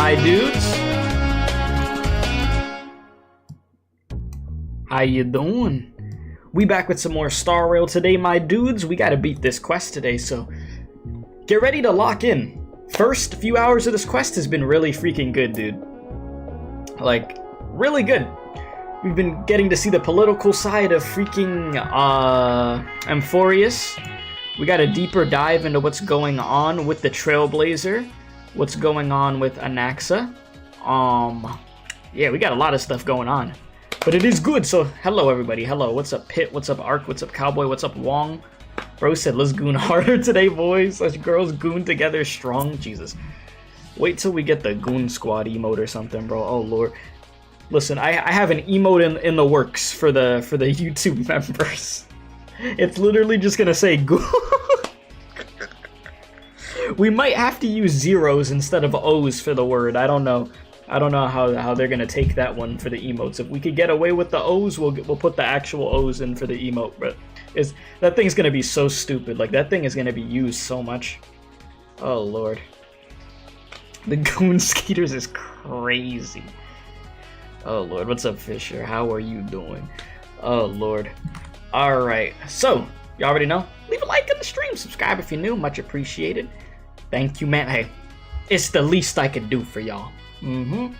my dudes? How you doing? We back with some more Star Rail today, my dudes. We gotta beat this quest today, so get ready to lock in. First few hours of this quest has been really freaking good, dude. Like, really good. We've been getting to see the political side of freaking Amphoreus. We got a deeper dive into what's going on with the Trailblazer, what's going on with Anaxa. Yeah, we got a lot of stuff going on. But it is good, so hello everybody. Hello, what's up Pit? What's up Ark? What's up Cowboy? What's up Wong? Bro said let's goon harder today, boys. Let's girls goon together strong. Jesus. Wait till we get the goon squad emote or something, bro. Oh lord. Listen, I have an emote in the works for the YouTube members. It's literally just gonna say goon. We might have to use zeros instead of O's for the word. I don't know. I don't know how they're gonna take that one for the emotes. If we could get away with the O's, we'll put the actual O's in for the emote. But that thing's gonna be so stupid. Like, that thing is gonna be used so much. Oh lord, the goon skaters is crazy. Oh lord, what's up Fisher? How are you doing? Oh lord. All right, so you already know. Leave a like on the stream, subscribe if you're new, much appreciated. Thank you, man. Hey, it's the least I could do for y'all. You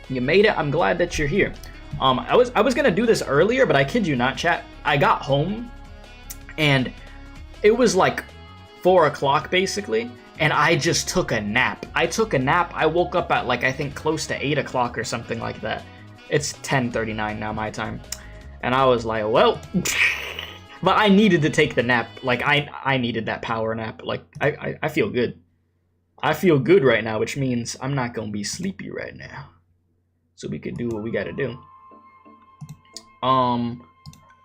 made it. I'm glad that you're here. I was gonna do this earlier, but I kid you not, chat. I got home and it was like 4 o'clock basically, and I just took a nap. I woke up at like, I think close to 8 o'clock or something like that. It's 10:39 now my time, and I was like, well, but I needed to take the nap. Like I needed that power nap. Like I feel good. I feel good right now, which means I'm not gonna be sleepy right now. So we could do what we gotta do.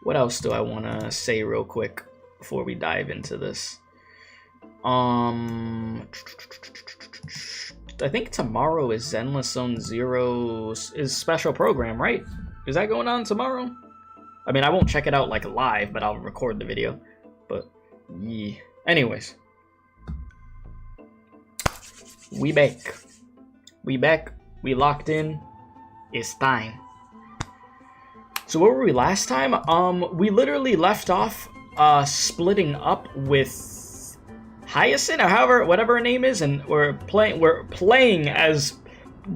What else do I wanna say real quick before we dive into this? I think tomorrow is Zenless Zone Zero's special program, right? Is that going on tomorrow? I mean, I won't check it out like live, but I'll record the video. But yeah. Anyways. We back. We locked in. It's time. So where were we last time? We literally left off splitting up with Hyacinth, or whatever her name is, and we're playing as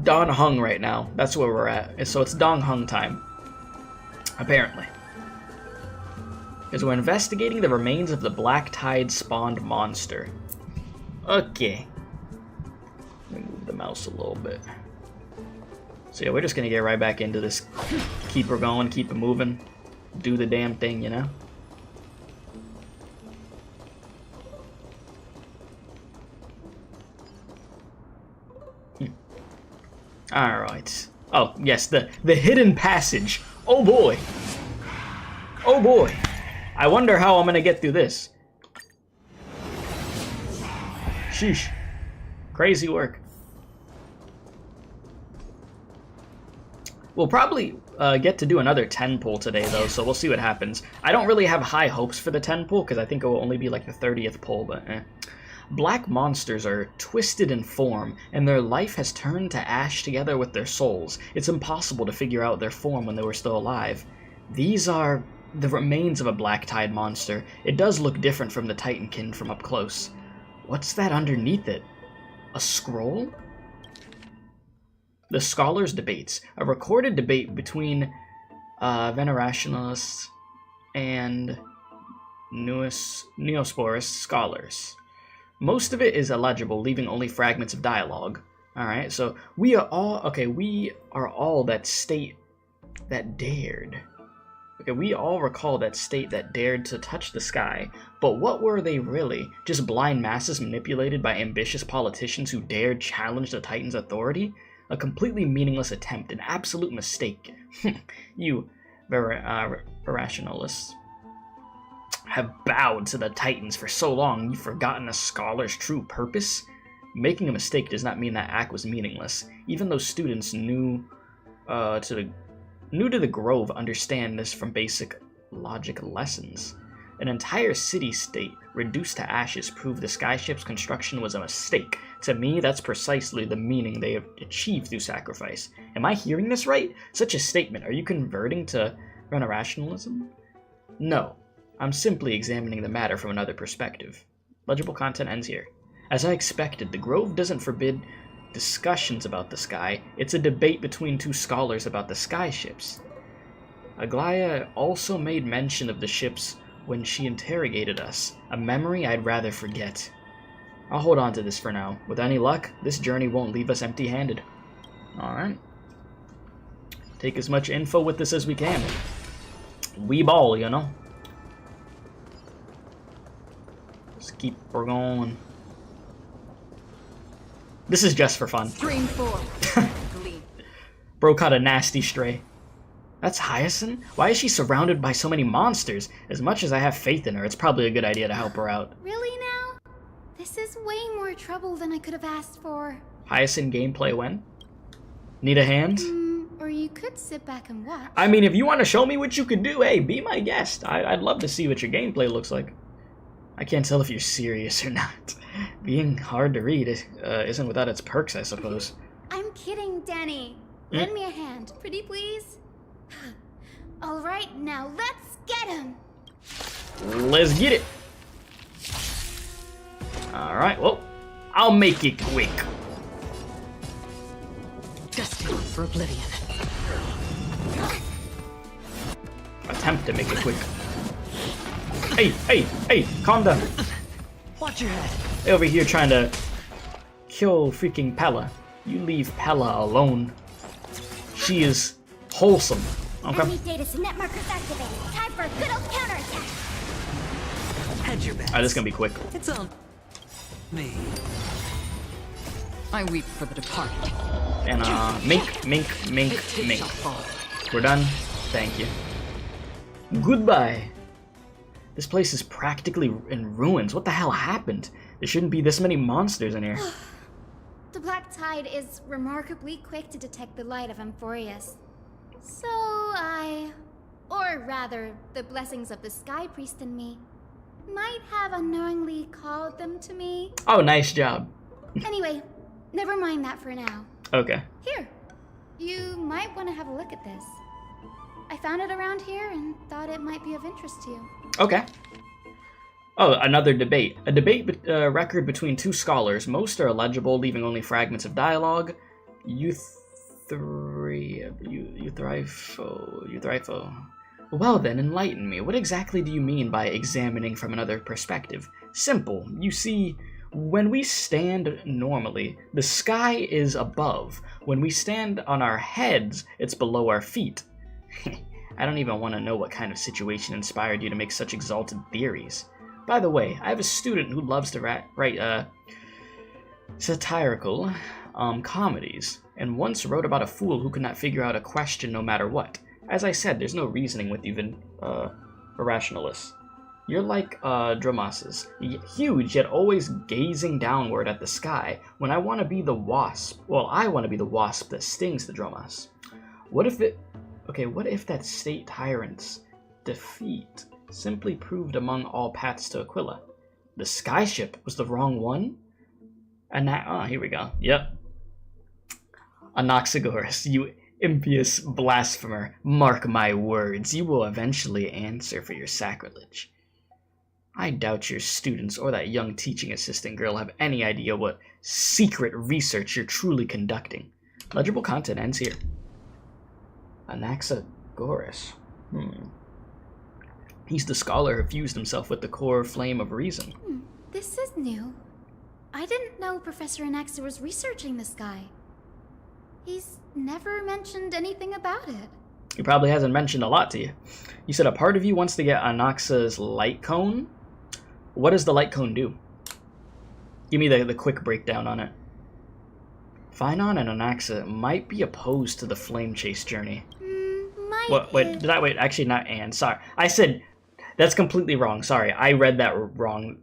Don Hung right now. That's where we're at. So it's Don Hung time. Apparently. Because we're investigating the remains of the Black Tide spawned monster. Okay. Let me move the mouse a little bit. So yeah, we're just gonna get right back into this. Keep her going, keep it moving. Do the damn thing, you know? Alright. Oh, yes, the hidden passage. Oh boy. Oh boy. I wonder how I'm gonna get through this. Sheesh. Crazy work. We'll probably get to do another 10 pull today, though, so we'll see what happens. I don't really have high hopes for the 10 pull, because I think it will only be like the 30th pull, but eh. Black monsters are twisted in form, and their life has turned to ash together with their souls. It's impossible to figure out their form when they were still alive. These are the remains of a Black Tide monster. It does look different from the Titankin from up close. What's that underneath it? A scroll? The Scholars' Debates. A recorded debate between Venerationalists and Neosporus scholars. Most of it is illegible, leaving only fragments of dialogue. Alright, so we are all that state that dared. Okay, we all recall that state that dared to touch the sky, but what were they really? Just blind masses manipulated by ambitious politicians who dared challenge the Titan's authority? A completely meaningless attempt, an absolute mistake. You, irrationalists, have bowed to the Titans for so long you've forgotten a scholar's true purpose? Making a mistake does not mean that act was meaningless. Even those students new to the Grove understand this from basic logic lessons. An entire city-state reduced to ashes proved the skyship's construction was a mistake. To me, that's precisely the meaning they have achieved through sacrifice. Am I hearing this right? Such a statement. Are you converting to rationalism? No. I'm simply examining the matter from another perspective. Legible content ends here. As I expected, the Grove doesn't forbid discussions about the sky. It's a debate between two scholars about the skyships. Aglaya also made mention of the ships when she interrogated us, a memory I'd rather forget. I'll hold on to this for now. With any luck, this journey won't leave us empty-handed. Alright. Take as much info with this as we can. We ball, you know? Let's keep her going. This is just for fun. Stream 4. Bro caught a nasty stray. That's Hyacinth? Why is she surrounded by so many monsters? As much as I have faith in her, it's probably a good idea to help her out. Really now? This is way more trouble than I could have asked for. Hyacinth gameplay when? Need a hand? Or you could sit back and watch. I mean, if you want to show me what you could do, hey, be my guest. I'd love to see what your gameplay looks like. I can't tell if you're serious or not. Being hard to read isn't without its perks, I suppose. I'm kidding, Danny. Lend me a hand, pretty please. All right, now let's get him. Let's get it. All right, well, I'll make it quick. Destined for oblivion. Attempt to make it quick. Hey, calm down. Watch your head. They're over here trying to kill freaking Pella. You leave Pella alone. She is wholesome. Okay. Enemy data net markers activated. Time for a good old counterattack. Hedge your bets. Alright, this is gonna be quick. It's on me. I weep for the departed. And mink. Shall fall. We're done. Thank you. Goodbye. This place is practically in ruins. What the hell happened? There shouldn't be this many monsters in here. The Black Tide is remarkably quick to detect the light of Amphoreus. So or rather, the blessings of the Sky Priest in me, might have unknowingly called them to me. Oh, nice job. Anyway, never mind that for now. Okay. Here, you might want to have a look at this. I found it around here and thought it might be of interest to you. Okay. Oh, another debate. A debate record between two scholars. Most are illegible, leaving only fragments of dialogue. Euthrifo. Well then, enlighten me. What exactly do you mean by examining from another perspective? Simple. You see, when we stand normally, the sky is above. When we stand on our heads, it's below our feet. I don't even want to know what kind of situation inspired you to make such exalted theories. By the way, I have a student who loves to write satirical comedies, and once wrote about a fool who could not figure out a question no matter what. As I said, there's no reasoning with even irrationalists. You're like Dromas's, huge yet always gazing downward at the sky, when I want to be the wasp. Well, I want to be the wasp that stings the Dromas. What if that state tyrant's defeat simply proved among all paths to Aquila? The skyship was the wrong one? And here we go. Yep. Anaxagoras, you impious blasphemer, mark my words, you will eventually answer for your sacrilege. I doubt your students or that young teaching assistant girl have any idea what secret research you're truly conducting. Legible content ends here. Anaxagoras. He's the scholar who fused himself with the core flame of reason. This is new. I didn't know Professor Anaxa was researching the sky. He's never mentioned anything about it. He probably hasn't mentioned a lot to you. You said a part of you wants to get Anaxa's light cone? What does the light cone do? Give me the quick breakdown on it. Phynon and Anaxa might be opposed to the flame chase journey. Might. Wait, actually not and. Sorry. I said, that's completely wrong. Sorry, I read that wrong.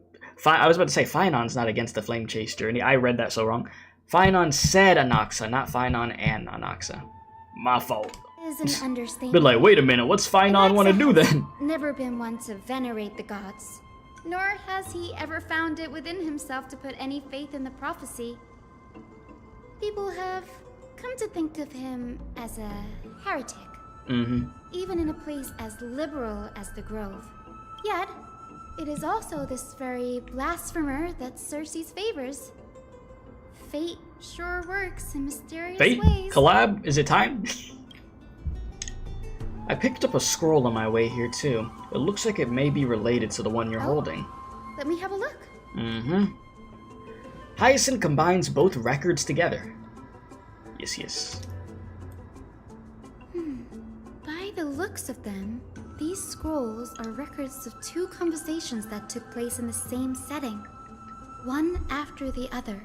I was about to say Phynon's not against the flame chase journey. I read that so wrong. Phynon said Anaxa, not Phynon and Anaxa. My fault. is an understatement. Been like, wait a minute, what's Phynon want to do has then? never been one to venerate the gods, nor has he ever found it within himself to put any faith in the prophecy. People have come to think of him as a heretic, even in a place as liberal as the Grove. Yet, it is also this very blasphemer that Cersei's favors. Fate sure works in mysterious Fate? ways. Collab? Is it time? I picked up a scroll on my way here too. It looks like it may be related to the one you're holding. Let me have a look. Hyacinth combines both records together. Yes. By the looks of them, these scrolls are records of two conversations that took place in the same setting, one after the other.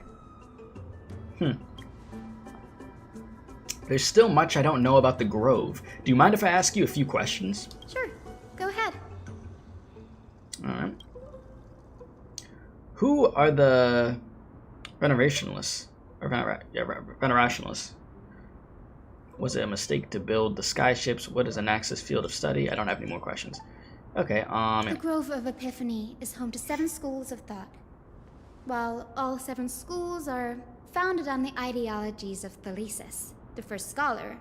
There's still much I don't know about the Grove. Do you mind if I ask you a few questions? Sure, go ahead. Alright. Who are the Venerationalists? Or Venerationalists? Was it a mistake to build the skyships? What is Anaxa's field of study? I don't have any more questions. Okay, The Grove of Epiphany is home to 7 schools of thought. While all 7 schools are founded on the ideologies of Thalesis, the first scholar,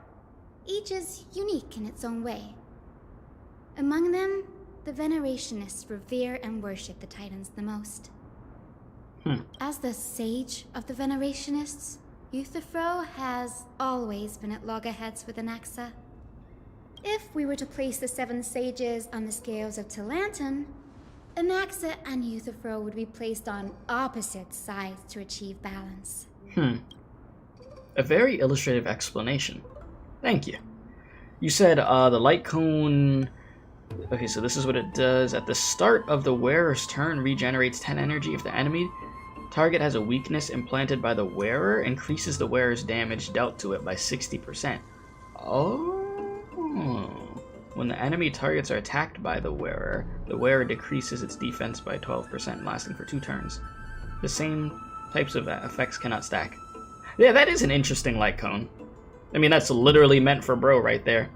each is unique in its own way. Among them, the Venerationists revere and worship the Titans the most. As the sage of the Venerationists, Euthyphro has always been at loggerheads with Anaxa. If we were to place the 7 sages on the scales of Talanton, Anaxa and Euthyphro would be placed on opposite sides to achieve balance. A very illustrative explanation. Thank you. You said the light cone... Okay, so this is what it does. At the start of the wearer's turn, regenerates 10 energy if the enemy target has a weakness implanted by the wearer, increases the wearer's damage dealt to it by 60%. Oh. When the enemy targets are attacked by the wearer decreases its defense by 12%, lasting for 2 turns. The same types of effects cannot stack. Yeah, that is an interesting light cone. I mean, that's literally meant for bro right there.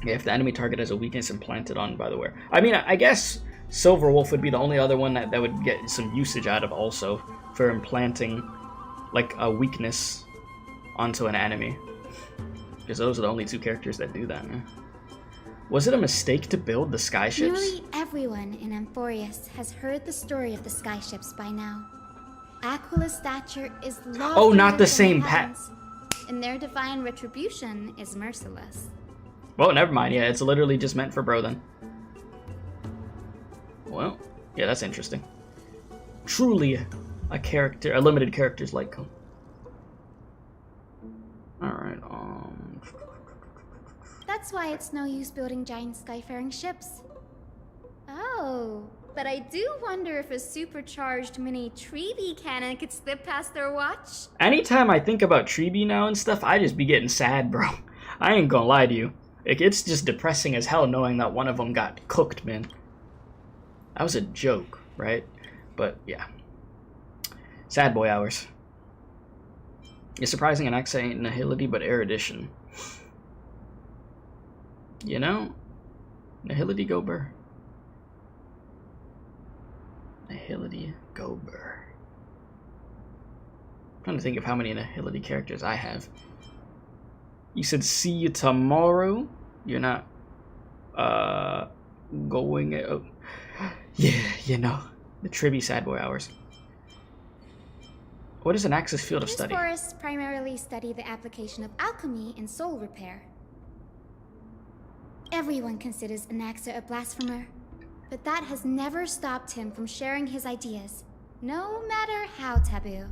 If the enemy target has a weakness implanted on by the wearer. I mean, I guess Silver Wolf would be the only other one that would get some usage out of also for implanting like a weakness onto an enemy. Because those are the only 2 characters that do that, man. Was it a mistake to build the skyships? Nearly everyone in Amphoreus has heard the story of the skyships by now. Aquila's stature is loftier. Oh, not the than same heavens, and their divine retribution is merciless. Well, never mind. Yeah, it's literally just meant for bro then. Well, yeah, that's interesting. Truly a limited character's light cone. Alright, That's why it's no use building giant skyfaring ships. Oh, but I do wonder if a supercharged mini Treeby cannon could slip past their watch. Anytime I think about Treeby now and stuff, I just be getting sad, bro. I ain't gonna lie to you. It's just depressing as hell knowing that one of them got cooked, man. That was a joke, right? But, yeah. Sad boy hours. It's surprising Anaxa ain't Nihility, but erudition. You know? Nihility go burr. Nihility go burr. I'm trying to think of how many Nihility characters I have. You said see you tomorrow? You're not going... Oh. Yeah, you know. The Tribby sad boy hours. What is Anaxa's field of study? These forests primarily study the application of alchemy in soul repair. Everyone considers Anaxa a blasphemer, but that has never stopped him from sharing his ideas, no matter how taboo.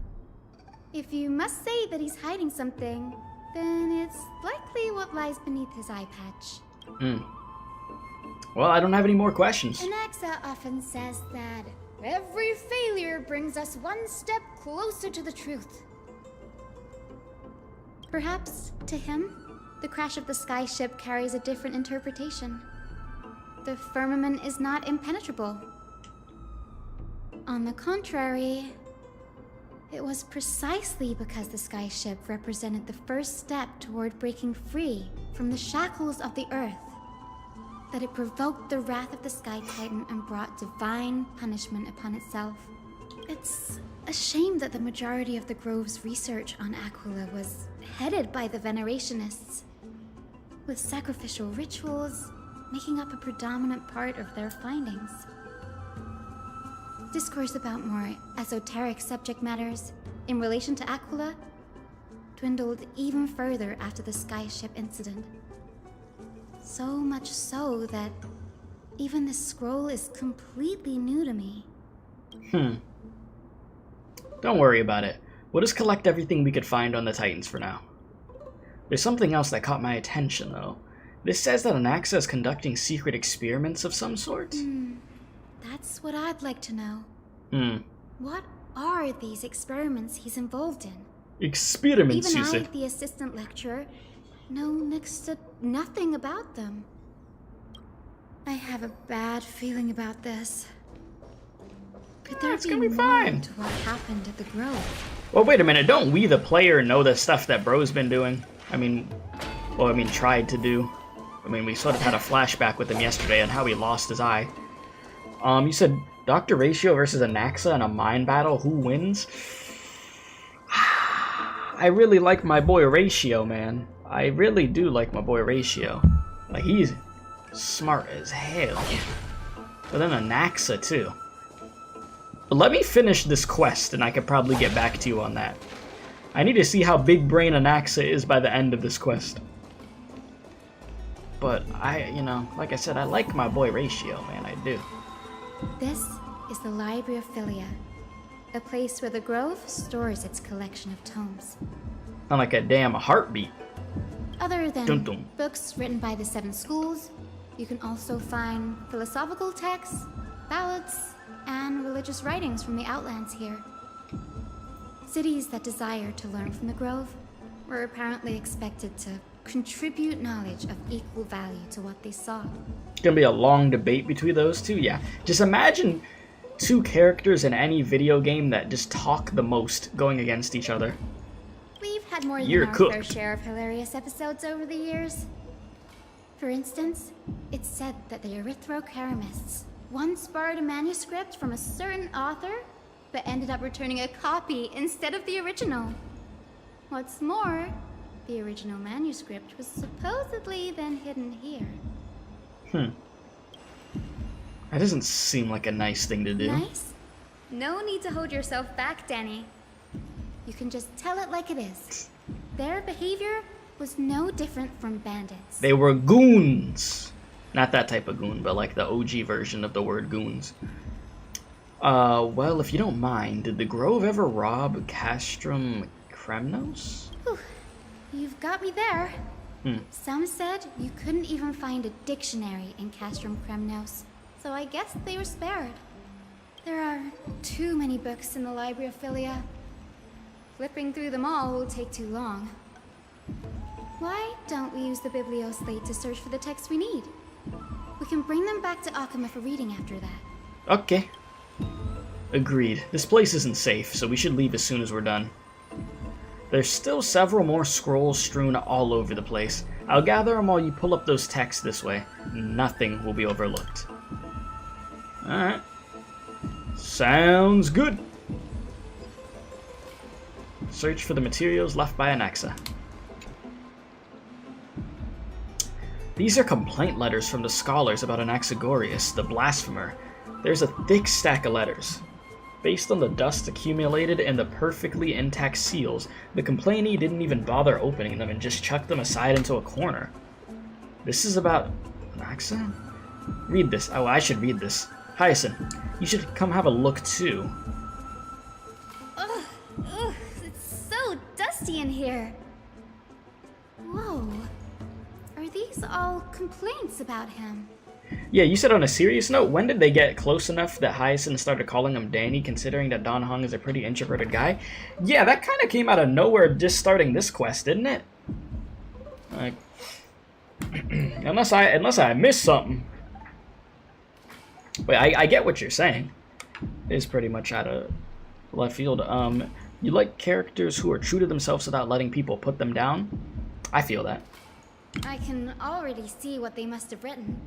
If you must say that he's hiding something, then it's likely what lies beneath his eye patch. Well, I don't have any more questions. Anaxa often says that every failure brings us one step closer to the truth. Perhaps, to him, the crash of the skyship carries a different interpretation. The firmament is not impenetrable. On the contrary, It was precisely because the skyship represented the first step toward breaking free from the shackles of the Earth that it provoked the wrath of the Sky Titan and brought divine punishment upon itself. It's a shame that the majority of the Grove's research on Aquila was headed by the Venerationists, with sacrificial rituals making up a predominant part of their findings. Discourse about more esoteric subject matters in relation to Aquila dwindled even further after the skyship incident. So much so that even this scroll is completely new to me. Don't worry about it. We'll just collect everything we could find on the Titans for now. There's something else that caught my attention, though. This says that anaxa is conducting secret experiments of some sort. That's what I'd like to know. What are these experiments he's involved in? Experiments, Even you say? I, the assistant lecturer, know next to nothing about them. I have a bad feeling about this. Could there it's be gonna be more fine. to what happened at the Grove? Well, wait a minute. Don't we, the player, know the stuff that Bro's been doing? Tried to do. We sort of had a flashback with him yesterday on how he lost his eye. You said Dr. Ratio versus Anaxa in a mind battle. Who wins? I really like my boy Ratio, man. I really do like my boy Ratio. Like, he's smart as hell. But then Anaxa, too. But let me finish this quest, and I could probably get back to you on that. I need to see how big brain Anaxa is by the end of this quest. But like I said, I like my boy Ratio, man, I do. This is the Library of Philia, a place where the Grove stores its collection of tomes. Sound like a damn heartbeat. Other than Dun-dun. books written by the 7 schools, you can also find philosophical texts, ballads, and religious writings from the Outlands here. Cities that desire to learn from the Grove were apparently expected to contribute knowledge of equal value to what they saw. It's gonna be a long debate between those two, yeah. Just imagine two characters in any video game that just talk the most going against each other. We've had more You're than our fair cooked. share of hilarious episodes over the years. For instance, it's said that the Erythrocheramists once borrowed a manuscript from a certain author, but ended up returning a copy instead of the original. What's more, the original manuscript was supposedly then hidden here. That doesn't seem like a nice thing to do. Nice? No need to hold yourself back, Danny. You can just tell it like it is. Their behavior was no different from bandits. They were goons. Not that type of goon, but like the OG version of the word goons. Well, if you don't mind, did the Grove ever rob Castrum Kremnos? Whew. You've got me there. Some said you couldn't even find a dictionary in Castrum Kremnos, so I guess they were spared. There are too many books in the Library of Philia. Flipping through them all will take too long. Why don't we use the Biblioslate to search for the texts we need? We can bring them back to Akama for reading after that. Okay. Agreed. This place isn't safe, so we should leave as soon as we're done. There's still several more scrolls strewn all over the place. I'll gather them while you pull up those texts this way. Nothing will be overlooked. Alright. Sounds good. Search for the materials left by Anaxa. These are complaint letters from the scholars about Anaxagoras, the blasphemer. There's a thick stack of letters. Based on the dust accumulated in the perfectly intact seals, the complainee didn't even bother opening them and just chucked them aside into a corner. This is about Anaxa? Read this. Oh, I should read this. Hyacinth, you should come have a look too. Ugh, it's so dusty in here. Whoa. Are these all complaints about him? Yeah, you said on a serious note, when did they get close enough that Hyacinth started calling him Danny, considering that Don Hong is a pretty introverted guy? Yeah, that kind of came out of nowhere just starting this quest, didn't it? Like, unless I missed something. But I get what you're saying. It is pretty much out of left field. You like characters who are true to themselves without letting people put them down? I feel that. I can already see what they must have written.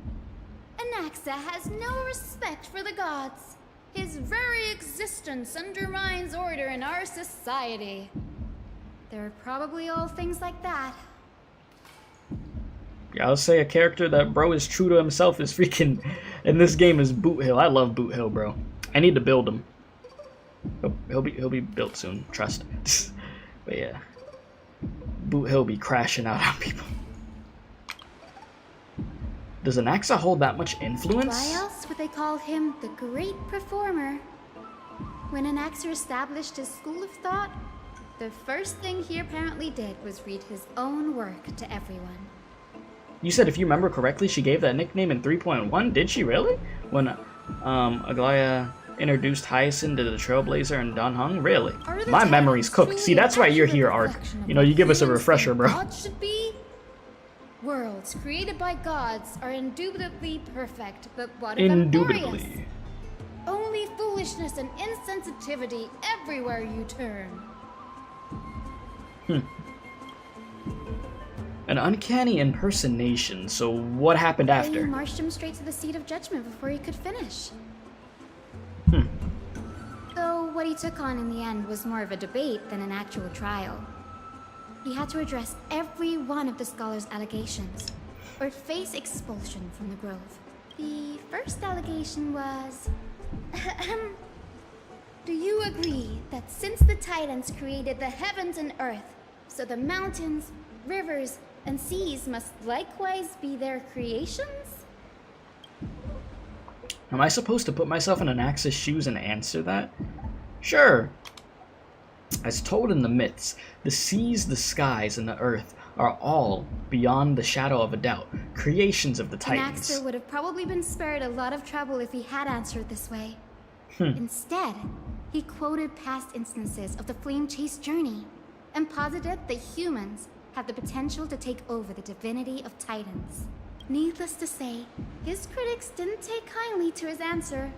Anaxa has no respect for the gods. His very existence undermines order in our society. They're probably all things like that. Yeah, I'll say a character that bro is true to himself is freaking in this game is Boot Hill. I love Boot Hill, bro. I need to build him. He'll be built soon, trust. But yeah, Boot Hill be crashing out on people. Does Anaxa hold that much influence? Why else would they call him the Great Performer? When Anaxa established his school of thought, the first thing he apparently did was read his own work to everyone. You said, if you remember correctly, she gave that nickname in 3.1? Did she really? When Aglaya introduced Hyacinth to the Trailblazer and Dan Heng? Really? My memory's cooked. See, that's why you're here, Ark. You know, you give us a refresher, bro. Gods should be? Worlds created by gods are indubitably perfect, but what of Indubitably. Amphoreus? Only foolishness and insensitivity everywhere you turn. An uncanny impersonation, so what happened They after? marched him straight to the seat of judgment before he could finish. Though what he took on in the end was more of a debate than an actual trial. He had to address every one of the scholar's allegations, or face expulsion from the grove. The first allegation was... Do you agree that since the Titans created the heavens and earth, so the mountains, rivers, and seas must likewise be their creations? Am I supposed to put myself in Anaxa's shoes and answer that? Sure. As told in the myths, the seas, the skies, and the earth are all, beyond the shadow of a doubt, creations of the Titans. Anaxa would have probably been spared a lot of trouble if he had answered this way. Instead, he quoted past instances of the flame chase journey, and posited that humans have the potential to take over the divinity of Titans. Needless to say, his critics didn't take kindly to his answer,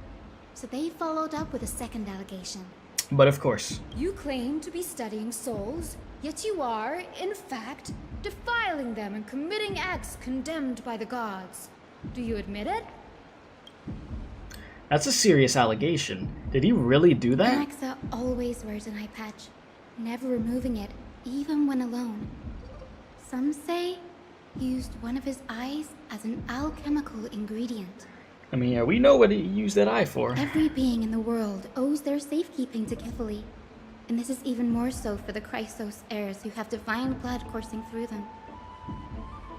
so they followed up with a second allegation. But of course. You claim to be studying souls, yet you are, in fact, defiling them and committing acts condemned by the gods. Do you admit it? That's a serious allegation. Did he really do that? Anaxa always wears an eye patch, never removing it, even when alone. Some say he used one of his eyes as an alchemical ingredient. I mean, yeah, we know what he used that eye for. Every being in the world owes their safekeeping to Kifili, and this is even more so for the Chrysos heirs who have divine blood coursing through them.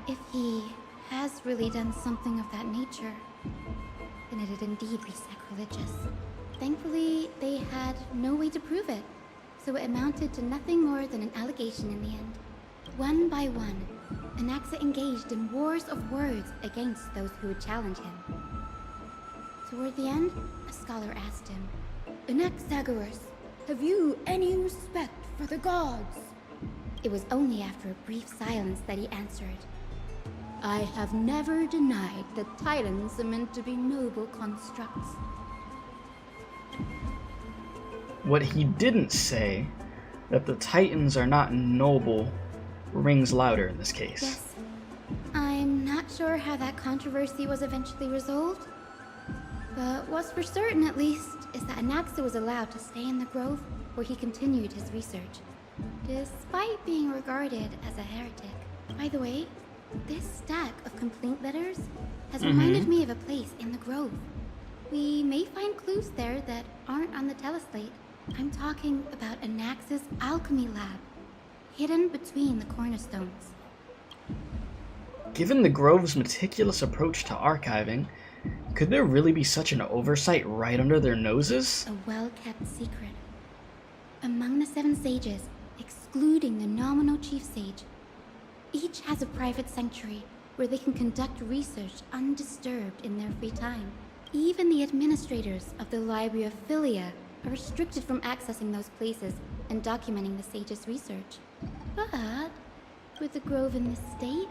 If he has really done something of that nature, then it'd indeed be sacrilegious. Thankfully, they had no way to prove it, so it amounted to nothing more than an allegation in the end. One by one, Anaxa engaged in wars of words against those who would challenge him. Toward the end, a scholar asked him, Anaxagoras, have you any respect for the gods? It was only after a brief silence that he answered, I have never denied that Titans are meant to be noble constructs. What he didn't say, that the Titans are not noble, rings louder in this case. Yes. I'm not sure how that controversy was eventually resolved, but what's for certain at least is that Anaxa was allowed to stay in the grove where he continued his research, despite being regarded as a heretic. By the way, this stack of complaint letters has reminded me of a place in the grove. We may find clues there that aren't on the teleslate. I'm talking about Anaxa's alchemy lab, hidden between the cornerstones. Given the Grove's meticulous approach to archiving, could there really be such an oversight right under their noses? A well-kept secret. Among the 7 sages, excluding the nominal chief sage, each has a private sanctuary where they can conduct research undisturbed in their free time. Even the administrators of the Library of Philia are restricted from accessing those places and documenting the sage's research. But with the grove in this state,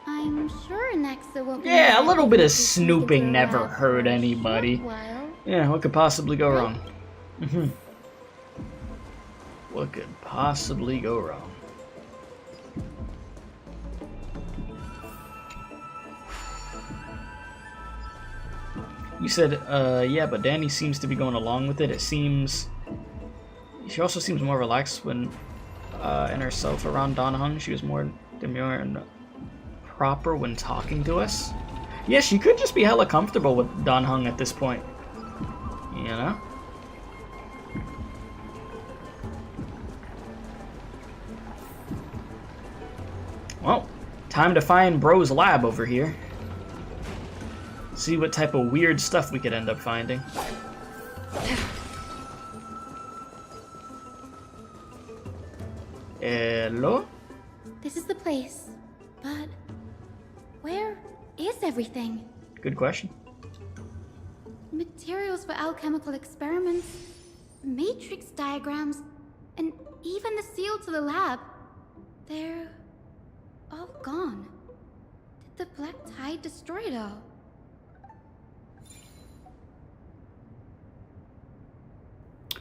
I'm sure Anaxa won't be... Yeah, a little bit of to sneak into snooping the never lab hurt for a anybody. short while. Yeah, what could possibly go wrong? What could possibly go wrong? You said, yeah, but Danny seems to be going along with it. It seems... She also seems more relaxed when in herself around Don Hung. She was more demure and proper when talking to us. Yeah, she could just be hella comfortable with Don Hung at this point. You know? Well, time to find Bro's lab over here. See what type of weird stuff we could end up finding. Hello? This is the place, but where is everything? Good question. Materials for alchemical experiments, matrix diagrams, and even the seal to the lab. They're all gone. Did the black tide destroy it all?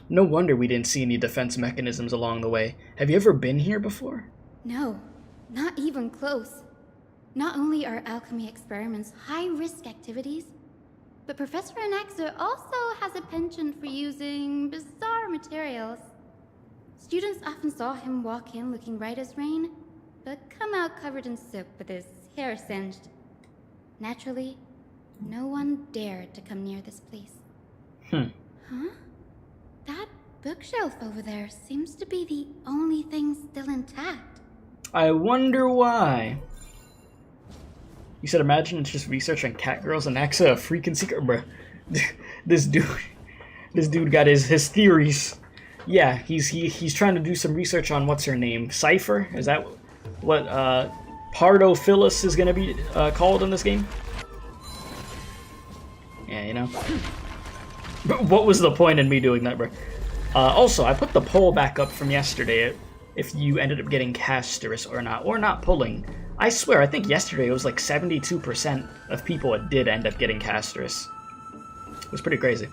No wonder we didn't see any defense mechanisms along the way. Have you ever been here before? No, not even close. Not only are alchemy experiments high-risk activities, but Professor Anaxa also has a penchant for using bizarre materials. Students often saw him walk in looking right as rain, but come out covered in soap with his hair singed. Naturally, no one dared to come near this place. Huh? That bookshelf over there seems to be the only thing still intact. I wonder why. You said imagine it's just research on cat girls and Axa, a freaking secret, bruh. This dude got his theories. Yeah, he's trying to do some research on what's her name, Cypher? Is that what Pardo Phyllis is gonna be called in this game? Yeah, you know. But what was the point in me doing that, bro? Also, I put the poll back up from yesterday if you ended up getting CASTORICE or not pulling. I swear, I think yesterday it was like 72% of people that did end up getting CASTORICE. It was pretty crazy.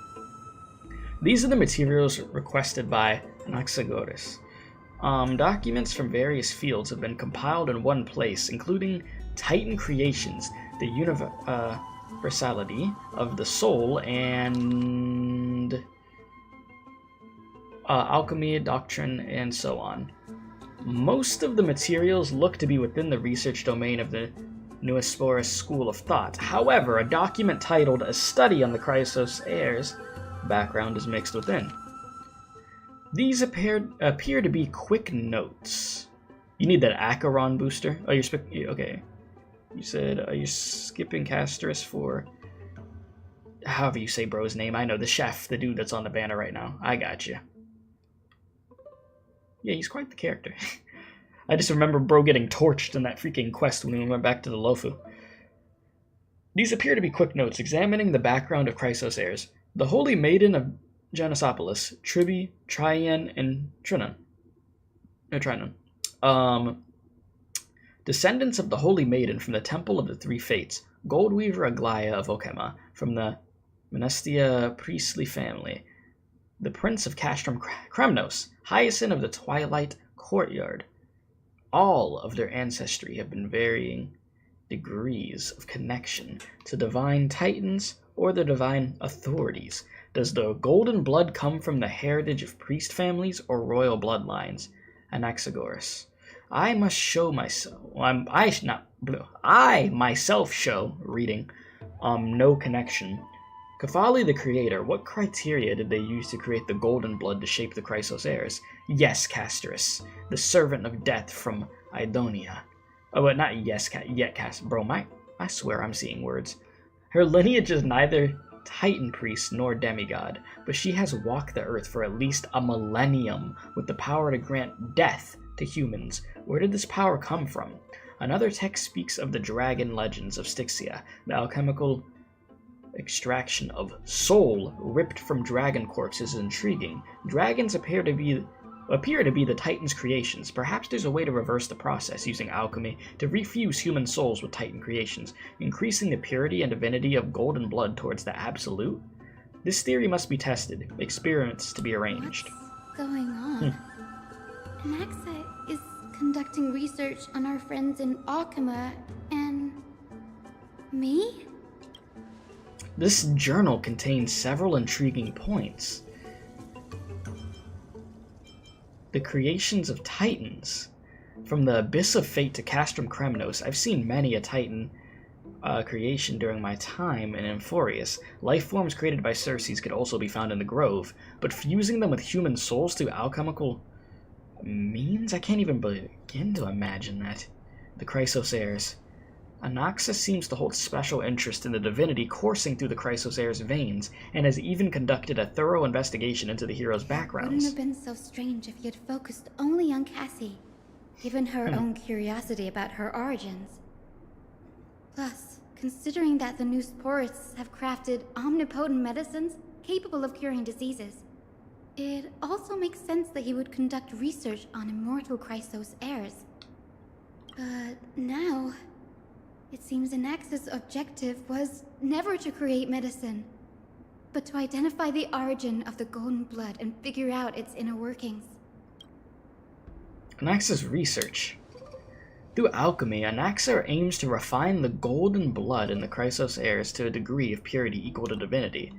These are the materials requested by Anaxagoras. Documents from various fields have been compiled in one place, including Titan creations, the universality of the soul, and alchemy, doctrine, and so on. Most of the materials look to be within the research domain of the Nuasporus school of thought. However, a document titled A Study on the Chrysos Heirs background is mixed within. These appear to be quick notes. You need that Acheron booster? Oh, okay. You said, are you skipping CASTORICE for... However you say bro's name. I know, the chef, the dude that's on the banner right now. I got you. Yeah, he's quite the character. I just remember bro getting torched in that freaking quest when we went back to the Lofu. These appear to be quick notes examining the background of Chrysos Heirs. The Holy Maiden of Janisopolis, Tribi, Trian, and Trinon. Descendants of the Holy Maiden from the Temple of the Three Fates, Goldweaver Aglaya of Okema, from the Menestia priestly family, the Prince of Castrum Kremnos, Hyacinth of the Twilight Courtyard. All of their ancestry have been varying degrees of connection to divine titans or the divine authorities. Does the golden blood come from the heritage of priest families or royal bloodlines? Anaxagoras. I must show myself. I myself show reading. No connection. Kefali the Creator. What criteria did they use to create the golden blood to shape the Chrysos Heirs? Yes, CASTORICE, the servant of death from Idonia. Oh, but not yes, yet Cast. Bro, I swear I'm seeing words. Her lineage is neither Titan priest nor demigod, but she has walked the earth for at least a millennium with the power to grant death to humans. Where did this power come from? Another text speaks of the dragon legends of Styxia, the alchemical extraction of soul ripped from dragon corpses is intriguing. Dragons appear to be the Titan's creations. Perhaps there's a way to reverse the process using alchemy to refuse human souls with Titan creations, increasing the purity and divinity of golden blood towards the absolute. This theory must be tested, experiments to be arranged. What's going on? Anaxa is conducting research on our friends in Alchema and... me? This journal contains several intriguing points. The creations of Titans. From the Abyss of Fate to Castrum Kremnos, I've seen many a Titan creation during my time in Amphoreus. Life forms created by Circes could also be found in the Grove, but fusing them with human souls through alchemical means? I can't even begin to imagine that. The Chrysosaurs. Anaxa seems to hold special interest in the divinity coursing through the Chrysosaurs' veins, and has even conducted a thorough investigation into the heroes' backgrounds. Wouldn't have been so strange if he had focused only on Cassie, given her own curiosity about her origins. Plus, considering that the new sporists have crafted omnipotent medicines capable of curing diseases, it also makes sense that he would conduct research on immortal Chrysos heirs. But now, it seems Anaxa's objective was never to create medicine, but to identify the origin of the golden blood and figure out its inner workings. Anaxa's research. Through alchemy, Anaxa aims to refine the golden blood in the Chrysos heirs to a degree of purity equal to divinity.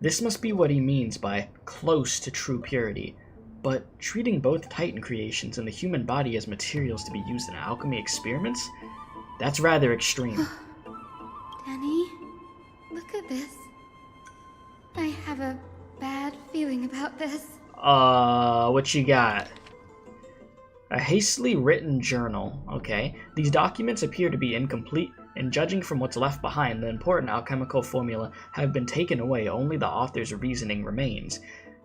This must be what he means by close to true purity, but treating both Titan creations and the human body as materials to be used in alchemy experiments? That's rather extreme. Danny, look at this. I have a bad feeling about this. What you got? A hastily written journal. Okay. These documents appear to be incomplete, and judging from what's left behind, the important alchemical formula have been taken away, only the author's reasoning remains.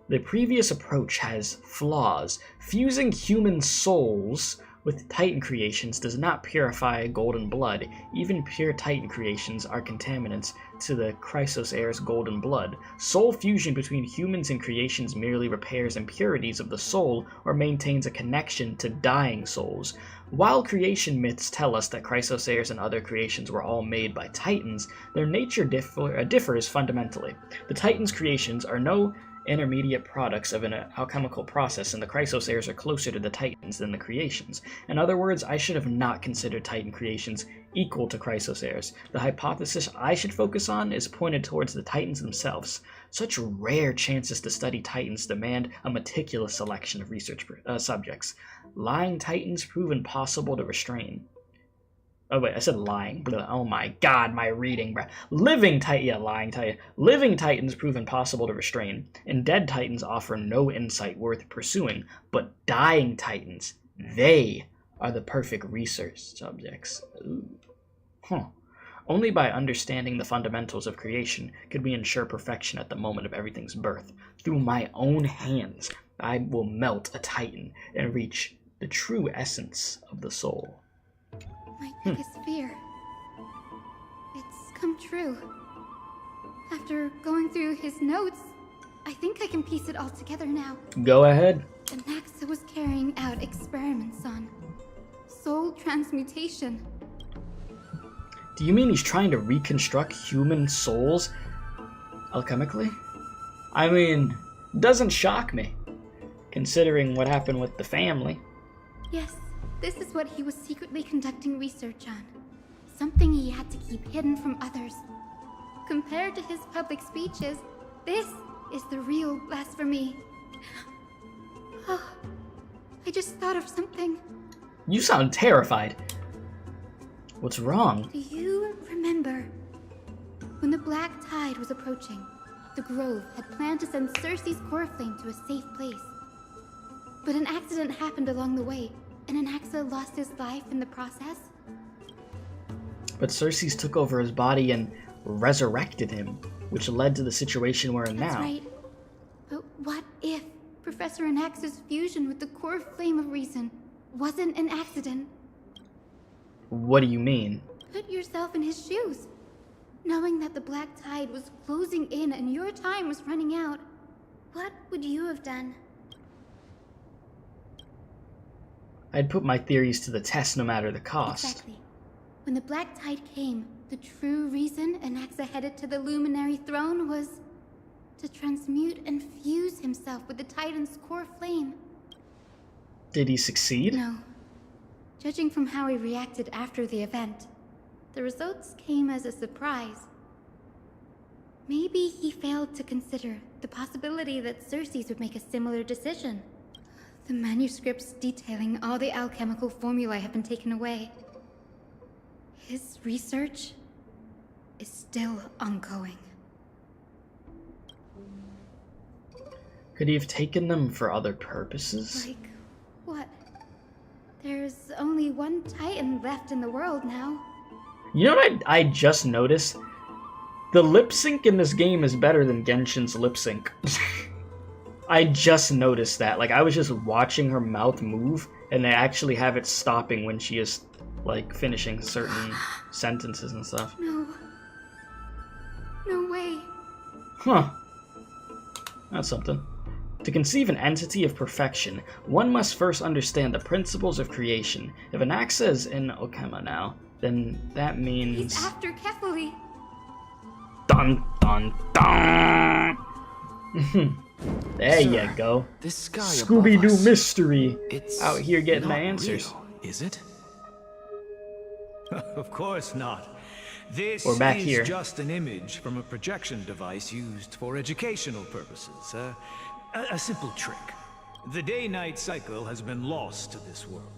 The previous approach has flaws. Fusing human souls with Titan creations does not purify golden blood. Even pure Titan creations are contaminants to the Chrysos heirs' golden blood. Soul fusion between humans and creations merely repairs impurities of the soul or maintains a connection to dying souls. While creation myths tell us that Chrysos heirs and other creations were all made by Titans, their nature differs fundamentally. The Titans' creations are no intermediate products of an alchemical process, and the Chrysos heirs are closer to the Titans than the creations. In other words, I should have not considered Titan creations equal to Chrysos heirs. The hypothesis I should focus on is pointed towards the Titans themselves. Such rare chances to study Titans demand a meticulous selection of research subjects. Lying Titans prove impossible to restrain. Oh wait, I said lying. Blah. Oh my god, my reading, bruh. Living Titans prove impossible to restrain, and dead Titans offer no insight worth pursuing. But dying Titans, they are the perfect research subjects. Ooh. Huh. Only by understanding the fundamentals of creation could we ensure perfection at the moment of everything's birth. Through my own hands, I will melt a Titan and reach the true essence of the soul. My biggest fear. It's come true. After going through his notes, I think I can piece it all together now. Go ahead. Anaxa was carrying out experiments on soul transmutation. Do you mean he's trying to reconstruct human souls alchemically? I mean, doesn't shock me, considering what happened with the family. Yes, this is what he was secretly conducting research on. Something he had to keep hidden from others. Compared to his public speeches, this is the real blasphemy. Oh, I just thought of something. You sound terrified. What's wrong? Do you remember when the Black Tide was approaching? The Grove had planned to send Circe's core flame to a safe place. But an accident happened along the way, and Anaxa lost his life in the process? But Circes took over his body and resurrected him, which led to the situation we're in That's now. right. But what if Professor Anaxa's fusion with the core flame of reason wasn't an accident? What do you mean? Put yourself in his shoes. Knowing that the Black Tide was closing in and your time was running out, what would you have done? I'd put my theories to the test no matter the cost. Exactly. When the Black Tide came, the true reason Anaxa headed to the Luminary Throne was to transmute and fuse himself with the Titan's core flame. Did he succeed? No. Judging from how he reacted after the event, the results came as a surprise. Maybe he failed to consider the possibility that Circes would make a similar decision. The manuscripts detailing all the alchemical formulae have been taken away. His research is still ongoing. Could he have taken them for other purposes? Like, what? There's only one Titan left in the world now. You know what I just noticed? The lip sync in this game is better than Genshin's lip sync. I just noticed that. Like, I was just watching her mouth move, and they actually have it stopping when she is, like, finishing certain sentences and stuff. No. No way. Huh. That's something. To conceive an entity of perfection, one must first understand the principles of creation. If anaxa is in Okema now, then that means... He's after Kefali. Dun dun dun! There you go. This sky Scooby-Doo above us, mystery. it's Out here getting the not answers. real, is it? Of course not. This Or back is here. just an image from a projection device used for educational purposes. A simple trick. The day-night cycle has been lost to this world.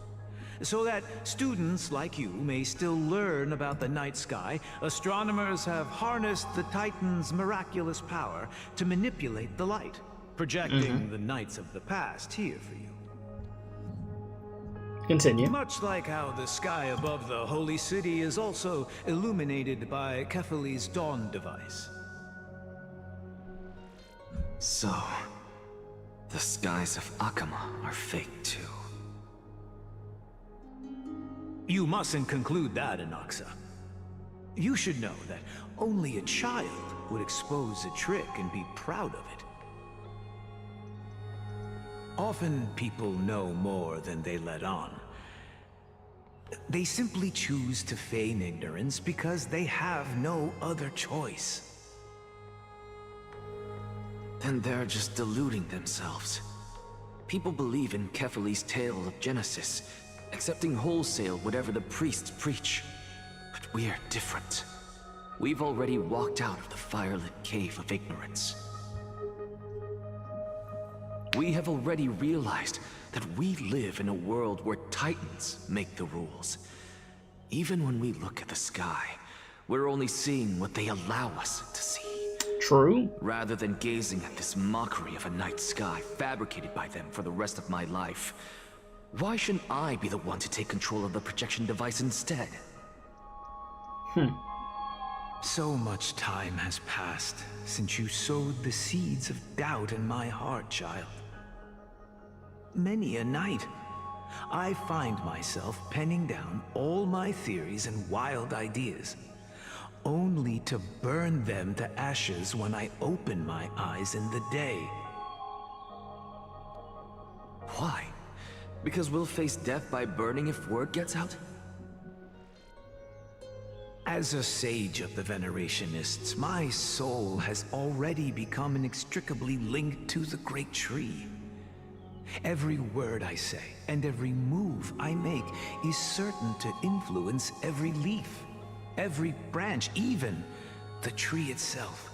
So that students like you may still learn about the night sky, astronomers have harnessed the Titan's miraculous power to manipulate the light, projecting the nights of the past here for you. Continue. Much like how the sky above the holy city is also illuminated by Kefali's dawn device. So, the skies of Akama are fake too. You mustn't conclude that, anaxa. You should know that only a child would expose a trick and be proud of it. Often people know more than they let on. They simply choose to feign ignorance because they have no other choice. Then they're just deluding themselves. People believe in Kefali's tale of Genesis, accepting wholesale whatever the priests preach. But we're different. We've already walked out of the firelit cave of ignorance. We have already realized that we live in a world where Titans make the rules. Even when we look at the sky, we're only seeing what they allow us to see. True. Rather than gazing at this mockery of a night sky fabricated by them for the rest of my life, why shouldn't I be the one to take control of the projection device instead? So much time has passed since you sowed the seeds of doubt in my heart, child. Many a night, I find myself penning down all my theories and wild ideas, only to burn them to ashes when I open my eyes in the day. Why? Because we'll face death by burning if word gets out? As a sage of the Venerationists, my soul has already become inextricably linked to the great tree. Every word I say and every move I make is certain to influence every leaf, every branch, even the tree itself.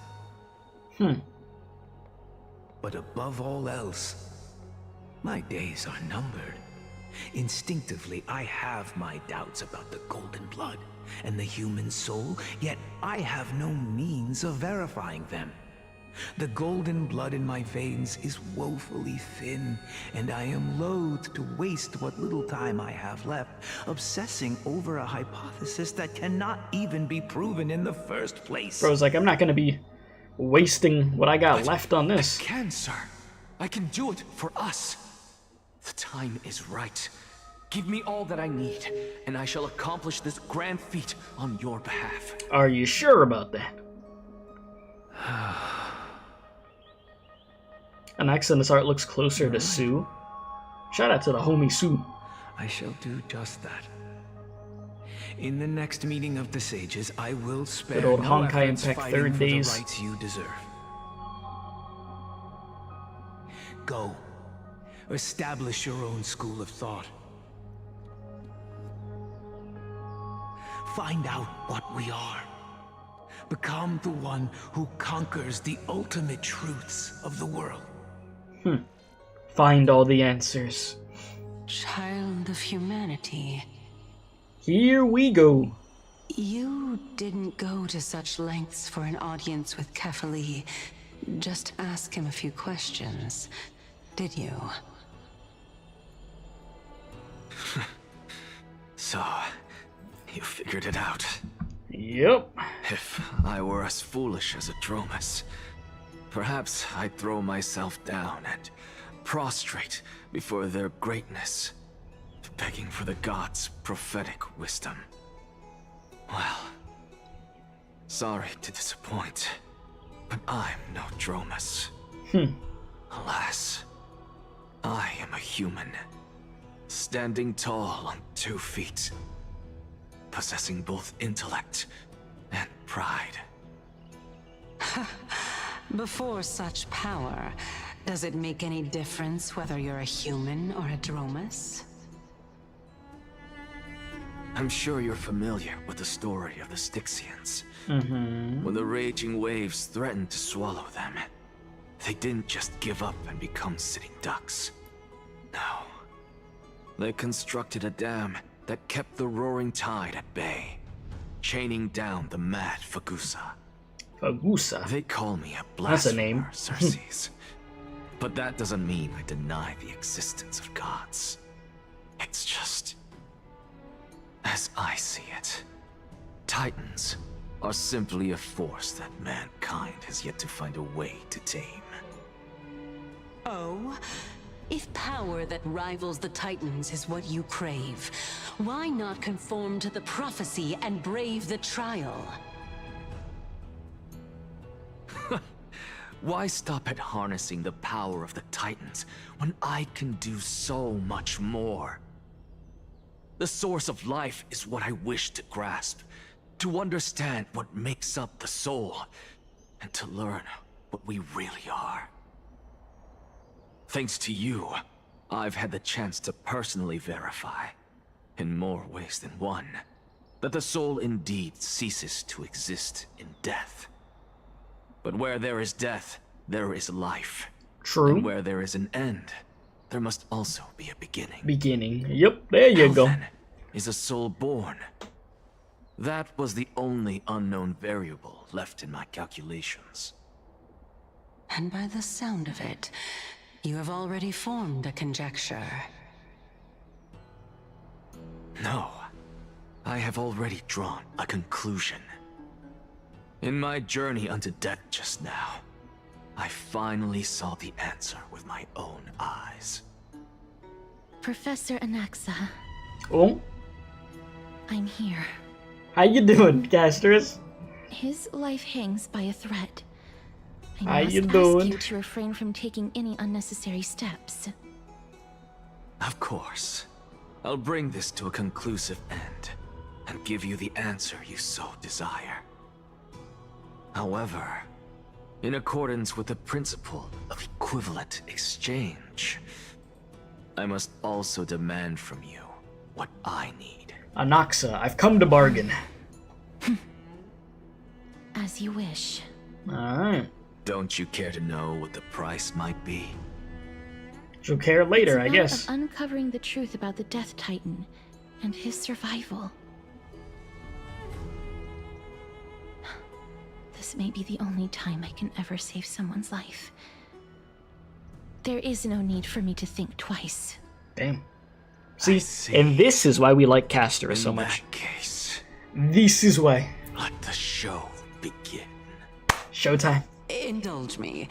But above all else, my days are numbered. Instinctively, I have my doubts about the golden blood and the human soul, yet I have no means of verifying them. The golden blood in my veins is woefully thin, and I am loath to waste what little time I have left obsessing over a hypothesis that cannot even be proven in the first place. Bro's like, I'm not gonna be wasting what I got left on this. I can, sir. I can do it for us. The time is right. Give me all that I need, and I shall accomplish this grand feat on your behalf. Are you sure about that? Anaxa in this art looks closer to Sue. Shout out to the homie Sue. I shall do just that. In the next meeting of the sages, I will spare Good old no Honkai efforts Impact fighting third for days. the rights you deserve. Go. establish your own school of thought. Find out what we are. Become the one who conquers the ultimate truths of the world. Find all the answers. Child of humanity. Here we go. You didn't go to such lengths for an audience with Kefali. Just ask him a few questions, did you? So, you figured it out. Yep. If I were as foolish as a Dromus, perhaps I'd throw myself down and prostrate before their greatness, begging for the gods' prophetic wisdom. Well, sorry to disappoint, but I'm no Dromus. Alas, I am a human, standing tall on 2 feet, possessing both intellect and pride. Before such power, does it make any difference whether you're a human or a Dromus? I'm sure you're familiar with the story of the Styxians. When the raging waves threatened to swallow them, they didn't just give up and become sitting ducks. No. They constructed a dam that kept the roaring tide at bay, chaining down the mad Fagusa. Fagusa. They call me a That's a name. blasphemer, Circes. But that doesn't mean I deny the existence of gods. It's just... as I see it, Titans are simply a force that mankind has yet to find a way to tame. Oh? If power that rivals the Titans is what you crave, why not conform to the prophecy and brave the trial? Why stop at harnessing the power of the Titans when I can do so much more? The source of life is what I wish to grasp, to understand what makes up the soul, and to learn what we really are. Thanks to you, I've had the chance to personally verify, in more ways than one, that the soul indeed ceases to exist in death. But where there is death, there is life. True. And where there is an end, there must also be a beginning. Beginning. Yep, there you How go. then is a soul born? That was the only unknown variable left in my calculations. And by the sound of it, you have already formed a conjecture. No, I have already drawn a conclusion. In my journey unto death just now, I finally saw the answer with my own eyes. Professor Anaxa, Oh, I'm here. how you doing, Castorus? His life hangs by a thread. How I must you ask doing? you to refrain from taking any unnecessary steps. Of course. I'll bring this to a conclusive end, and give you the answer you so desire. However, in accordance with the principle of equivalent exchange, I must also demand from you what I need. Anaxa, I've come to bargain. As you wish. Alright. Don't you care to know what the price might be? She'll care later, I It's a matter guess. of uncovering the truth about the Death Titan and his survival. This may be the only time I can ever save someone's life. There is no need for me to think twice. Damn. See, see. and this is why we like Castorus so In much. that case, This is why. let the show begin. Showtime. Indulge me.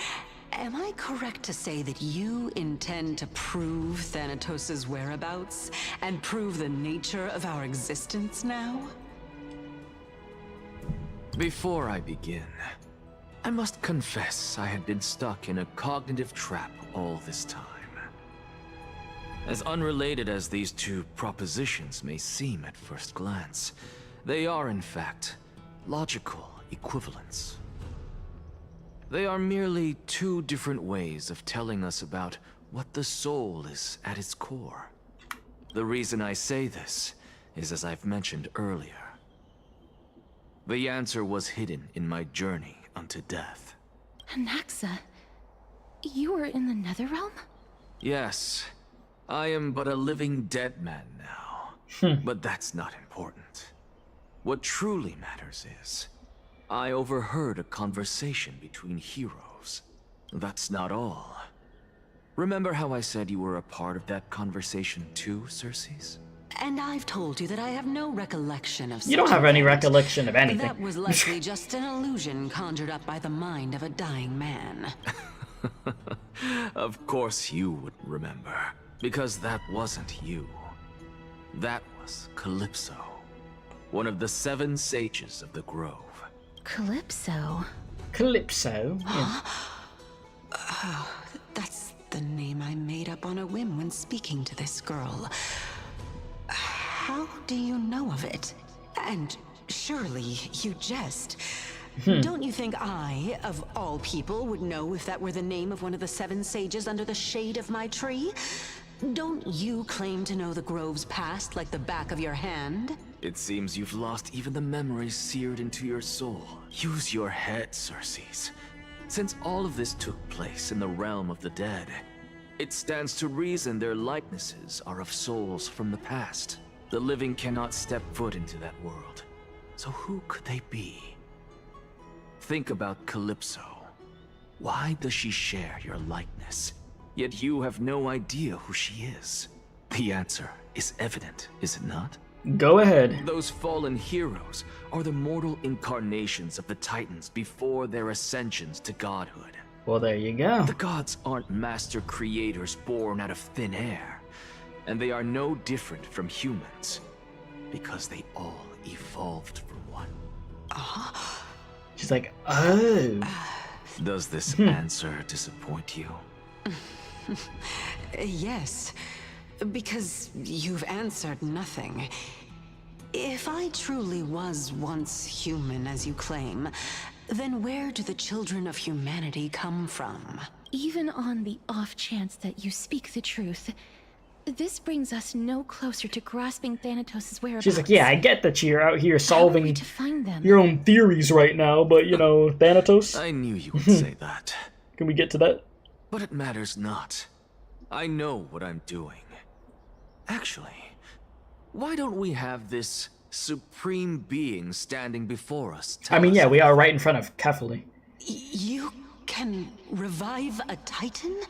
Am I correct to say that you intend to prove Thanatos' whereabouts and prove the nature of our existence now? Before I begin, I must confess I had been stuck in a cognitive trap all this time. As unrelated as these two propositions may seem at first glance, they are in fact logical equivalents. They are merely two different ways of telling us about what the soul is at its core. The reason I say this is as I've mentioned earlier. The answer was hidden in my journey unto death. Anaxa, you were in the Netherrealm? Yes, I am but a living dead man now. But that's not important. What truly matters is, I overheard a conversation between heroes. That's not all. Remember how I said you were a part of that conversation too, Circes? And I've told you that I have no recollection of You don't such have an any event. recollection of anything. That was likely just an illusion conjured up by the mind of a dying man. Of course you would remember, because that wasn't you. That was Calypso, one of the 7 sages of the Grove. Calypso? Calypso? Yeah. That's the name I made up on a whim when speaking to this girl. How do you know of it? And surely you jest. Don't you think I, of all people, would know if that were the name of one of the 7 sages under the shade of my tree? Don't you claim to know the Grove's past like the back of your hand? It seems you've lost even the memories seared into your soul. Use your head, Circes. Since all of this took place in the realm of the dead, it stands to reason their likenesses are of souls from the past. The living cannot step foot into that world. So who could they be? Think about Calypso. Why does she share your likeness? Yet you have no idea who she is. The answer is evident, is it not? Go ahead. Those fallen heroes are the mortal incarnations of the Titans before their ascensions to godhood. Well, there you go. The gods aren't master creators born out of thin air, and they are no different from humans, because they all evolved from one. She's like, oh. Does this answer disappoint you? Yes, because you've answered nothing. If I truly was once human, as you claim, then where do the children of humanity come from? Even on the off chance that you speak the truth, this brings us no closer to grasping Thanatos' whereabouts. She's like, yeah, I get that you're out here How are we solving to find them? your own theories right now, but, you know, Thanatos, I knew you would say that. can we get to that? But it matters not. I know what I'm doing. Actually, why don't we have this supreme being standing before us tell I mean, us yeah, we are right in front of Kefali. You can revive a Titan?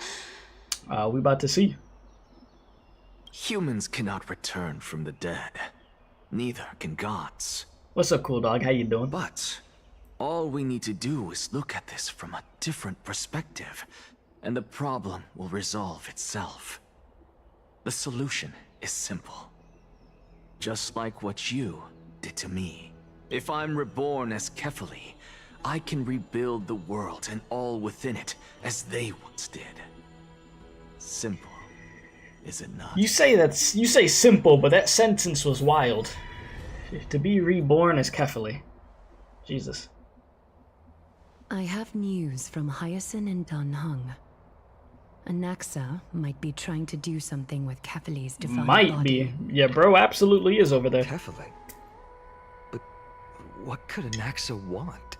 We about to see. Humans cannot return from the dead. Neither can gods. What's up, cool dog? How you doing? But all we need to do is look at this from a different perspective, and the problem will resolve itself. The solution is simple. Just like what you did to me. If I'm reborn as Kefali, I can rebuild the world and all within it as they once did. Simple, is it not? You say simple, but that sentence was wild. To be reborn as Kefali. Jesus. I have news from Hyacinth and Danhung. Anaxa might be trying to do something with Kefali's divine Might body. be. Yeah, bro absolutely is over there. Kefali? But what could Anaxa want?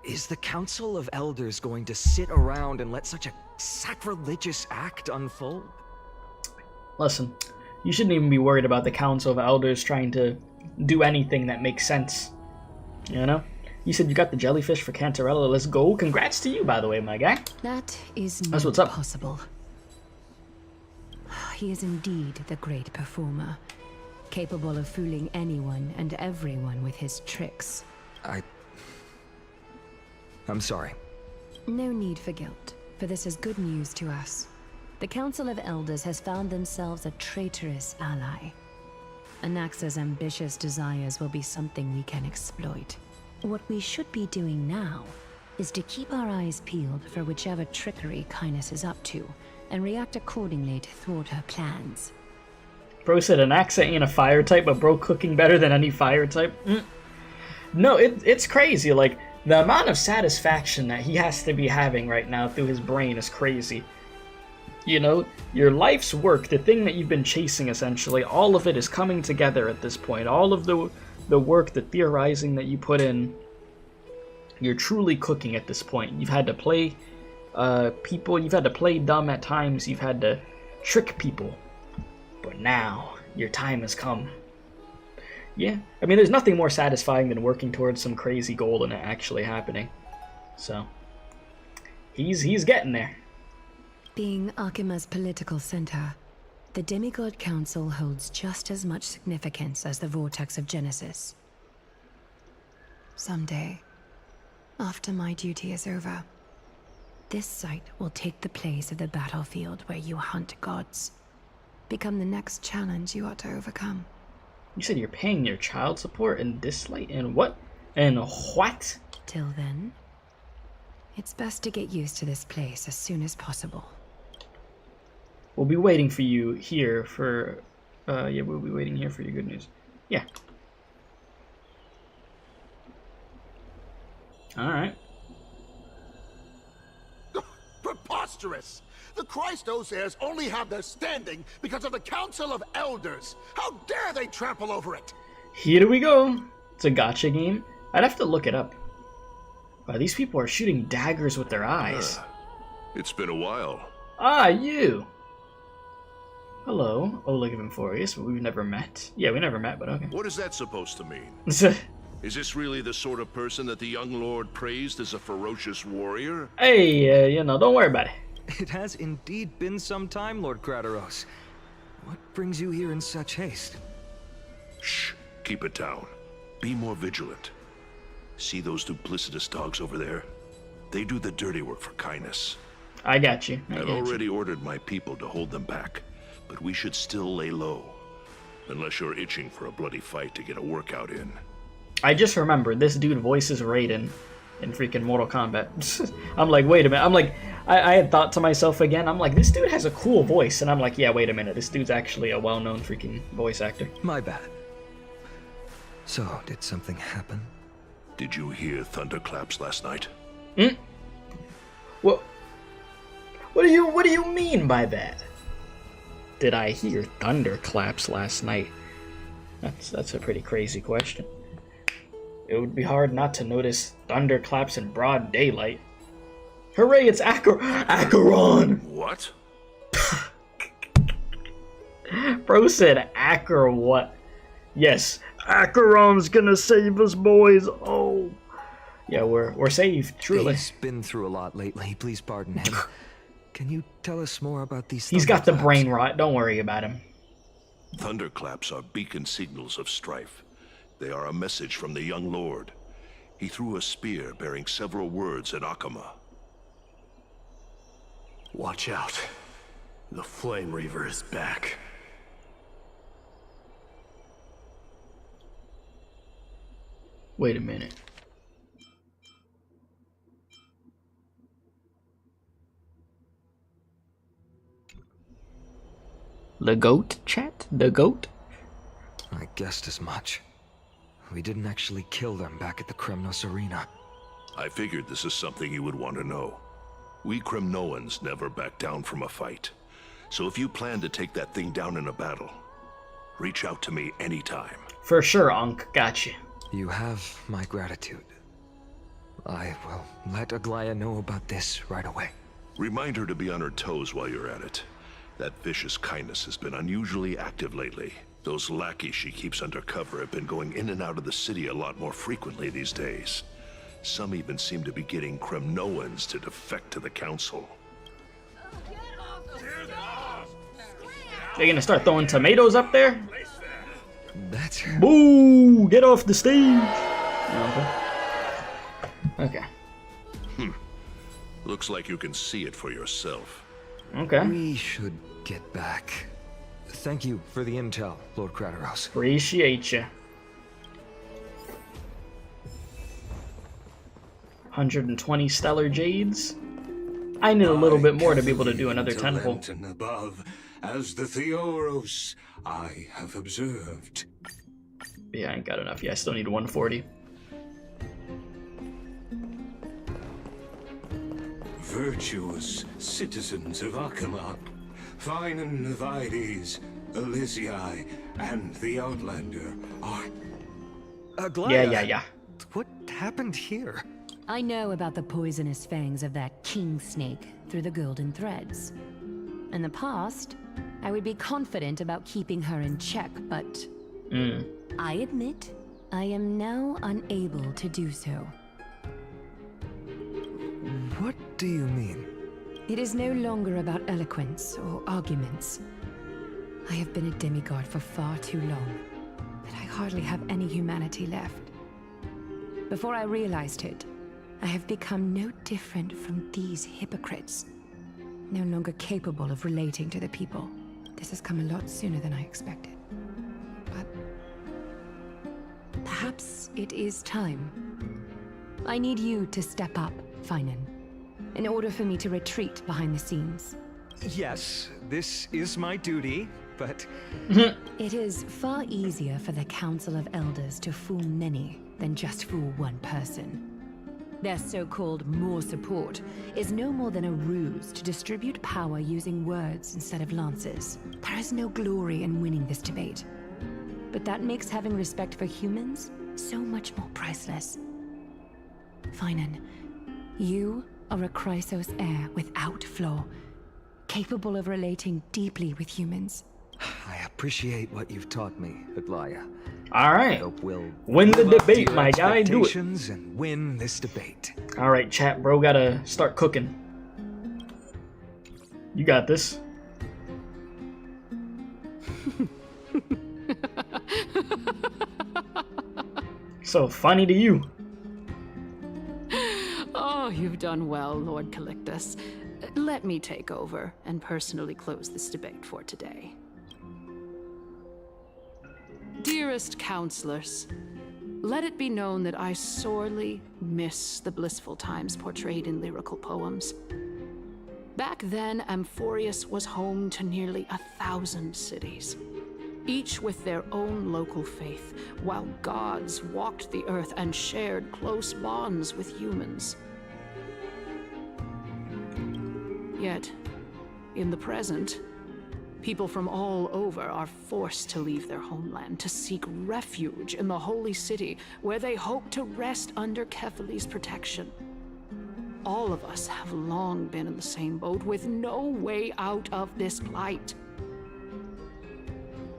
Is the Council of Elders going to sit around and let such a sacrilegious act unfold? Listen, you shouldn't even be worried about the Council of Elders trying to do anything that makes sense. You know? You said you got the jellyfish for Cantarella. Let's go. Congrats to you, by the way, my guy. That is That's not what's up. possible. He is indeed the great performer, capable of fooling anyone and everyone with his tricks. I'm sorry. No need for guilt, for this is good news to us. The Council of Elders has found themselves a traitorous ally. Anaxa's ambitious desires will be something we can exploit. What we should be doing now is to keep our eyes peeled for whichever trickery Kynus is up to, and react accordingly to thwart her plans. Bro said Anaxa ain't a fire type, but bro cooking better than any fire type. No, it's crazy. Like, the amount of satisfaction that he has to be having right now through his brain is crazy. You know, your life's work, the thing that you've been chasing essentially, all of it is coming together at this point. All of the work, the theorizing that you put in, you're truly cooking at this point. You've had to play people, you've had to play dumb at times, you've had to trick people. But now, your time has come. Yeah, I mean, there's nothing more satisfying than working towards some crazy goal and it actually happening. So, he's getting there. Being Akima's political center, the Demigod Council holds just as much significance as the Vortex of Genesis. Someday, after my duty is over, this site will take the place of the battlefield where you hunt gods. Become the next challenge you ought to overcome. You said you're paying your child support in this light? And what? And what? Till then, it's best to get used to this place as soon as possible. We'll be waiting for you here for... yeah, we'll be waiting here for your good news. Yeah. Alright. Preposterous! The Christos heirs only have their standing because of the Council of Elders! How dare they trample over it! Here we go! It's a gacha game. I'd have to look it up. Wow, these people are shooting daggers with their eyes. It's been a while. Ah, you! Hello, Oleg of Amphoreus, but we've never met. Yeah, we never met, but okay. What is that supposed to mean? Is this really the sort of person that the young lord praised as a ferocious warrior? Hey, you know, don't worry about it. It has indeed been some time, Lord Kratos. What brings you here in such haste? Shh, keep it down. Be more vigilant. See those duplicitous dogs over there? They do the dirty work for kindness. I got you. I've already ordered my people to hold them back, but we should still lay low. Unless you're itching for a bloody fight to get a workout in. I just remembered, this dude voices Raiden in freaking Mortal Kombat. I'm like, wait a minute. I'm like, I had thought to myself again, I'm like, this dude has a cool voice. And I'm like, yeah, wait a minute. This dude's actually a well-known freaking voice actor. My bad. So, did something happen? Did you hear thunderclaps last night? What do you mean by that? Did I hear thunderclaps last night? That's a pretty crazy question. It would be hard not to notice thunderclaps in broad daylight. Hooray, it's Acheron! What? Bro said Acher what? Yes, Acheron's gonna save us, boys. Oh. Yeah, we're saved, truly. He's been through a lot lately, please pardon him. Can you tell us more about these He's got the brain rot, don't worry about him. Thunderclaps are beacon signals of strife. They are a message from the young lord. He threw a spear bearing several words at Akama. Watch out. The Flame Reaver is back. Wait a minute. The goat, chat? The goat? I guessed as much. We didn't actually kill them back at the Kremnos Arena. I figured this is something you would want to know. We Kremnoans never back down from a fight. So if you plan to take that thing down in a battle, reach out to me anytime. For sure, Unc. Gotcha. You have my gratitude. I will let Aglaya know about this right away. Remind her to be on her toes while you're at it. That vicious kindness has been unusually active lately. Those lackeys she keeps under cover have been going in and out of the city a lot more frequently these days. Some even seem to be getting Kremnoans to defect to the council. They're gonna start throwing tomatoes up there? That's... Boo! Get off the stage! Okay. Looks like you can see it for yourself. Okay. We should get back. Thank you for the intel, Lord Kratos. Appreciate ya. 120 stellar jades. I need a little bit more to be able to do another temple. And above, as the Theoros I have observed. Yeah, I ain't got enough. Yeah, I still need 140. Virtuous citizens of Akama Finan Vides, Elysiae, and the Outlander are... Aglaya, Yeah. what happened here? I know about the poisonous fangs of that king snake through the golden threads. In the past, I would be confident about keeping her in check, but... I admit, I am now unable to do so. What do you mean? It is no longer about eloquence or arguments. I have been a demigod for far too long, that I hardly have any humanity left. Before I realized it, I have become no different from these hypocrites. No longer capable of relating to the people. This has come a lot sooner than I expected. But perhaps it is time. I need you to step up, Finan, in order for me to retreat behind the scenes. Yes, this is my duty, but... It is far easier for the Council of Elders to fool many than just fool one person. Their so-called more support is no more than a ruse to distribute power using words instead of lances. There is no glory in winning this debate. But that makes having respect for humans so much more priceless. Finan, you are a Chrysos heir without flaw, capable of relating deeply with humans. I appreciate what you've taught me, Aglaya. All I right. hope we'll Win the live up to debate, your my guy. Do it. expectations and win this debate. All right, chat, bro. Gotta start cooking. You got this. So funny to you. Oh, you've done well, Lord Calictus. Let me take over and personally close this debate for today. Dearest counselors, let it be known that I sorely miss the blissful times portrayed in lyrical poems. Back then, Amphoreus was home to nearly 1,000 cities, each with their own local faith, while gods walked the earth and shared close bonds with humans. Yet, in the present, people from all over are forced to leave their homeland to seek refuge in the holy city, where they hope to rest under Kephalis' protection. All of us have long been in the same boat, with no way out of this plight.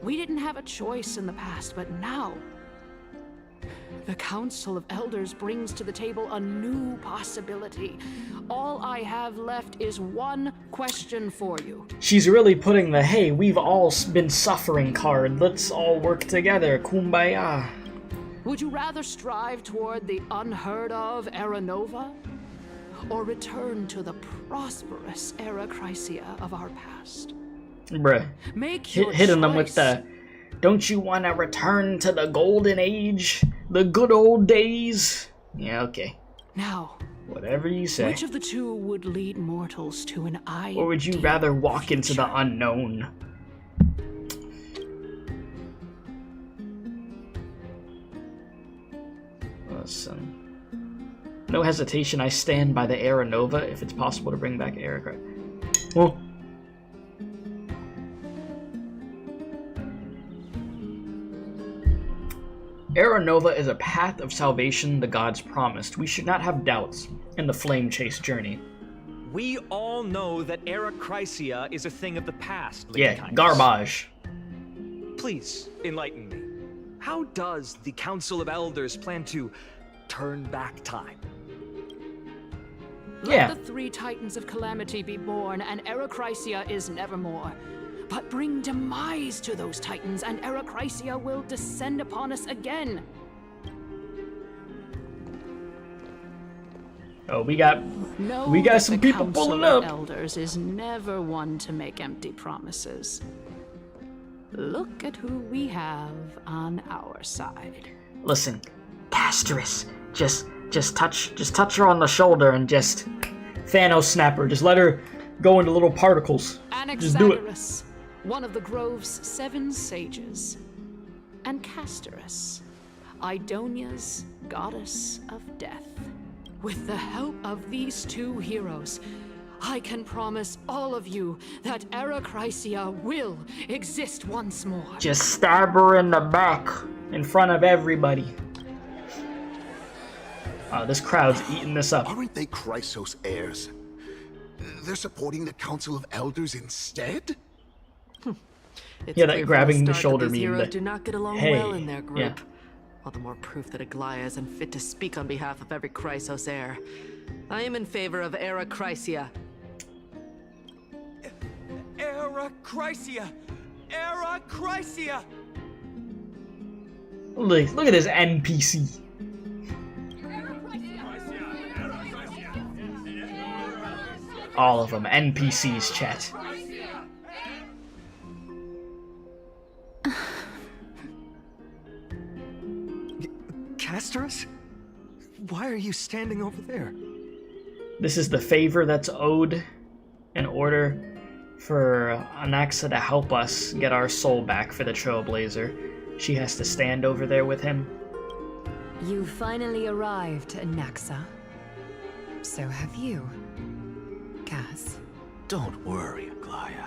We didn't have a choice in the past, but now, the Council of Elders brings to the table a new possibility. All I have left is one question for you. She's really putting the, hey, we've all been suffering card. Let's all work together. Kumbaya. Would you rather strive toward the unheard of Era Nova, or return to the prosperous Era Chrysia of our past? Bruh. Make your Hitting them with choice. the, don't you want to return to the golden age? The good old days? Yeah, okay. Now, whatever you say. which of the two would lead mortals to an eye? Or would you rather walk into the unknown? Listen. No hesitation, I stand by the Era Nova if it's possible to bring back Era. Well, Era Nova is a path of salvation the gods promised. We should not have doubts in the flame chase journey. We all know that Era Chrysia is a thing of the past, Lady Yeah, Kindness. garbage. Please, enlighten me. How does the Council of Elders plan to turn back time? Yeah. Let the three titans of calamity be born, and Era Chrysia is nevermore. But bring demise to those titans, and Era Chrysia will descend upon us again. Oh, we got some people pulling up. The Council of Elders is never one to make empty promises. Look at who we have on our side. Listen, CASTORICE, just touch her on the shoulder and just Thanos snap her. Just let her go into little particles. Just do it. Anaxagoras, one of the Grove's 7 sages, and CASTORICE, Idonia's goddess of death. With the help of these two heroes, I can promise all of you that Arachrysia will exist once more. Just stab her in the back in front of everybody. This crowd's eating this up. Aren't they Chrysos heirs? They're supporting the Council of Elders instead? It's Yeah, clear that from grabbing the start shoulder that these meme heroes that, do not get along hey, well in their group. yeah. All the more proof that Aglaya isn't fit to speak on behalf of every Chrysos heir. I am in favor of Arachrysia. Arachrysia! Arachrysia! Look at this NPC. All of them NPCs, chat. CASTORICE? Why are you standing over there? This is the favor that's owed in order for Anaxa to help us get our soul back for the Trailblazer. She has to stand over there with him. You finally arrived, Anaxa. So have you, Cass. Don't worry, Aglaya.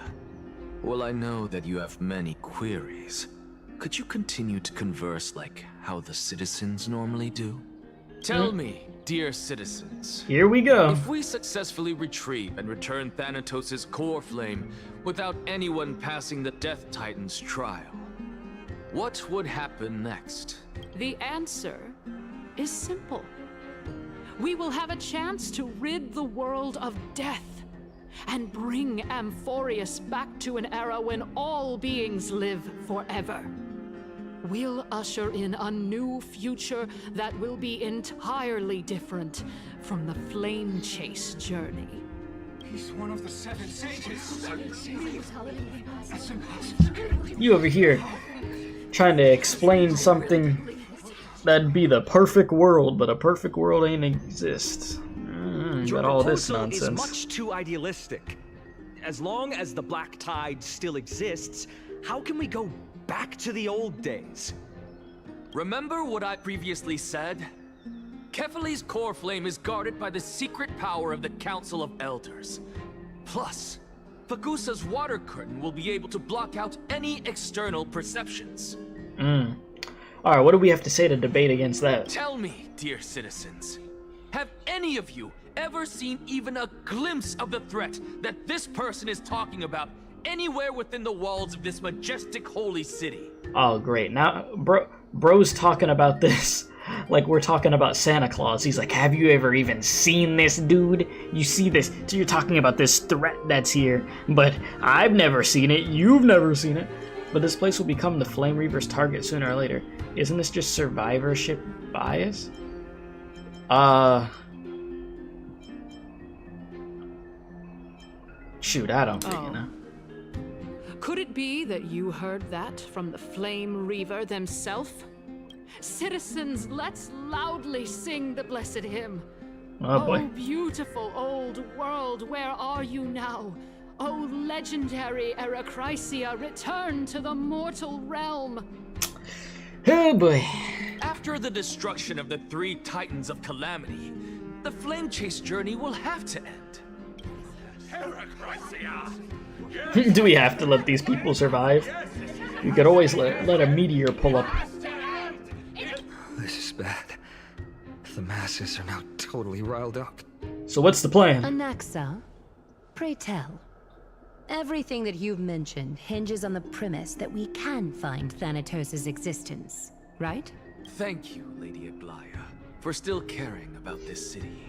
Well, I know that you have many queries. Could you continue to converse like how the citizens normally do? Tell me, dear citizens. Here we go. If we successfully retrieve and return Thanatos' core flame without anyone passing the Death Titan's trial, what would happen next? The answer is simple. We will have a chance to rid the world of death and bring Amphoreus back to an era when all beings live forever. We'll usher in a new future that will be entirely different from the flame chase journey. He's one of the 7 sages. That's impossible. You over here trying to explain something that'd be the perfect world, but a perfect world ain't exist. Your Got all this proposal nonsense. is much too idealistic. As long as the Black Tide still exists, how can we go back to the old days? Remember what I previously said? Kefali's core flame is guarded by the secret power of the Council of Elders. Plus, Fagusa's water curtain will be able to block out any external perceptions. Alright, what do we have to say to debate against that? Tell me, dear citizens, have any of you ever seen even a glimpse of the threat that this person is talking about anywhere within the walls of this majestic holy city? Oh, great. Now, bro's talking about this like we're talking about Santa Claus. He's like, have you ever even seen this, dude? You see this? So you're talking about this threat that's here, but I've never seen it. You've never seen it. But this place will become the Flame Reaper's target sooner or later. Isn't this just survivorship bias? Shoot, I don't think, you know. Could it be that you heard that from the Flame Reaver themselves? Citizens, let's loudly sing the blessed hymn. Oh boy. Oh, beautiful old world, where are you now? Oh, legendary Arachrysia, return to the mortal realm. Oh boy. After the destruction of the 3 Titans of Calamity, the Flame Chase journey will have to end. Do we have to let these people survive? We could always let a meteor pull up. This is bad. The masses are now totally riled up. So what's the plan? Anaxa, pray tell. Everything that you've mentioned hinges on the premise that we can find Thanatos' existence, right? Thank you, Lady Aglaya, for still caring about this city.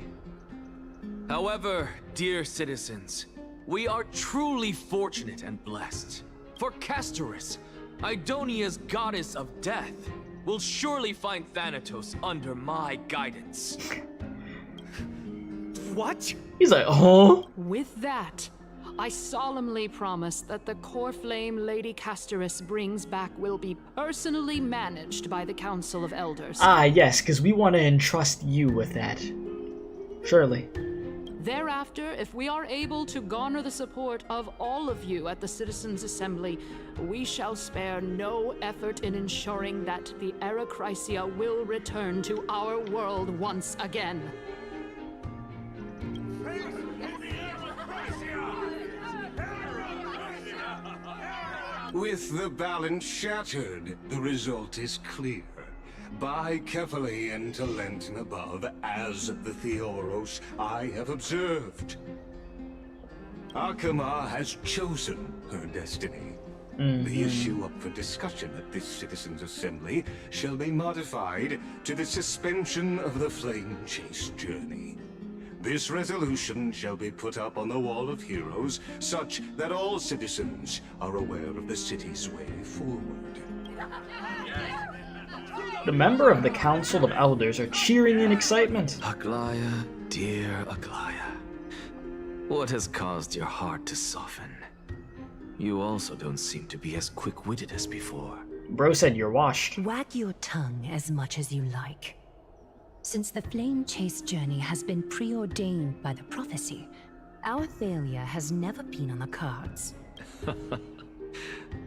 However, dear citizens, we are truly fortunate and blessed. For CASTORICE, Idonia's goddess of death, will surely find Thanatos under my guidance. What? He's like, oh? With that, I solemnly promise that the core flame Lady CASTORICE brings back will be personally managed by the Council of Elders. Ah, yes, because we want to entrust you with that. Surely. Thereafter, if we are able to garner the support of all of you at the Citizens' Assembly, we shall spare no effort in ensuring that the Arachrysia will return to our world once again. With the balance shattered, the result is clear. Buy carefully and to Lenten above, as the Theoros I have observed. Akama has chosen her destiny. The issue up for discussion at this citizens' assembly shall be modified to the suspension of the flame chase journey. This resolution shall be put up on the Wall of Heroes, such that all citizens are aware of the city's way forward. The member of the Council of Elders are cheering in excitement. Aglaya, dear Aglaya, what has caused your heart to soften? You also don't seem to be as quick-witted as before. Bro said you're washed. Wag your tongue as much as you like. Since the flame chase journey has been preordained by the prophecy, our failure has never been on the cards.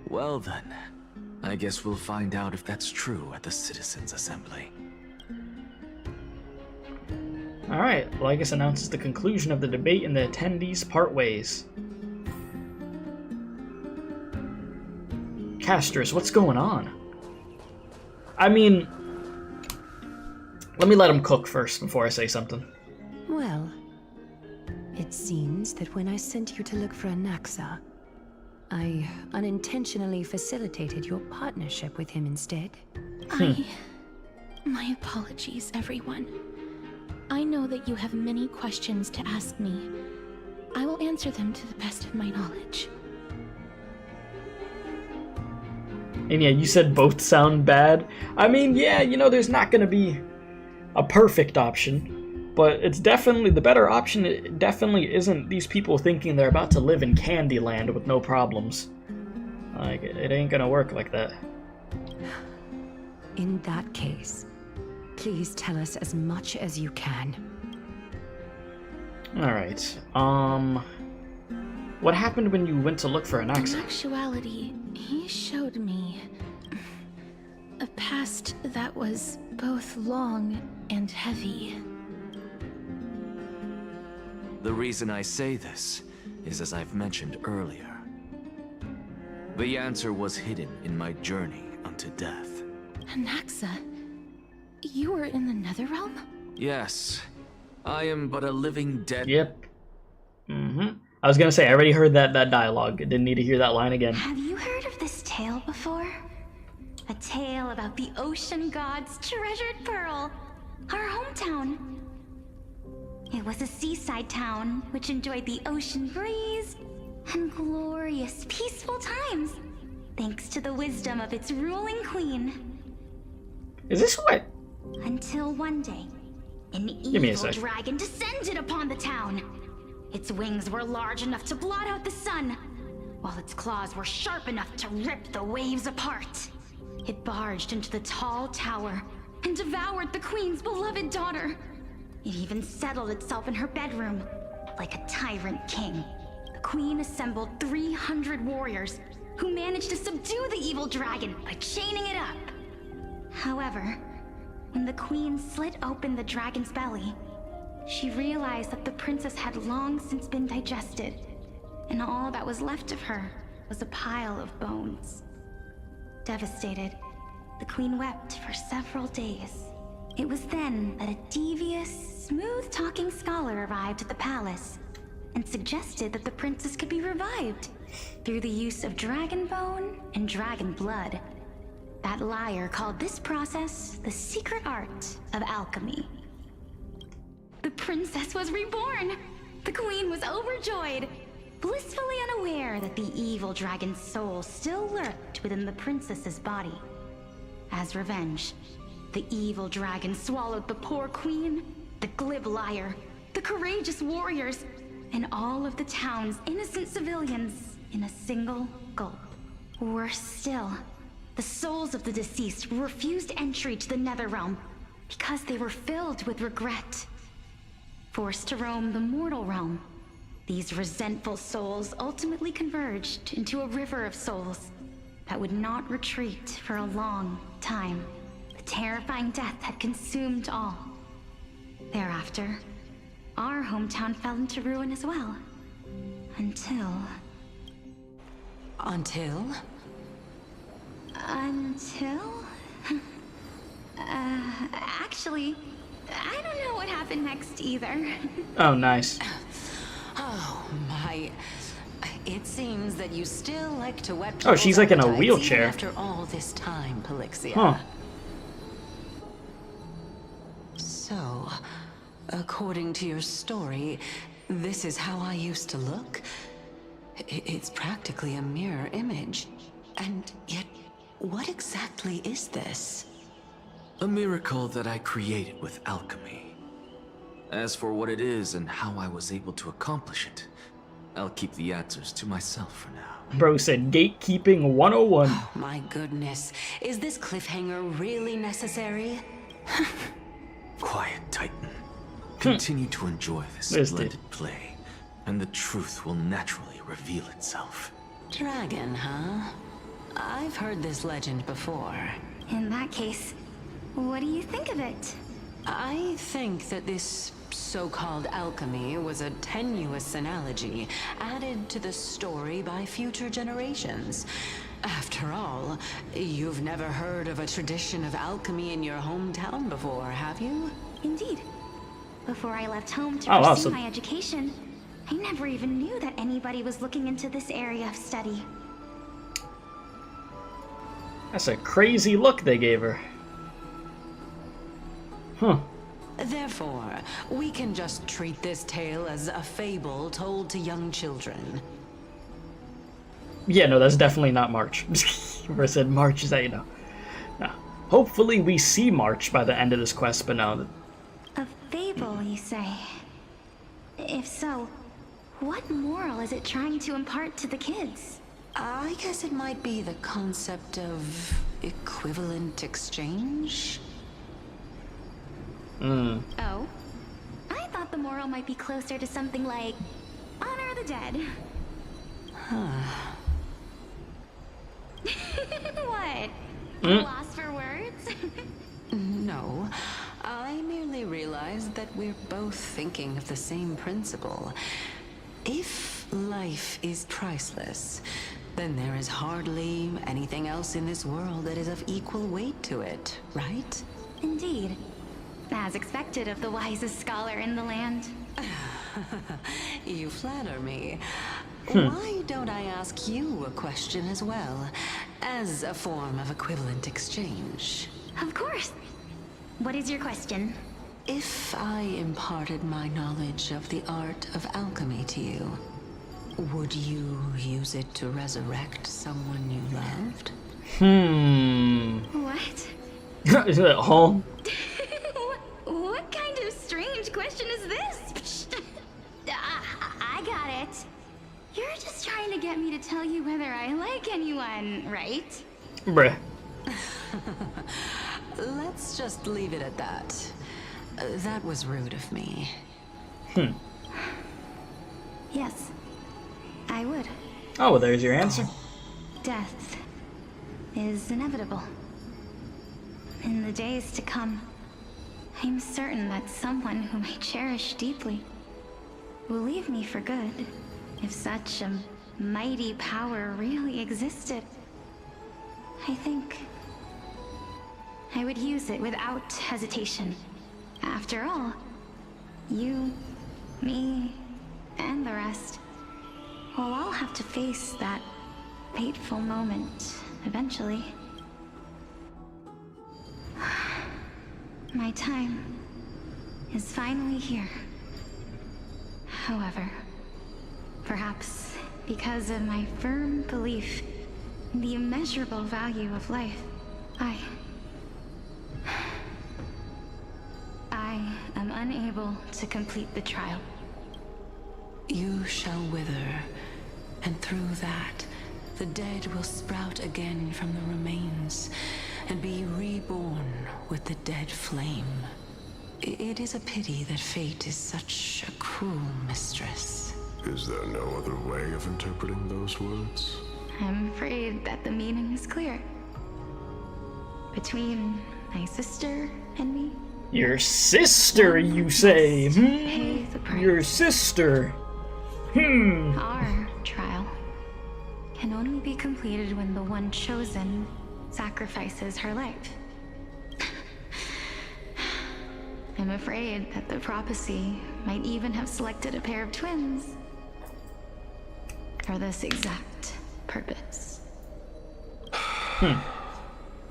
Well then, I guess we'll find out if that's true at the Citizens' Assembly. Alright, Lygus announces the conclusion of the debate and the attendees part ways. CASTORICE, what's going on? I mean, let me let him cook first before I say something. Well, it seems that when I sent you to look for anaxa, I unintentionally facilitated your partnership with him instead. My apologies, everyone. I know that you have many questions to ask me. I will answer them to the best of my knowledge. And yeah, you said both sound bad. I mean, yeah, you know, there's not gonna be a perfect option, but it's definitely the better option. It definitely isn't these people thinking they're about to live in Candyland with no problems. Like, it ain't gonna work like that. In that case, please tell us as much as you can. Alright, what happened when you went to look for anaxa? In actuality, he showed me a past that was both long and heavy. The reason I say this is as I've mentioned earlier. The answer was hidden in my journey unto death. Anaxa, you were in the Netherrealm? Yes, I am but a living dead. Yep. I was gonna say, I already heard that dialogue. I didn't need to hear that line again. Have you heard of this tale before? A tale about the ocean god's treasured pearl, our hometown. It was a seaside town which enjoyed the ocean breeze and glorious, peaceful times, thanks to the wisdom of its ruling queen. Is this what? Until one day, an Give me a evil sec. dragon descended upon the town. Its wings were large enough to blot out the sun, while its claws were sharp enough to rip the waves apart. It barged into the tall tower and devoured the queen's beloved daughter. It even settled itself in her bedroom, like a tyrant king. The queen assembled 300 warriors who managed to subdue the evil dragon by chaining it up. However, when the queen slit open the dragon's belly, she realized that the princess had long since been digested, and all that was left of her was a pile of bones. Devastated, the queen wept for several days. It was then that a devious, smooth-talking scholar arrived at the palace and suggested that the princess could be revived through the use of dragon bone and dragon blood. That liar called this process the secret art of alchemy. The princess was reborn! The queen was overjoyed, blissfully unaware that the evil dragon's soul still lurked within the princess's body. As revenge, the evil dragon swallowed the poor queen, the glib liar, the courageous warriors, and all of the town's innocent civilians in a single gulp. Worse still, the souls of the deceased refused entry to the Netherrealm because they were filled with regret. Forced to roam the mortal realm, these resentful souls ultimately converged into a river of souls that would not retreat for a long time. The terrifying death had consumed all. Thereafter, our hometown fell into ruin as well. Until? Until? Actually, I don't know what happened next either. Oh, nice. Oh my. It seems that you still like to whet Oh, she's like in a appetites wheelchair. even after all this time, Pelixia. Huh. So, according to your story, this is how I used to look? It's practically a mirror image. And yet, what exactly is this? A miracle that I created with alchemy. As for what it is and how I was able to accomplish it, I'll keep the answers to myself for now. Bro said gatekeeping 101. Oh, my goodness. Is this cliffhanger really necessary? Quiet, Titan. Continue to enjoy this splendid play, and the truth will naturally reveal itself. Dragon, huh? I've heard this legend before. In that case, what do you think of it? I think that this so-called alchemy was a tenuous analogy added to the story by future generations. After all, you've never heard of a tradition of alchemy in your hometown before, have you? Indeed. Before I left home to Oh, pursue awesome. my education, I never even knew that anybody was looking into this area of study. That's a crazy look they gave her. Huh. Therefore, we can just treat this tale as a fable told to young children. Yeah, no, that's definitely not March. Where I said March, is that, you know. No. Hopefully we see March by the end of this quest, but no. A fable, you say? If so, what moral is it trying to impart to the kids? I guess it might be the concept of equivalent exchange? Oh? I thought the moral might be closer to something like honor the dead. What? Lost for words? No, I merely realized that we're both thinking of the same principle. If life is priceless, then there is hardly anything else in this world that is of equal weight to it, right? Indeed. As expected of the wisest scholar in the land. You flatter me. Why don't I ask you a question as well, as a form of equivalent exchange? Of course. What is your question? If I imparted my knowledge of the art of alchemy to you, would you use it to resurrect someone you loved? What? Is it home? What kind of strange question is this? I got it. You're just trying to get me to tell you whether I like anyone, right? Bruh. Let's just leave it at that. That was rude of me. Yes, I would. Oh, well, there's your answer. Death is inevitable. In the days to come, I'm certain that someone whom I cherish deeply will leave me for good, if such a mighty power really existed. I think I would use it without hesitation. After all, you, me, and the rest will all have to face that fateful moment eventually. My time is finally here. However, perhaps because of my firm belief in the immeasurable value of life, I am unable to complete the trial. You shall wither, and through that, the dead will sprout again from the remains, and be reborn with the dead flame. It is a pity that fate is such a cruel mistress. Is there no other way of interpreting those words? I'm afraid that the meaning is clear. Between my sister and me. Your sister, you say? Pay the price. Your sister. Our trial can only be completed when the one chosen sacrifices her life. I'm afraid that the prophecy might even have selected a pair of twins for this exact purpose.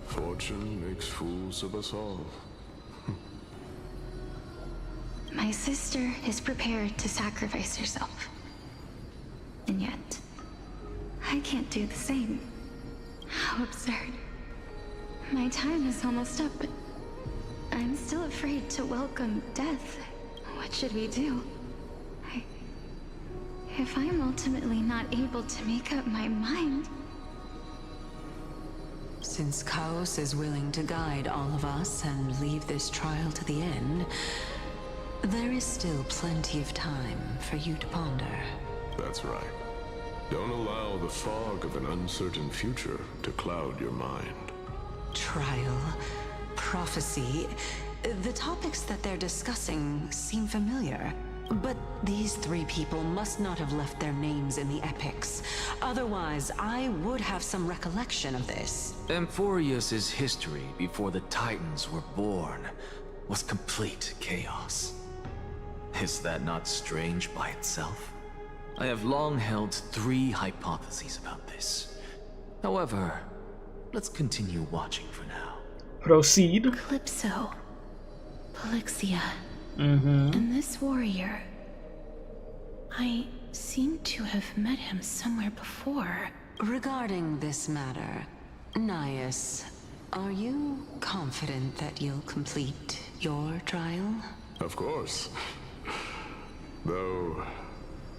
Fortune makes fools of us all. My sister is prepared to sacrifice herself. And yet, I can't do the same. How absurd. My time is almost up, but I'm still afraid to welcome death. What should we do? If I'm ultimately not able to make up my mind... Since Chaos is willing to guide all of us and leave this trial to the end, there is still plenty of time for you to ponder. That's right. Don't allow the fog of an uncertain future to cloud your mind. Trial, prophecy, the topics that they're discussing seem familiar. But these three people must not have left their names in the epics. Otherwise, I would have some recollection of this. Amphoreus' history before the Titans were born was complete chaos. Is that not strange by itself? I have long held 3 hypotheses about this. However, let's continue watching for now. Proceed. Calypso, Polixia, Mm-hmm. and this warrior. I seem to have met him somewhere before. Regarding this matter, Nias, are you confident that you'll complete your trial? Of course. Though,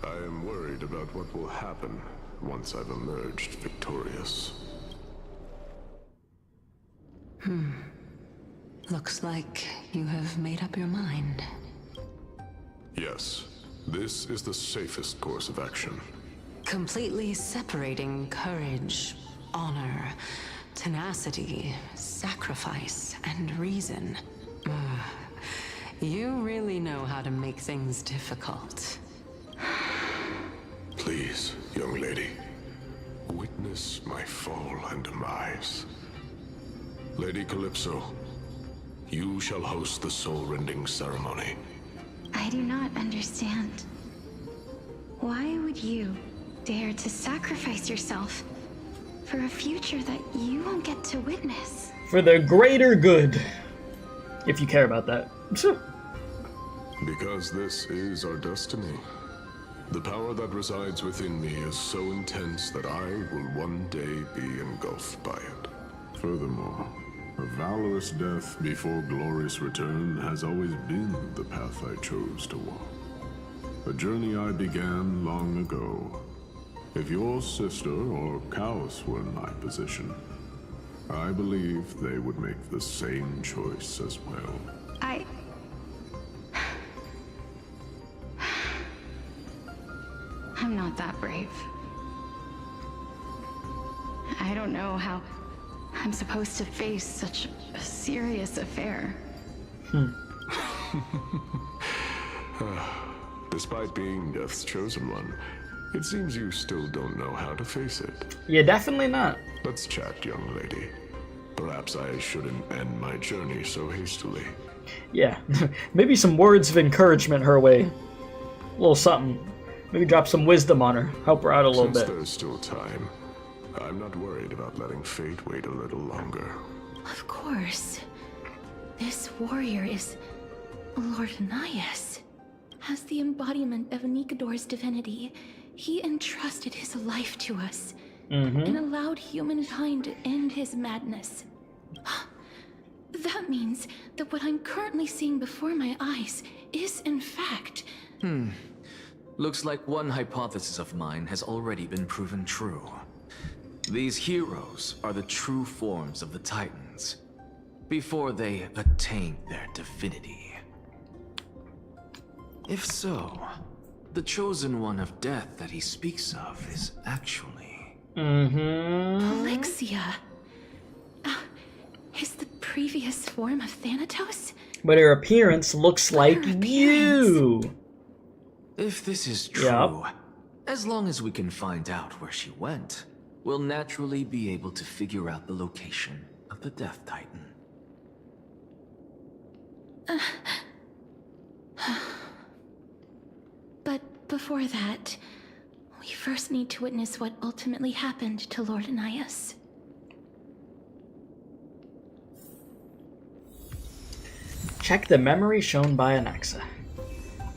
I am worried about what will happen once I've emerged victorious. Looks like you have made up your mind. Yes, this is the safest course of action. Completely separating courage, honor, tenacity, sacrifice, and reason. You really know how to make things difficult. Please, young lady, witness my fall and demise. Lady Calypso, you shall host the soul-rending ceremony. I do not understand. Why would you dare to sacrifice yourself for a future that you won't get to witness? For the greater good. If you care about that. Because this is our destiny. The power that resides within me is so intense that I will one day be engulfed by it. Furthermore, a valorous death before glorious return has always been the path I chose to walk. A journey I began long ago. If your sister or Chaos were in my position, I believe they would make the same choice as well. I'm not that brave. I don't know how I'm supposed to face such a serious affair. Despite being Death's chosen one, it seems you still don't know how to face it. Yeah, definitely not. Let's chat, young lady. Perhaps I shouldn't end my journey so hastily. Yeah, maybe some words of encouragement her way. A little something. Maybe drop some wisdom on her. Help her out a little bit. Since there's still time, I'm not worried about letting fate wait a little longer. Of course. This warrior is Lord Nias. As the embodiment of Nikador's divinity, he entrusted his life to us and allowed humankind to end his madness. That means that what I'm currently seeing before my eyes is, in fact... Looks like one hypothesis of mine has already been proven true. These heroes are the true forms of the Titans, before they attained their divinity. If so, the chosen one of death that he speaks of is actually... Polixia. Is the previous form of Thanatos? But her appearance looks like you. If this is true, As long as we can find out where she went, we'll naturally be able to figure out the location of the Death Titan. But before that, we first need to witness what ultimately happened to Lord Anias. Check the memory shown by Anaxa.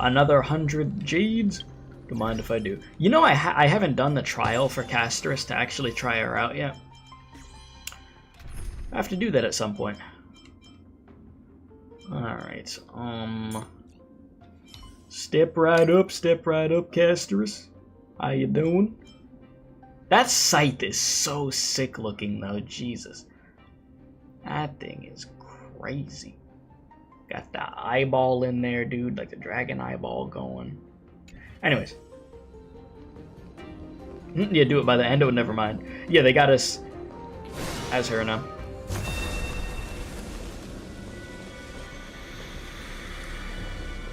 Another 100 jades? Don't mind if I do. You know, I haven't done the trial for CASTORICE to actually try her out yet. I have to do that at some point. Alright, step right up, CASTORICE. How you doing? That scythe is so sick looking though, Jesus. That thing is crazy. Got the eyeball in there, dude, like the dragon eyeball going. Anyways. Yeah, do it by the end. Oh, never mind. Yeah, they got us as her now.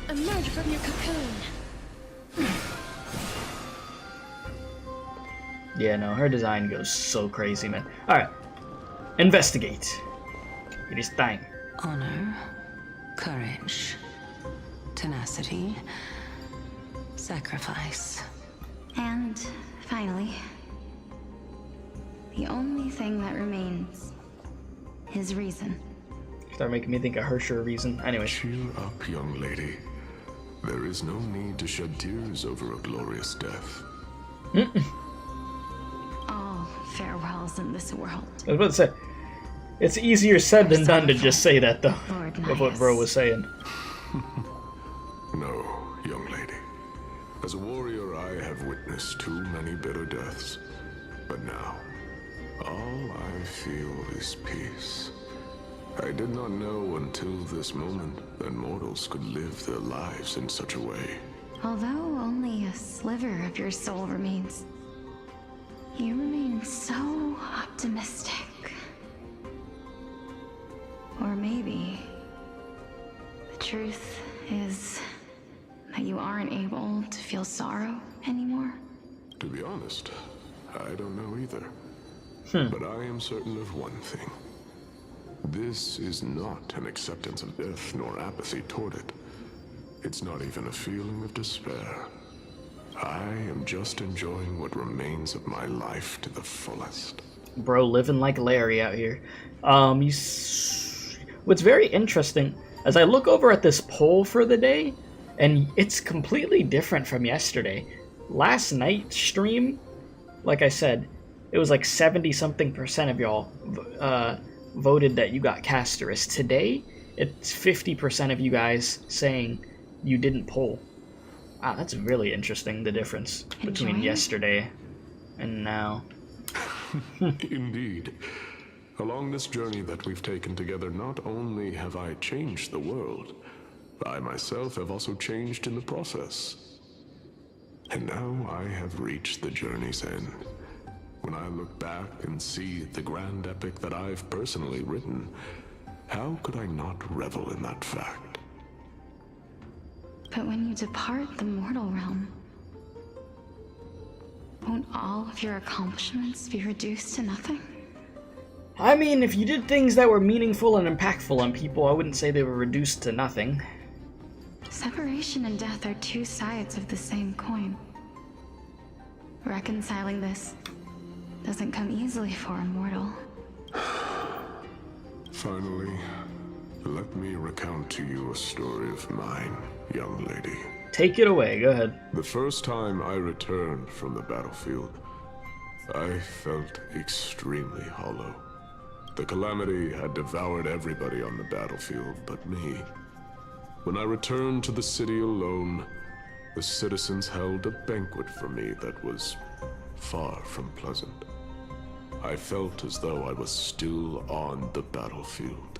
Emerge from your cocoon. Yeah, no, her design goes so crazy, man. Alright. Investigate. It is time. Honor, courage, tenacity, sacrifice. And finally, the only thing that remains is reason. Start making me think of Hersher reason. Anyway. Cheer up, young lady. There is no need to shed tears over a glorious death. All farewells in this world. I was about to say, it's easier said than done to just say that, though. Of what bro was saying. No, young lady. As a warrior, I have witnessed too many bitter deaths. But now, all I feel is peace. I did not know until this moment that mortals could live their lives in such a way. Although only a sliver of your soul remains, you remain so optimistic. Or maybe the truth is that you aren't able to feel sorrow anymore. To be honest, I don't know either. But I am certain of one thing. This is not an acceptance of death nor apathy toward it. It's not even a feeling of despair. I am just enjoying what remains of my life to the fullest. Bro, living like Larry out here. What's very interesting, as I look over at this poll for the day, and it's completely different from yesterday. Last night's stream, like I said, it was like 70-something% of y'all voted that you got CASTORICE. Today, it's 50% of you guys saying you didn't poll. Wow, that's really interesting, the difference between yesterday and now. Indeed. Along this journey that we've taken together, not only have I changed the world, I myself have also changed in the process. And now I have reached the journey's end. When I look back and see the grand epic that I've personally written, how could I not revel in that fact? But when you depart the mortal realm, won't all of your accomplishments be reduced to nothing? I mean, if you did things that were meaningful and impactful on people, I wouldn't say they were reduced to nothing. Separation and death are two sides of the same coin. Reconciling this doesn't come easily for a mortal. Finally, let me recount to you a story of mine, young lady. Take it away, go ahead. The first time I returned from the battlefield, I felt extremely hollow. The calamity had devoured everybody on the battlefield but me. When I returned to the city alone, the citizens held a banquet for me that was far from pleasant. I felt as though I was still on the battlefield,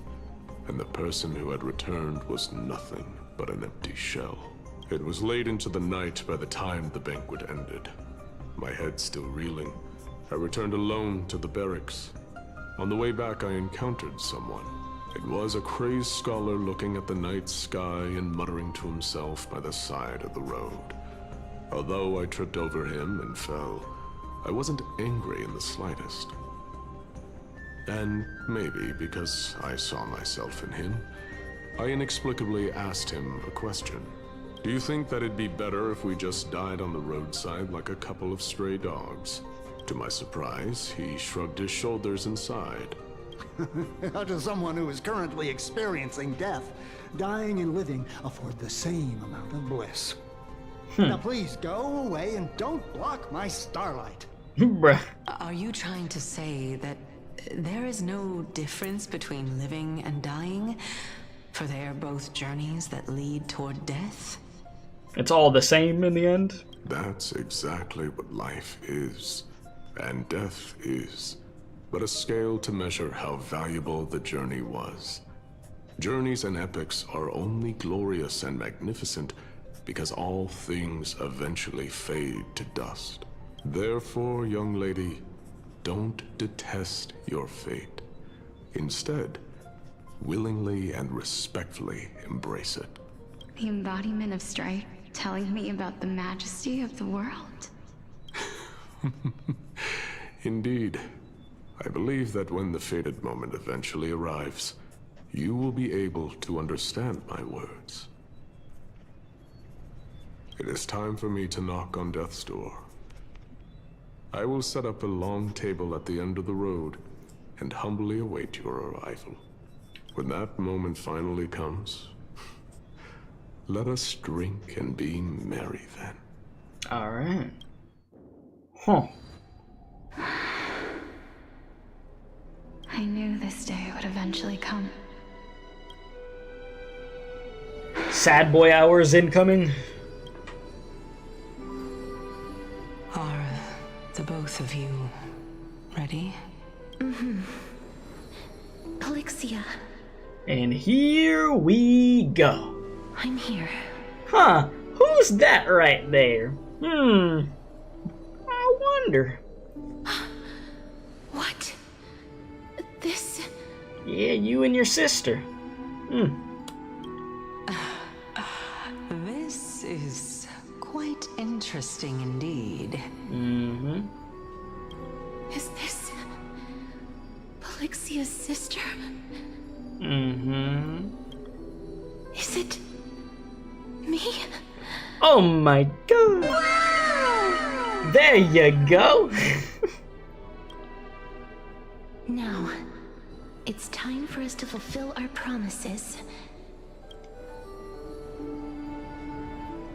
and the person who had returned was nothing but an empty shell. It was late into the night by the time the banquet ended. My head still reeling, I returned alone to the barracks. On the way back, I encountered someone. It was a crazed scholar looking at the night sky and muttering to himself by the side of the road. Although I tripped over him and fell, I wasn't angry in the slightest. And maybe because I saw myself in him, I inexplicably asked him a question. Do you think that it'd be better if we just died on the roadside like a couple of stray dogs? To my surprise, he shrugged his shoulders and sighed. How does someone who is currently experiencing death, dying and living, afford the same amount of bliss? Now please go away and don't block my starlight. Bruh. Are you trying to say that there is no difference between living and dying? For they are both journeys that lead toward death? It's all the same in the end? That's exactly what life is. And death is. But a scale to measure how valuable the journey was. Journeys and epics are only glorious and magnificent because all things eventually fade to dust. Therefore, young lady, don't detest your fate. Instead, willingly and respectfully embrace it. The embodiment of strife telling me about the majesty of the world. Indeed. I believe that when the fated moment eventually arrives, you will be able to understand my words. It is time for me to knock on death's door. I will set up a long table at the end of the road and humbly await your arrival. When that moment finally comes, let us drink and be merry then. Alright. Huh. I knew this day would eventually come. Sad boy hours incoming. Are the both of you ready? Mm-hmm. Polixia. And here we go. I'm here. Huh, who's that right there? I wonder. What? This? Yeah, you and your sister. This is quite interesting indeed. Mm-hmm. Is this Polixia's sister? Mm-hmm. Is it me? Oh my god! Wow. There you go! Now, it's time for us to fulfill our promises.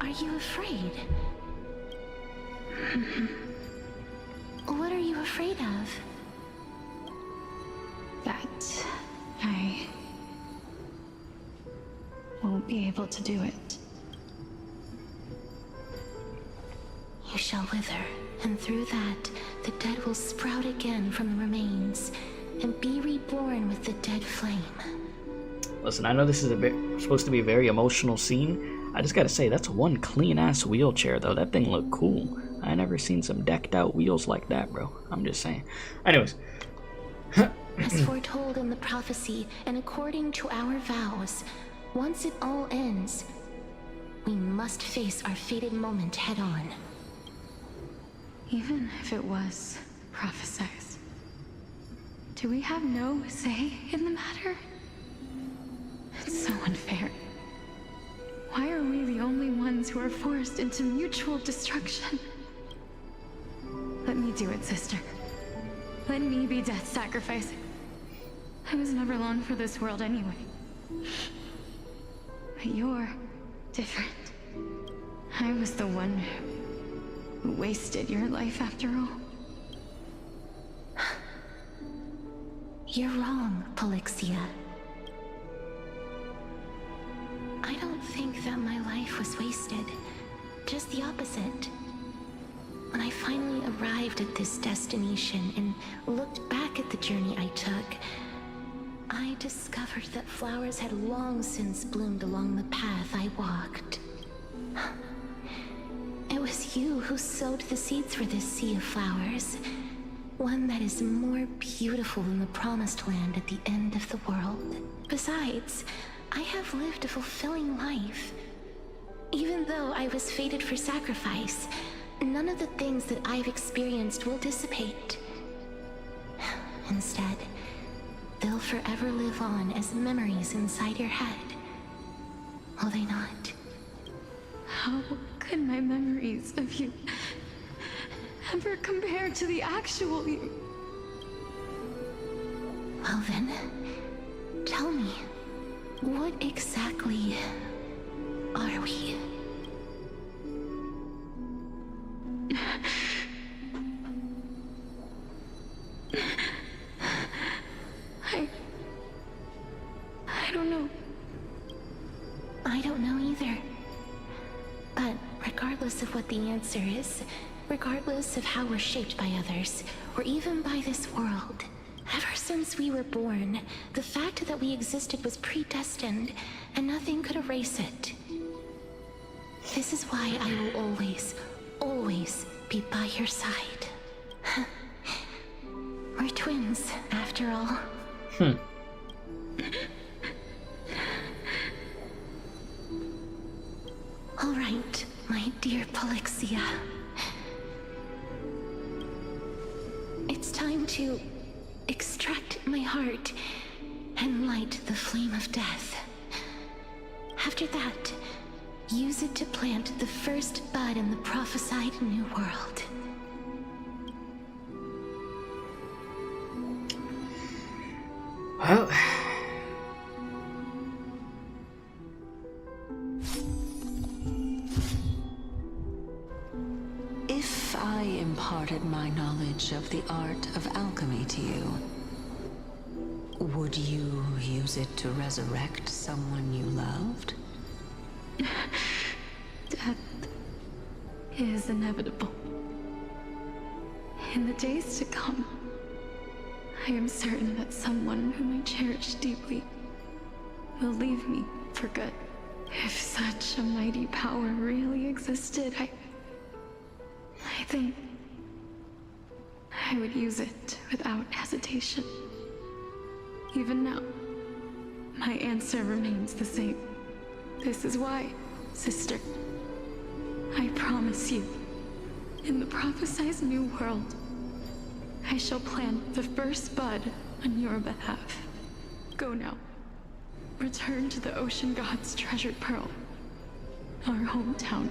Are you afraid? What are you afraid of? That I won't be able to do it. You shall wither, and through that, the dead will sprout again from the remains, and be reborn with the dead flame. Listen, I know this is supposed to be a very emotional scene. I just gotta say, that's one clean-ass wheelchair, though. That thing looked cool. I never seen some decked-out wheels like that, bro. I'm just saying. Anyways. As foretold in the prophecy, and according to our vows, once it all ends, we must face our fated moment head-on. Even if it was prophesied, do we have no say in the matter? It's so unfair. Why are we the only ones who are forced into mutual destruction? Let me do it, sister. Let me be death's sacrifice. I was never long for this world anyway. But you're different. I was the one who wasted your life after all. You're wrong, Polixia. I don't think that my life was wasted. Just the opposite. When I finally arrived at this destination and looked back at the journey I took, I discovered that flowers had long since bloomed along the path I walked. It was you who sowed the seeds for this sea of flowers. One that is more beautiful than the promised land at the end of the world. Besides, I have lived a fulfilling life. Even though I was fated for sacrifice, none of the things that I've experienced will dissipate. Instead, they'll forever live on as memories inside your head. Will they not? How could my memories of you ever compare to the actual you? Well then, tell me, what exactly are we? I don't know. I don't know either. But regardless of what the answer is, regardless of how we're shaped by others, or even by this world, ever since we were born, the fact that we existed was predestined, and nothing could erase it. This is why I will always, always be by your side. We're twins, after all. All right, my dear Polixia. It's time to extract my heart and light the flame of death. After that, use it to plant the first bud in the prophesied new world. Well, If I imparted my knowledge of the art of alchemy to you, would you use it to resurrect someone you loved? Death is inevitable. In the days to come, I am certain that someone whom I cherish deeply will leave me for good. If such a mighty power really existed, I think I would use it without hesitation. Even now, my answer remains the same. This is why, sister, I promise you, in the prophesied new world, I shall plant the first bud on your behalf. Go now. Return to the ocean god's treasured pearl, our hometown.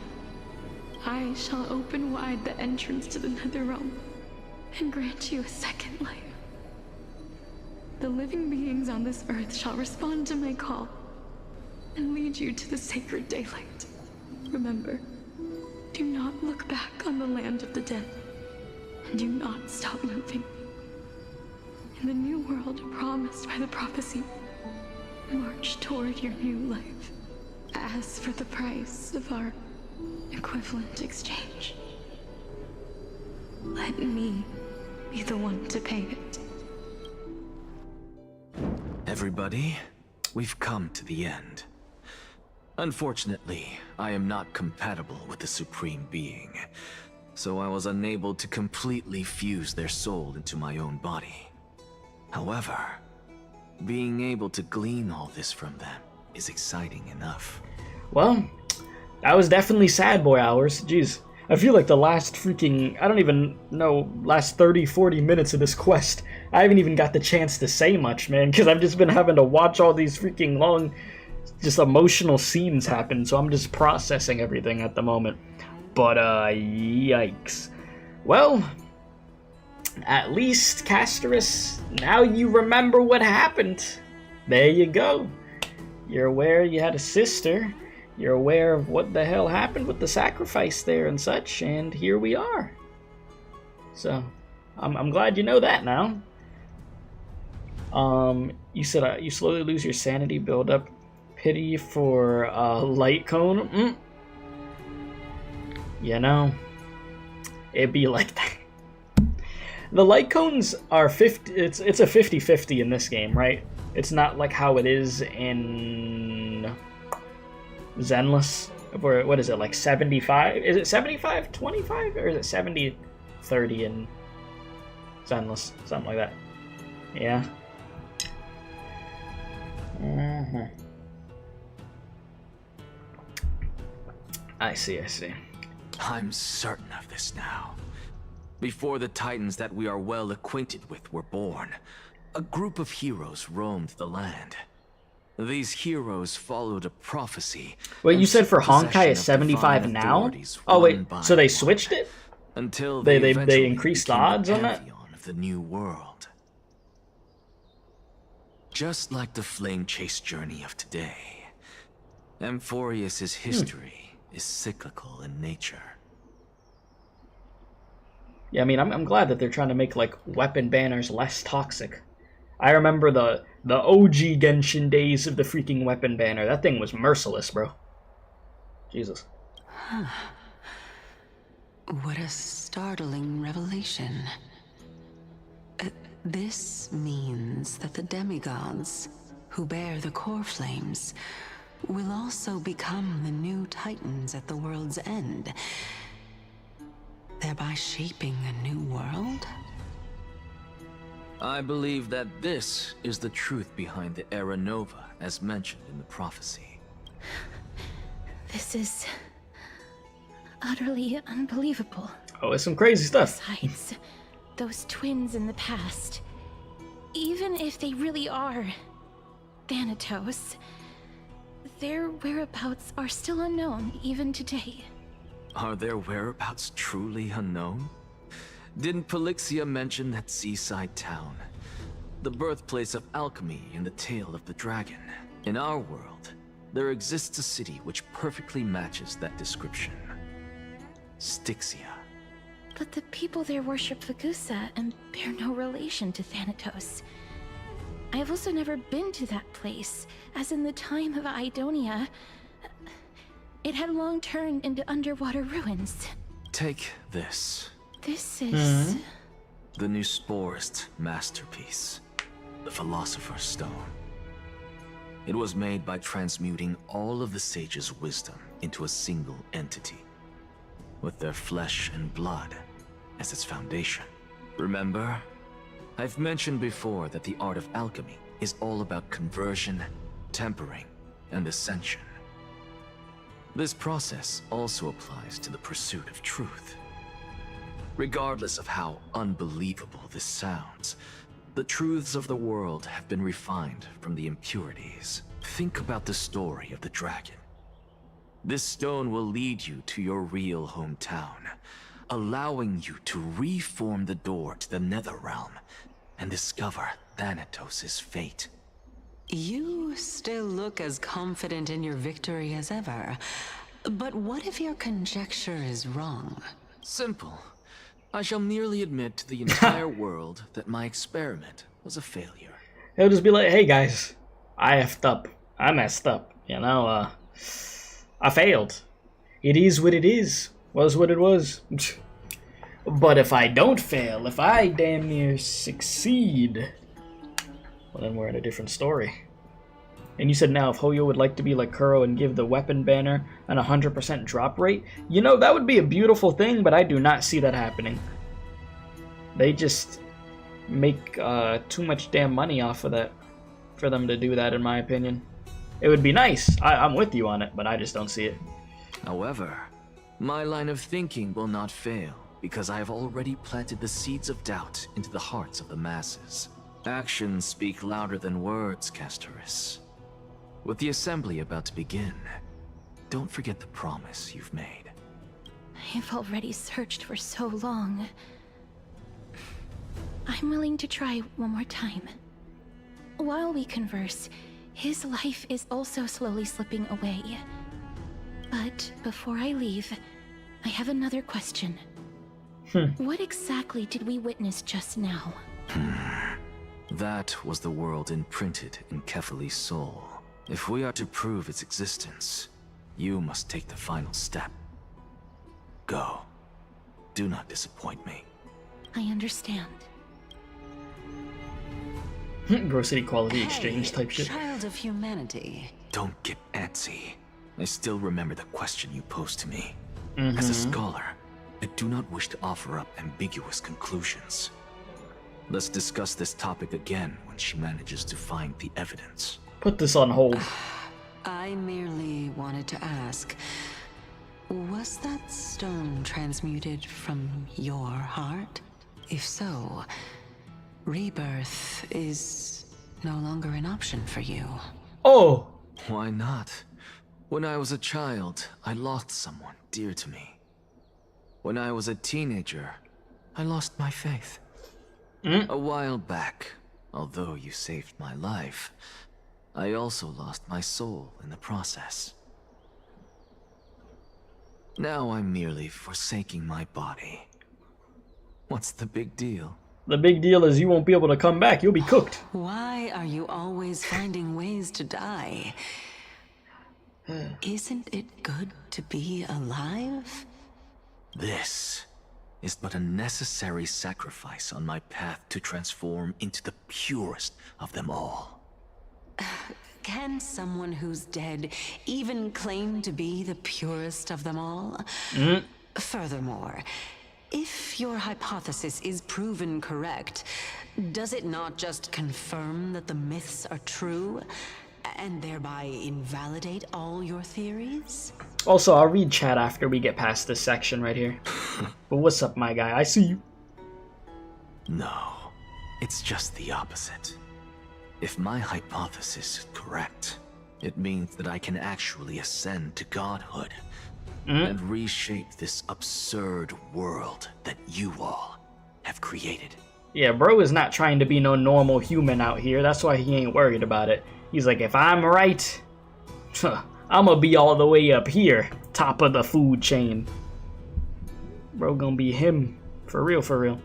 I shall open wide the entrance to the nether realm and grant you a second life. The living beings on this earth shall respond to my call and lead you to the sacred daylight. Remember, do not look back on the land of the dead, and do not stop moving. In the new world promised by the prophecy, march toward your new life. As for the price of our equivalent exchange, let me be the one to pay it. Everybody, we've come to the end. Unfortunately, I am not compatible with the Supreme Being, so I was unable to completely fuse their soul into my own body. However, being able to glean all this from them is exciting enough. well, that was definitely sad boy hours. Jeez. I feel like the last freaking, I don't even know, last 30, 40 minutes of this quest, I haven't even got the chance to say much, man, because I've just been having to watch all these freaking long, just emotional scenes happen, so I'm just processing everything at the moment. But, yikes. Well, at least, CASTORICE, now you remember what happened. There you go. You're aware you had a sister. You're aware of what the hell happened with the sacrifice there and such, and here we are. So, I'm glad you know that now. You said you slowly lose your sanity, build up pity for light cone. You know, it'd be like that. The light cones are 50. It's a 50-50 in this game, right? It's not like how it is in Zenless, or what is it, like 75? Is it 75-25, or is it 70-30 in Zenless? Something like that. Yeah. I see, I see. I'm certain of this now. Before the Titans that we are well acquainted with were born, a group of heroes roamed the land. These heroes followed a prophecy. Wait, you said for Honkai is 75 now? Oh wait, so they switched it? Until they increased the odds on that? Of the new world. Just like the flame chase journey of today, Amphoreus' history is cyclical in nature. Yeah, I mean, I'm glad that they're trying to make, like, weapon banners less toxic. I remember the OG Genshin days of the freaking weapon banner. That thing was merciless, bro. Jesus. Huh. What a startling revelation. This means that the demigods, who bear the core flames, will also become the new Titans at the world's end, thereby shaping a new world? I believe that this is the truth behind the Era Nova, as mentioned in the prophecy. This is utterly unbelievable. Oh, it's some crazy stuff. Besides, those twins in the past, even if they really are Thanatos, their whereabouts are still unknown even today. Are their whereabouts truly unknown? Didn't Polixia mention that seaside town? The birthplace of alchemy and the tale of the dragon. In our world, there exists a city which perfectly matches that description. Styxia. But the people there worship Vagusa and bear no relation to Thanatos. I have also never been to that place, as in the time of Idonia, it had long turned into underwater ruins. Take this. This is... The new Sporist masterpiece. The Philosopher's Stone. It was made by transmuting all of the sages' wisdom into a single entity, with their flesh and blood as its foundation. Remember? I've mentioned before that the art of alchemy is all about conversion, tempering, and ascension. This process also applies to the pursuit of truth. Regardless of how unbelievable this sounds, the truths of the world have been refined from the impurities. Think about the story of the dragon. This stone will lead you to your real hometown, allowing you to reform the door to the Nether Realm and discover Thanatos' fate. You still look as confident in your victory as ever. But what if your conjecture is wrong? Simple. I shall merely admit to the entire world that my experiment was a failure. He'll just be like, hey guys, I effed up. I messed up. You know, I failed. It is what it is. Was what it was. But if I don't fail, if I damn near succeed, well then we're in a different story. And you said now if Hoyo would like to be like Kuro and give the weapon banner an 100% drop rate, you know, that would be a beautiful thing, but I do not see that happening. They just make too much damn money off of that for them to do that, in my opinion. It would be nice. I'm with you on it, but I just don't see it. However, my line of thinking will not fail, because I have already planted the seeds of doubt into the hearts of the masses. Actions speak louder than words, CASTORICE. With the assembly about to begin, don't forget the promise you've made. I've already searched for so long. I'm willing to try one more time. While we converse, his life is also slowly slipping away. But before I leave, I have another question. What exactly did we witness just now? That was the world imprinted in Kefali's soul. If we are to prove its existence, you must take the final step. Go. Do not disappoint me. I understand. Gross equality exchange type shit. Child of humanity. Don't get antsy. I still remember the question you posed to me. As a scholar, I do not wish to offer up ambiguous conclusions. Let's discuss this topic again when she manages to find the evidence. Put this on hold. I merely wanted to ask, Was that stone transmuted from your heart? If so, rebirth is no longer an option for you. Oh! Why not? When I was a child, I lost someone dear to me. When I was a teenager, I lost my faith. A while back, although you saved my life, I also lost my soul in the process. Now I'm merely forsaking my body. What's the big deal? The big deal is you won't be able to come back. You'll be cooked. Why are you always finding ways to die? Isn't it good to be alive? This is but a necessary sacrifice on my path to transform into the purest of them all. Can someone who's dead even claim to be the purest of them all? Furthermore, if your hypothesis is proven correct, does it not just confirm that the myths are true, and thereby invalidate all your theories? Also, I'll read chat after we get past this section right here. But what's up, my guy? I see you. No, it's just the opposite. If my hypothesis is correct, it means that I can actually ascend to godhood and reshape this absurd world that you all have created. Yeah, bro is not trying to be no normal human out here. That's why he ain't worried about it. He's like, if I'm right, I'm gonna be all the way up here, top of the food chain. Bro gonna be him. For real, for real.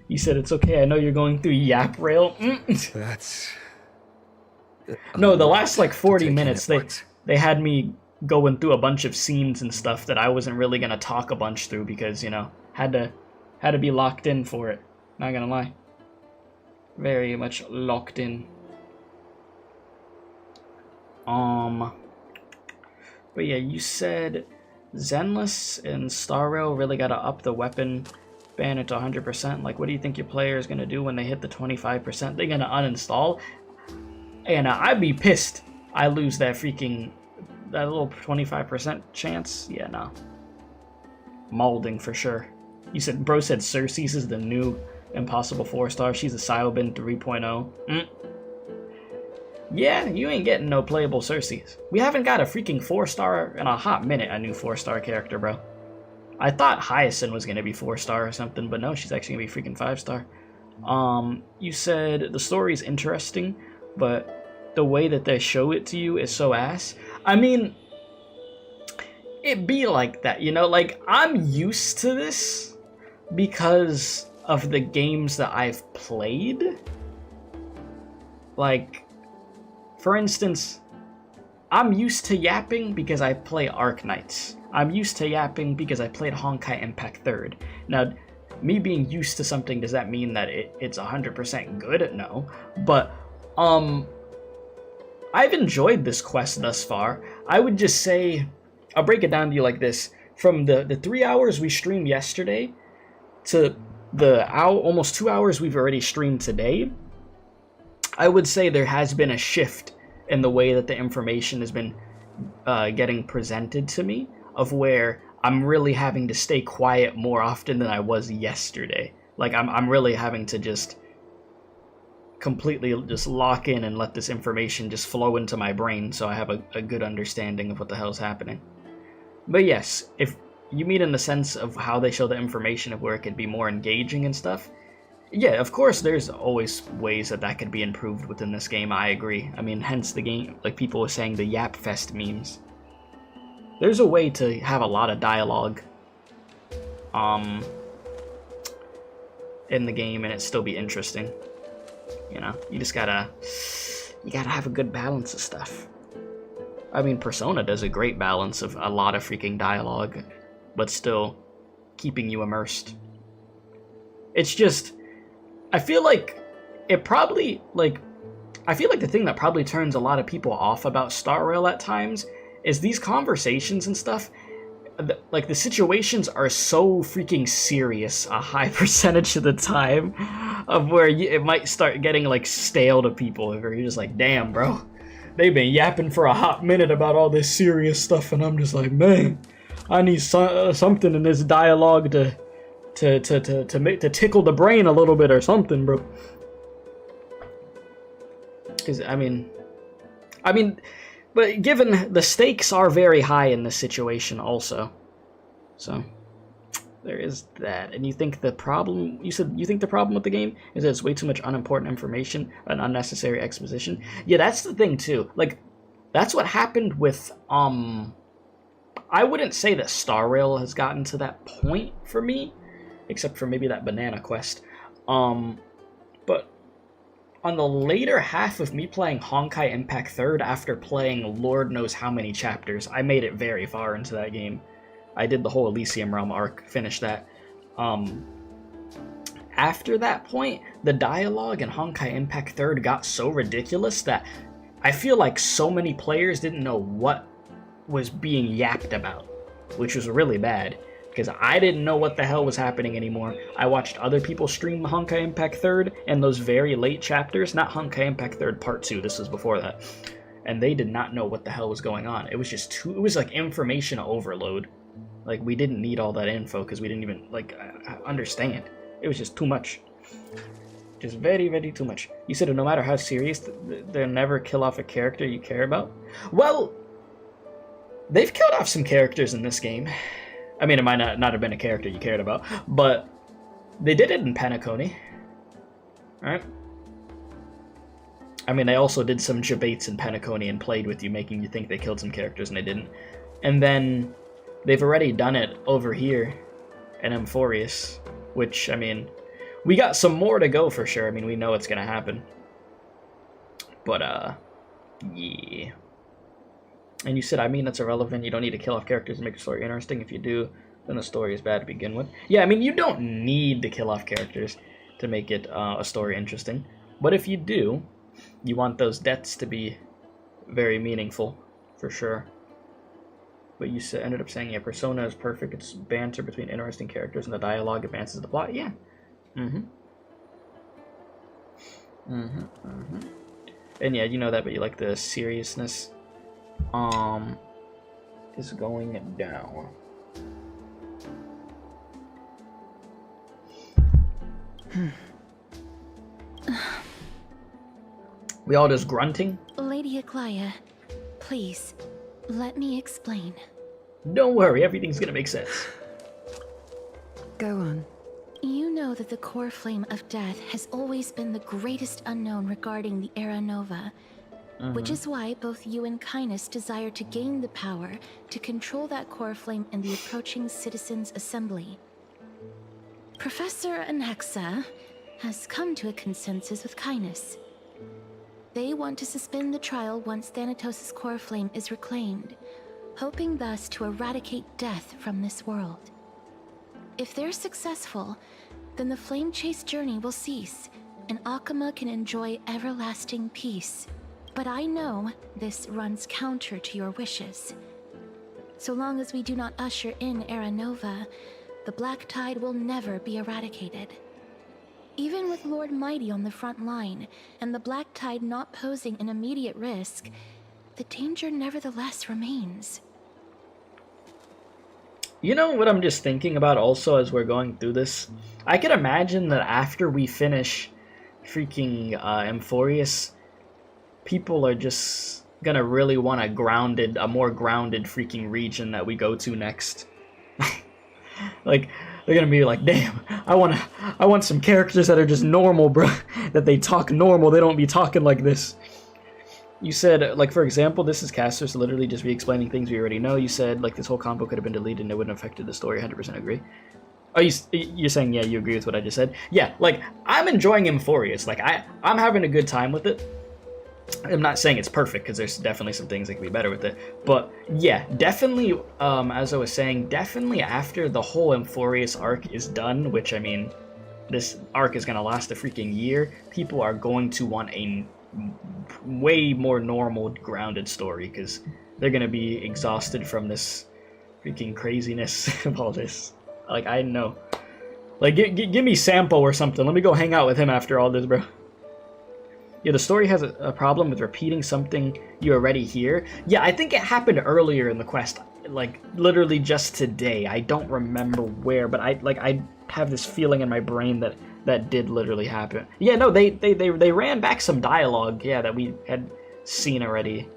You said it's okay, I know you're going through Yap Rail. That's... No, the last like 40 minutes, they had me going through a bunch of scenes and stuff that I wasn't really gonna talk a bunch through because, you know, had to be locked in for it. Not gonna lie. Very much locked in. But yeah, you said Zenless and Star Rail really gotta up the weapon ban it to 100%. Like, what do you think your player is gonna do when they hit the 25%? They're gonna uninstall? And I'd be pissed I lose that little 25% chance. Yeah, no. Molding for sure. You said, bro said Cersei's is the new Impossible 4-star. She's a Silebin 3.0. Yeah, you ain't getting no playable Cersei's. We haven't got a freaking 4-star in a hot minute, a new 4-star character, bro. I thought Hyacinth was gonna be 4-star or something, but no, she's actually gonna be freaking 5-star. You said the story's interesting, but the way that they show it to you is so ass. I mean, it be like that, you know? Like, I'm used to this because of the games that I've played. Like, for instance, I'm used to yapping because I play Arknights. I'm used to yapping because I played Honkai Impact 3rd. Now, me being used to something, does that mean that it's 100% good? No. But, I've enjoyed this quest thus far. I would just say, I'll break it down to you like this. From the 3 hours we streamed yesterday to the almost 2 hours we've already streamed today, I would say there has been a shift in the way that the information has been getting presented to me, of where I'm really having to stay quiet more often than I was yesterday. Like, I'm really having to just completely just lock in and let this information just flow into my brain so I have a good understanding of what the hell's happening. But yes, if you mean in the sense of how they show the information of where it could be more engaging and stuff, yeah, of course there's always ways that could be improved within this game, I agree. I mean, hence the game, like people were saying, the Yap Fest memes. There's a way to have a lot of dialogue in the game and it still be interesting. You know, you gotta have a good balance of stuff. I mean, Persona does a great balance of a lot of freaking dialogue, but still keeping you immersed. It's just, I feel like it probably, I feel like the thing that probably turns a lot of people off about Star Rail at times is these conversations and stuff. Like, the situations are so freaking serious a high percentage of the time, of where it might start getting, like, stale to people, where you're just like, damn, bro. they've been yapping for a hot minute about all this serious stuff, and I'm just like, man, I need something in this dialogue to tickle the brain a little bit or something, bro. Because I mean, but given the stakes are very high in this situation, also, so there is that. And you think the problem? You said you think the problem with the game is that it's way too much unimportant information and unnecessary exposition. Yeah, that's the thing too. Like, that's what happened with I wouldn't say that Star Rail has gotten to that point for me, except for maybe that banana quest. But on the later half of me playing Honkai Impact 3rd, after playing Lord knows how many chapters, I made it very far into that game. I did the whole Elysium Realm arc, finished that. After that point, the dialogue in Honkai Impact 3rd got so ridiculous that I feel like so many players didn't know what was being yapped about, which was really bad, because I didn't know what the hell was happening anymore. I watched other people stream Honkai Impact 3rd and those very late chapters, not Honkai Impact 3rd Part 2, this was before that, and they did not know what the hell was going on. It was just it was like information overload. Like, we didn't need all that info because we didn't even, like, understand. It was just too much. Just very, very too much. You said no matter how serious, they'll never kill off a character you care about? Well, they've killed off some characters in this game. I mean, it might not have been a character you cared about, but they did it in Penacony. Right? I mean, they also did some debates in Penacony and played with you, making you think they killed some characters, and they didn't. And then they've already done it over here in Amphoreus, which, I mean, we got some more to go for sure. I mean, we know it's gonna happen. But, yeah. And you said, I mean, that's irrelevant. You don't need to kill off characters to make the story interesting. If you do, then the story is bad to begin with. Yeah, I mean, you don't need to kill off characters to make it a story interesting. But if you do, you want those deaths to be very meaningful, for sure. But you ended up saying, yeah, Persona is perfect. It's banter between interesting characters and the dialogue advances the plot. Yeah. And yeah, you know that, but you like the seriousness is going down. We all just grunting? Lady Aglaia, please, let me explain. Don't worry, everything's gonna make sense. Go on. You know that the core flame of death has always been the greatest unknown regarding the Era Nova. Which is why both you and Kindness desire to gain the power to control that core flame in the approaching Citizens' Assembly. Professor Anaxa has come to a consensus with Kindness. They want to suspend the trial once Thanatos' core flame is reclaimed, hoping thus to eradicate death from this world. If they're successful, then the flame chase journey will cease, and Akama can enjoy everlasting peace. But I know this runs counter to your wishes. So long as we do not usher in Era Nova, the Black Tide will never be eradicated. Even with Lord Mighty on the front line, and the Black Tide not posing an immediate risk, the danger nevertheless remains. You know what I'm just thinking about also as we're going through this? I could imagine that after we finish freaking Amphoreus, people are just gonna really want a more grounded freaking region that we go to next. Like, they're gonna be like, damn, I want some characters that are just normal, bro. That they talk normal, they don't be talking like this. You said, like, for example, this is casters literally just re-explaining things we already know. You said, like, this whole combo could have been deleted and it wouldn't have affected the story. 100% agree. Oh, you're saying, yeah, you agree with what I just said? Yeah, like, I'm enjoying Amphoreus. Like, I'm having a good time with it. I'm not saying it's perfect, because there's definitely some things that can be better with it. But, yeah, definitely, as I was saying, definitely after the whole Amphoreus arc is done, which, I mean, this arc is going to last a freaking year, people are going to want a way more normal, grounded story, because they're going to be exhausted from this freaking craziness of all this. Like, I know. Like, give me Sampo or something. Let me go hang out with him after all this, bro. Yeah, the story has a problem with repeating something you already hear. Yeah, I think it happened earlier in the quest, like literally just today. I don't remember where, but I have this feeling in my brain that that did literally happen. Yeah, no, they ran back some dialogue, yeah, that we had seen already,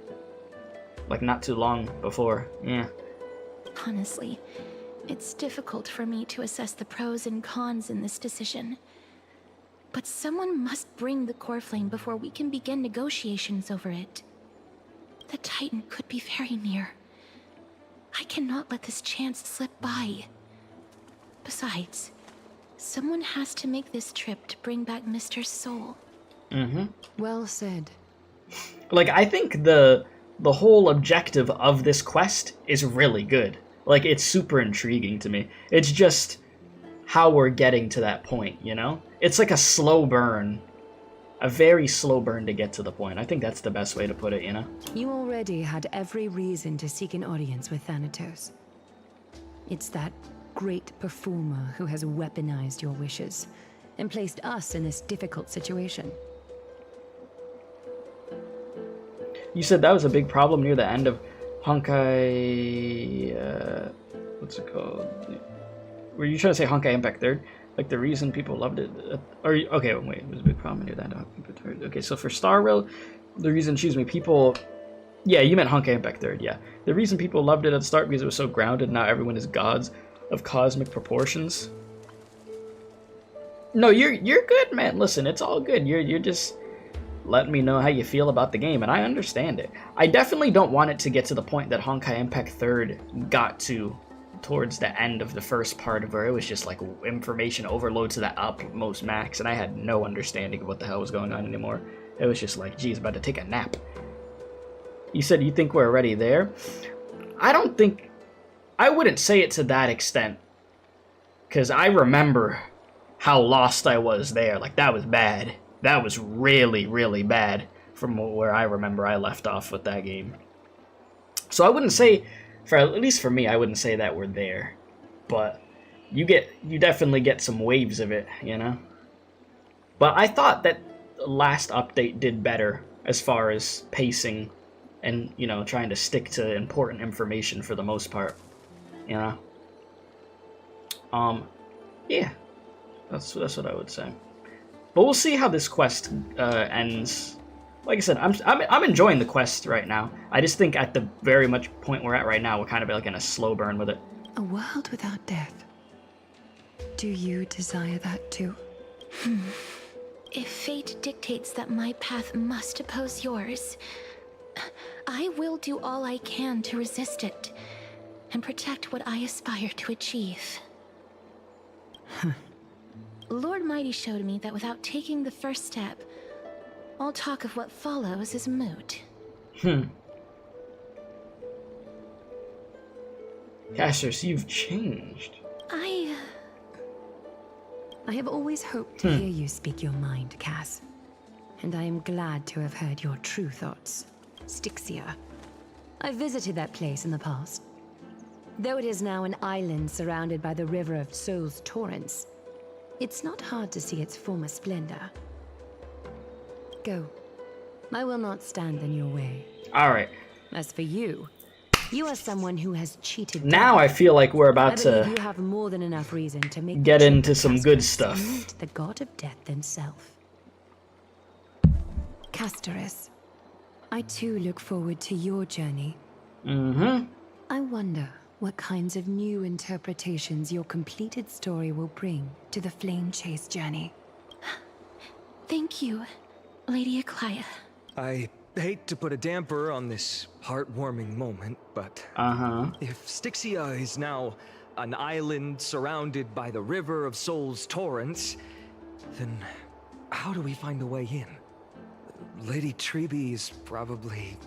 like not too long before. Yeah. Honestly, it's difficult for me to assess the pros and cons in this decision. But someone must bring the core flame before we can begin negotiations over it. The Titan could be very near. I cannot let this chance slip by. Besides, someone has to make this trip to bring back Mr. Soul. Mm-hmm. Well said. Like, I think the whole objective of this quest is really good. Like, it's super intriguing to me. It's just how we're getting to that point, you know? It's like a slow burn. A very slow burn to get to the point. I think that's the best way to put it, you know? You already had every reason to seek an audience with Thanatos. It's that great performer who has weaponized your wishes and placed us in this difficult situation. You said that was a big problem near the end of Honkai... what's it called? Were you trying to say Honkai Impact 3rd? Like, the reason people loved it... okay, wait, it was a big problem near the end of Honkai Impact 3rd. Okay, so for Star Rail, the reason, people... Yeah, you meant Honkai Impact 3rd, yeah. The reason people loved it at the start because it was so grounded, now everyone is gods of cosmic proportions. No, you're good, man. Listen, it's all good. You're just letting me know how you feel about the game, and I understand it. I definitely don't want it to get to the point that Honkai Impact 3rd got to towards the end of the first part of where it was just like information overload to the utmost max, and I had no understanding of what the hell was going on anymore. It was just like, geez, about to take a nap. You said you think we're already there? I wouldn't say it to that extent, because I remember how lost I was there. Like, that was bad. That was really, really bad from where I remember I left off with that game. So I wouldn't say, at least for me, I wouldn't say that we're there. But you definitely get some waves of it, you know? But I thought that the last update did better as far as pacing and, you know, trying to stick to important information for the most part, you know? Yeah, that's what I would say. But we'll see how this quest ends. Like I said, I'm enjoying the quest right now. I just think at the very much point we're at right now, we're kind of like in a slow burn with it. A world without death. Do you desire that too? If fate dictates that my path must oppose yours, I will do all I can to resist it and protect what I aspire to achieve. Lord Mighty showed me that without taking the first step, all talk of what follows is moot. Cassius, you've changed. I have always hoped to hear you speak your mind, Cass. And I am glad to have heard your true thoughts. Styxia. I visited that place in the past. Though it is now an island surrounded by the river of Soul's torrents, it's not hard to see its former splendor. Go. I will not stand in your way. Alright. As for you, you are someone who has cheated. Now I feel like we're about to you have more than enough reason to make get into some good stuff. Meet the god of death himself. CASTORICE. I too look forward to your journey. I wonder what kinds of new interpretations your completed story will bring to the Flame Chase journey. Thank you, Lady Eclia. I hate to put a damper on this heartwarming moment, but if Styxia is now an island surrounded by the river of Soul's torrents, then how do we find a way in? Lady Treeby is probably...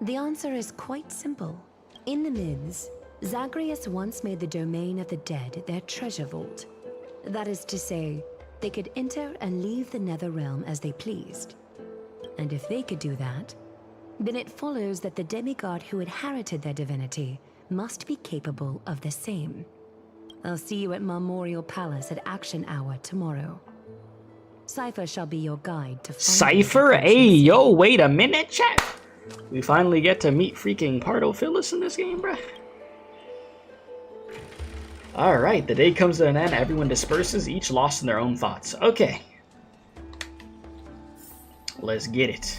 The answer is quite simple. In the Mids, Zagreus once made the domain of the dead their treasure vault. That is to say, they could enter and leave the Nether Realm as they pleased. And if they could do that, then it follows that the demigod who inherited their divinity must be capable of the same. I'll see you at Memorial Palace at Action Hour tomorrow. Cypher shall be your guide to find Cypher? Hey, yo, wait a minute, chat. We finally get to meet freaking Pardo Phyllis in this game, bruh. Alright, the day comes to an end, everyone disperses, each lost in their own thoughts. Okay. Let's get it.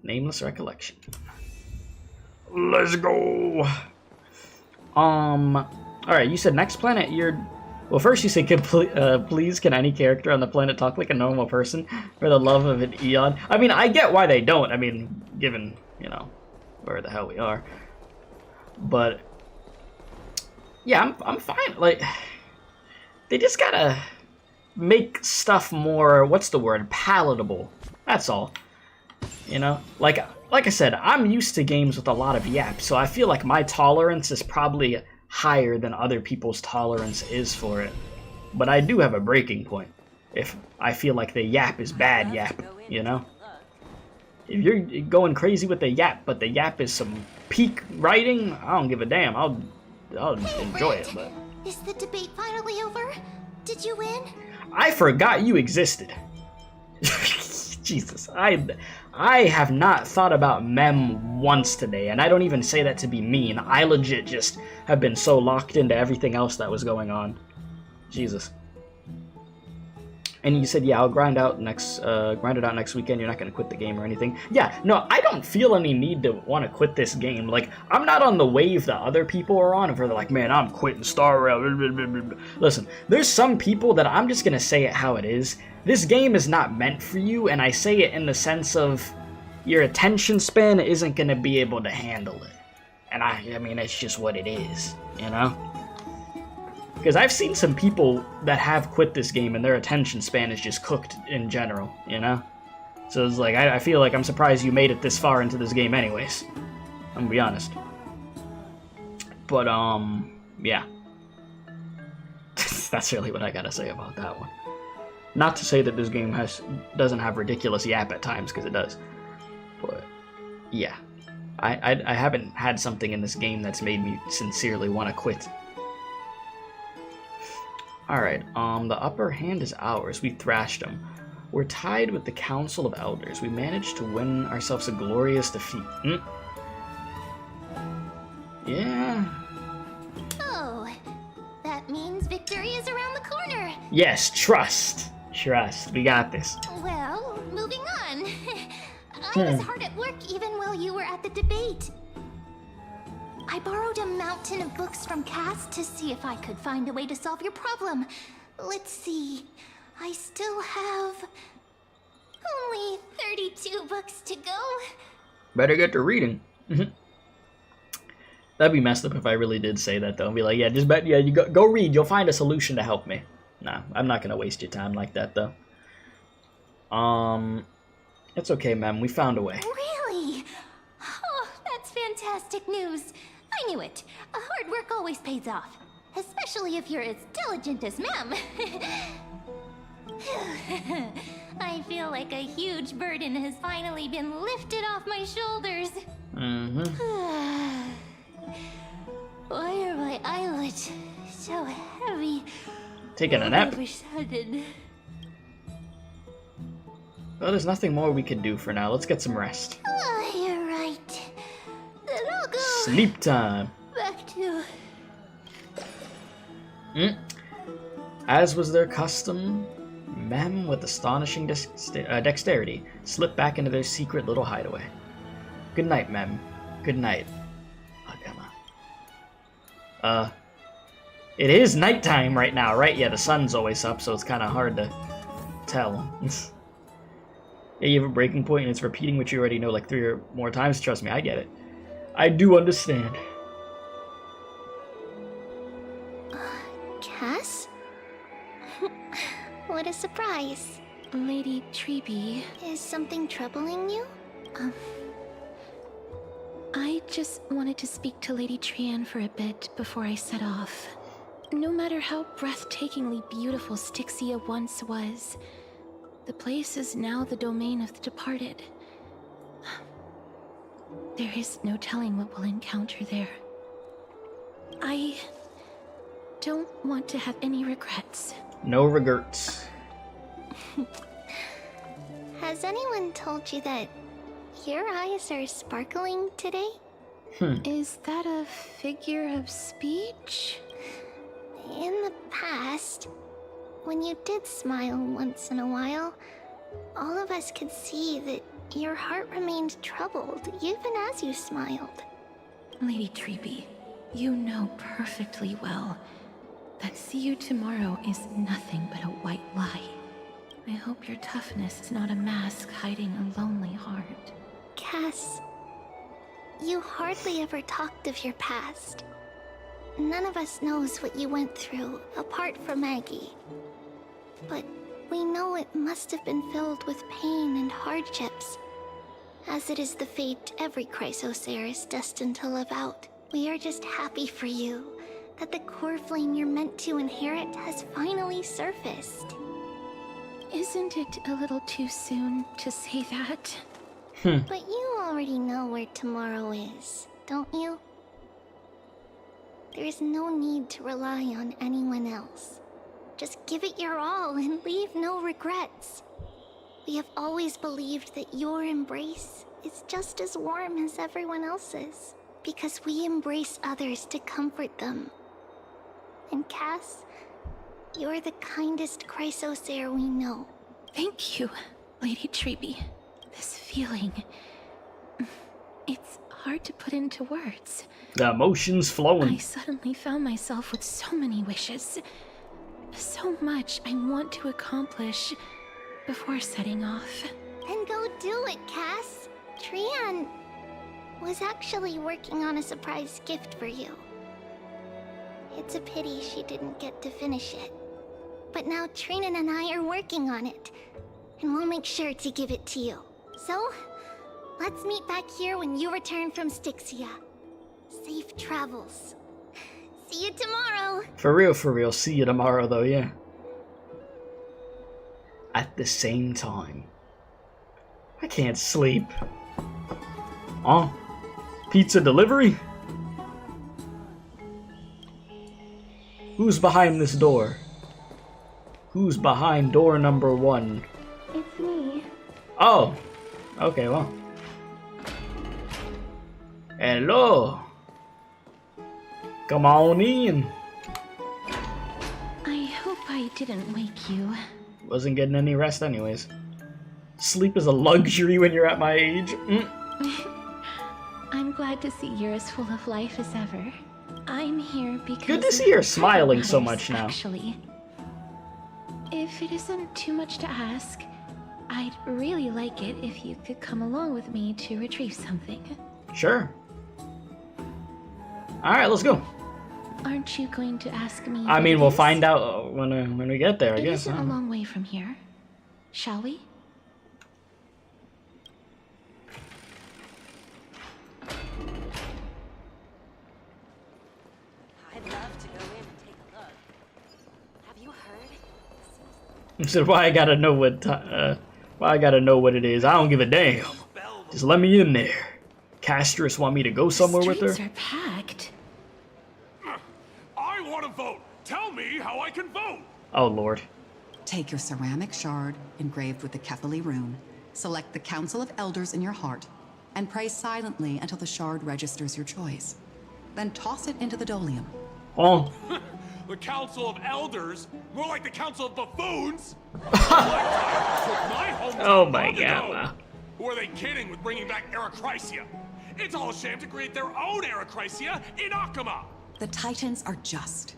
Nameless recollection. Let's go. Alright, you said next planet, well, first you said, please, can any character on the planet talk like a normal person for the love of an eon? I mean, I get why they don't. I mean, given, you know, where the hell we are. But, yeah, I'm fine. Like, they just gotta make stuff more, what's the word, palatable. That's all. You know? Like I said, I'm used to games with a lot of yap, so I feel like my tolerance is probably higher than other people's tolerance is for it. But I do have a breaking point if I feel like the yap is bad yap, you know? If you're going crazy with the yap, but the yap is some peak writing, I don't give a damn. I'll enjoy it, but... Is the debate finally over? Did you win? I forgot you existed. Jesus, I have not thought about Mem once today, and I don't even say that to be mean. I legit just have been so locked into everything else that was going on. Jesus. And you said, yeah, I'll grind it out next weekend. You're not going to quit the game or anything. Yeah, no, I don't feel any need to want to quit this game. Like, I'm not on the wave that other people are on, where they're like, man, I'm quitting Star Rail. Listen, there's some people that I'm just going to say it how it is. This game is not meant for you, and I say it in the sense of your attention span isn't going to be able to handle it. And I mean, it's just what it is, you know? Because I've seen some people that have quit this game and their attention span is just cooked in general, you know? So it's like, I feel like I'm surprised you made it this far into this game anyways. I'm gonna be honest. But, yeah. That's really what I gotta say about that one. Not to say that this game doesn't have ridiculous yap at times, because it does. But, yeah. I haven't had something in this game that's made me sincerely want to quit. Alright, the upper hand is ours. We thrashed them. We're tied with the Council of Elders. We managed to win ourselves a glorious defeat. Yeah. Oh, that means victory is around the corner. Yes, trust. Trust. We got this. Well, moving on. I was hard at work even while you were at the debate. I borrowed a mountain of books from Cass to see if I could find a way to solve your problem. Let's see. I still have only 32 books to go. Better get to reading. That'd be messed up if I really did say that, though. And be like, yeah, you go read. You'll find a solution to help me. Nah, I'm not gonna waste your time like that, though. It's okay, ma'am. We found a way. Really? Oh, that's fantastic news. I knew it. Hard work always pays off. Especially if you're as diligent as Mem. I feel like a huge burden has finally been lifted off my shoulders. Why are my eyelids so heavy? Taking a nap? I wish I did. Well, there's nothing more we can do for now. Let's get some rest. Oh, you're right. Then I'll go. Sleep time. Back to... As was their custom, Mem, with astonishing dexterity, slipped back into their secret little hideaway. Good night, Mem. Good night, Agama. It is nighttime right now, right? Yeah, the sun's always up, so it's kind of hard to tell. Yeah, you have a breaking point and it's repeating what you already know like 3 or more times. Trust me, I get it. I do understand. Cass? What a surprise. Lady Treeby. Is something troubling you? I just wanted to speak to Lady Trian for a bit before I set off. No matter how breathtakingly beautiful Styxia once was, the place is now the domain of the departed. There is no telling what we'll encounter there. I don't want to have any regrets. No regrets. Has anyone told you that your eyes are sparkling today? Is that a figure of speech? In the past, when you did smile once in a while, all of us could see that your heart remained troubled even as you smiled. Lady Treeby, you know perfectly well that see you tomorrow is nothing but a white lie. I hope your toughness is not a mask hiding a lonely heart. Cass, you hardly ever talked of your past. None of us knows what you went through, apart from Maggie. But we know it must have been filled with pain and hardships, as it is the fate every Chrysosaur is destined to live out. We are just happy for you that the core flame you're meant to inherit has finally surfaced. Isn't it a little too soon to say that? But you already know where tomorrow is, don't you? There is no need to rely on anyone else. Just give it your all and leave no regrets. We have always believed that your embrace is just as warm as everyone else's, because we embrace others to comfort them. And Cass, you're the kindest Chrysosaur we know. Thank you, Lady Treeby. This feeling... it's hard to put into words. The emotions flowing. I suddenly found myself with so many wishes. So much I want to accomplish before setting off. Then go do it, Cass. Trian was actually working on a surprise gift for you. It's a pity she didn't get to finish it. But now Trinan and I are working on it, and we'll make sure to give it to you. So, let's meet back here when you return from Styxia. Safe travels. See you tomorrow! For real, see you tomorrow though, yeah. At the same time. I can't sleep. Oh, pizza delivery? Who's behind this door? Who's behind door number 1? It's me. Oh, okay, well. Hello. Come on in. I hope I didn't wake you. Wasn't getting any rest anyways. Sleep is a luxury when you're at my age. I'm glad to see you're as full of life as ever. I'm here because... Good to see her smiling so much now. Actually, if it isn't too much to ask, I'd really like it if you could come along with me to retrieve something. Sure. Alright, let's go. Aren't you going to ask me? I mean, we'll find out when we get there, I guess. It isn't a long way from here. Shall we? I'd love to go in and take a look. Have you heard? So why I gotta know why I gotta know what it is? I don't give a damn. Just let me in there. CASTORICE want me to go somewhere with her? Streets are packed. I want to vote. Tell me how I can vote. Oh lord. Take your ceramic shard engraved with the Kefali rune, select the Council of Elders in your heart, and pray silently until the shard registers your choice. Then toss it into the dolium. Oh. The Council of Elders? More like the Council of Buffoons? Oh my god. Who are they kidding with bringing back Erechrysia? It's all a sham to create their own Erechrysia in Akama! The Titans are just.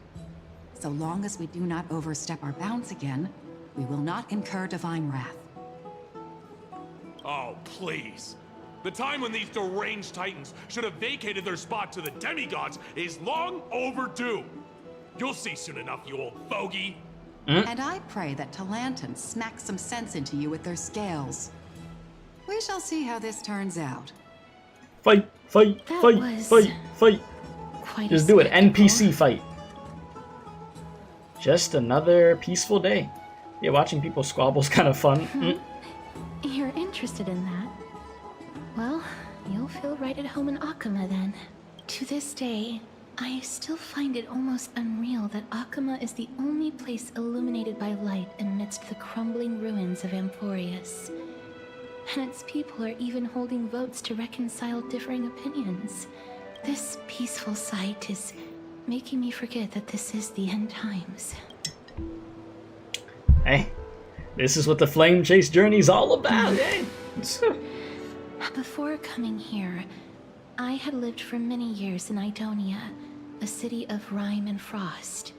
So long as we do not overstep our bounds again, we will not incur divine wrath. Oh, please. The time when these deranged Titans should have vacated their spot to the demigods is long overdue. You'll see soon enough, you old bogey. And I pray that Talanton smacks some sense into you with their scales. We shall see how this turns out. Fight, fight, That fight, was fight, fight. Quite Just do it. NPC fight. Just another peaceful day. Yeah, watching people squabble's kind of fun. You're interested in that? Well, you'll feel right at home in Akama then. To this day, I still find it almost unreal that Akama is the only place illuminated by light amidst the crumbling ruins of Amphoreus. And its people are even holding votes to reconcile differing opinions. This peaceful sight is making me forget that this is the end times. Hey, this is what the Flame Chase journey's all about, eh? Before coming here, I had lived for many years in Idonia, a city of rime and frost.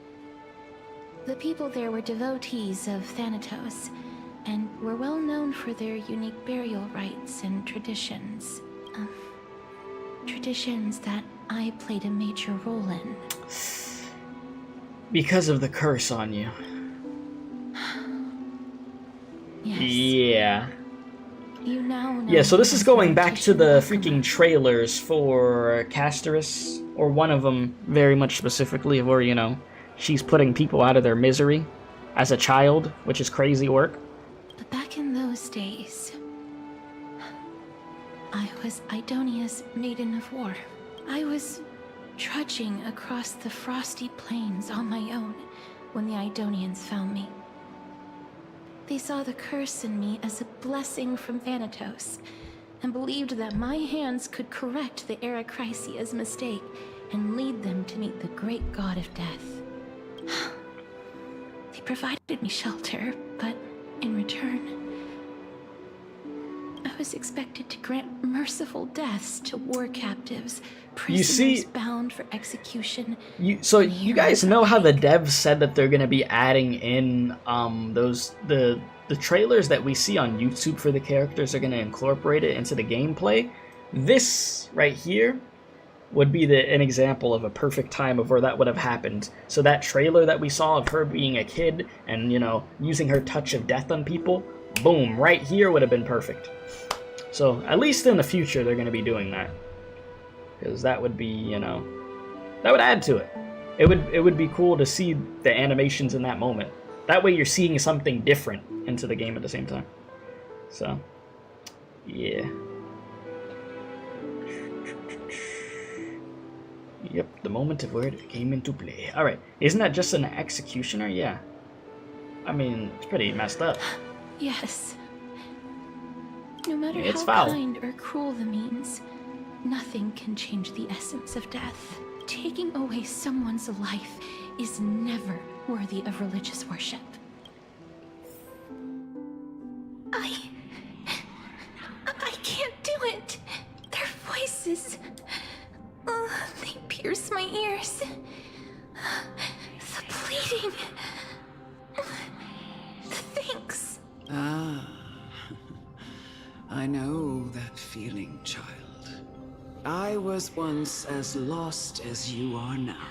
The people there were devotees of Thanatos, and were well known for their unique burial rites and traditions. Traditions that I played a major role in. Because of the curse on you. Yes. Yeah. You now know. Yeah, so this is going back to the freaking trailers for CASTORICE, or one of them very much specifically, where, you know, she's putting people out of their misery as a child, which is crazy work. But back in those days, I was Idonia's maiden of war. I was trudging across the frosty plains on my own when the Idonians found me. They saw the curse in me as a blessing from Thanatos, and believed that my hands could correct the Eracrisia's mistake and lead them to meet the great god of death. They provided me shelter, but in return, I was expected to grant merciful deaths to war captives, prisoners bound for execution. So you guys know how the devs said that they're gonna be adding in the trailers that we see on YouTube for the characters are gonna incorporate it into the gameplay. This right here would be an example of a perfect time of where that would have happened. So that trailer that we saw of her being a kid and, you know, using her touch of death on people, boom, right here would have been perfect. So at least in the future they're going to be doing that, because that would be, you know, that would add to it. It would be cool to see the animations in that moment. That way you're seeing something different into the game at the same time. So yeah. Yep, the moment of where it came into play. Alright, isn't that just an executioner? Yeah. I mean, it's pretty messed up. Yes. No matter It's how foul. kind or cruel the means, nothing can change the essence of death. Taking away someone's life is never worthy of religious worship. I can't do it. Their voices, they pierce my ears. The pleading, the thanks. Ah, I know that feeling, child. I was once as lost as you are now.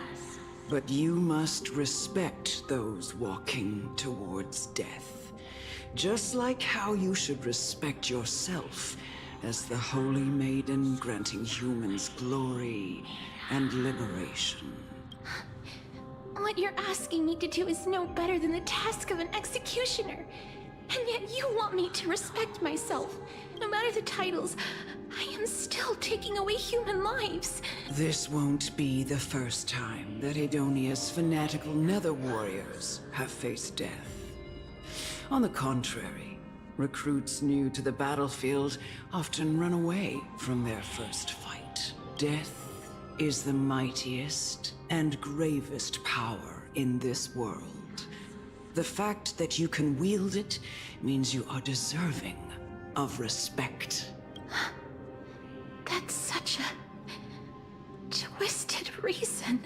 But you must respect those walking towards death. Just like how you should respect yourself as the Holy Maiden granting humans glory and liberation. What you're asking me to do is no better than the task of an executioner. And yet you want me to respect myself. No matter the titles, I am still taking away human lives. This won't be the first time that Idonia's fanatical nether warriors have faced death. On the contrary, recruits new to the battlefield often run away from their first fight. Death is the mightiest and gravest power in this world. The fact that you can wield it means you are deserving of respect. That's such a twisted reason.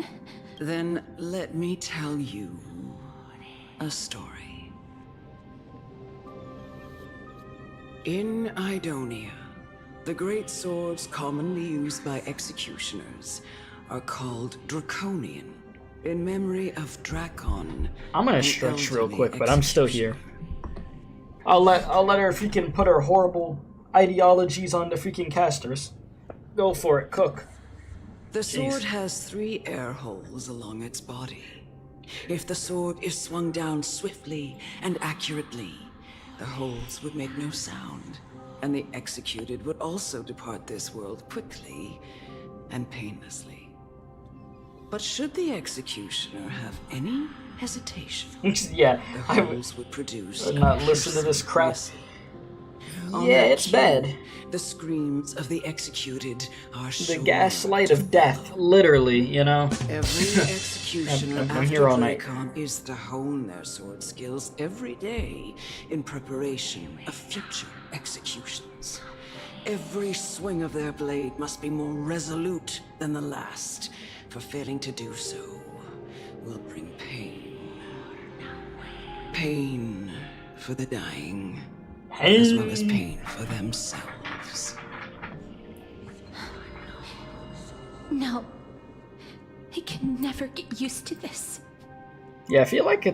Then let me tell you a story. In Idonia, the great swords commonly used by executioners are called Draconian, in memory of Drakon. I'm gonna stretch real quick, but I'm still here. I'll let her freaking put her horrible ideologies on the freaking casters. Go for it, cook. The sword has 3 air holes along its body. If the sword is swung down swiftly and accurately, the holes would make no sound, and the executed would also depart this world quickly and painlessly. But should the executioner have any hesitation, yeah, the I holes would produce would not listen to this crap. On Yeah, that it's cue, bad. The screams of the executed are The gaslight of death, literally, you know. Every executioner I'm after here all night. Dracon is to hone their sword skills every day in preparation of future executions. Every swing of their blade must be more resolute than the last, for failing to do so will bring pain. Pain for the dying, as well as pain for themselves. No. I can never get used to this. Yeah, I feel like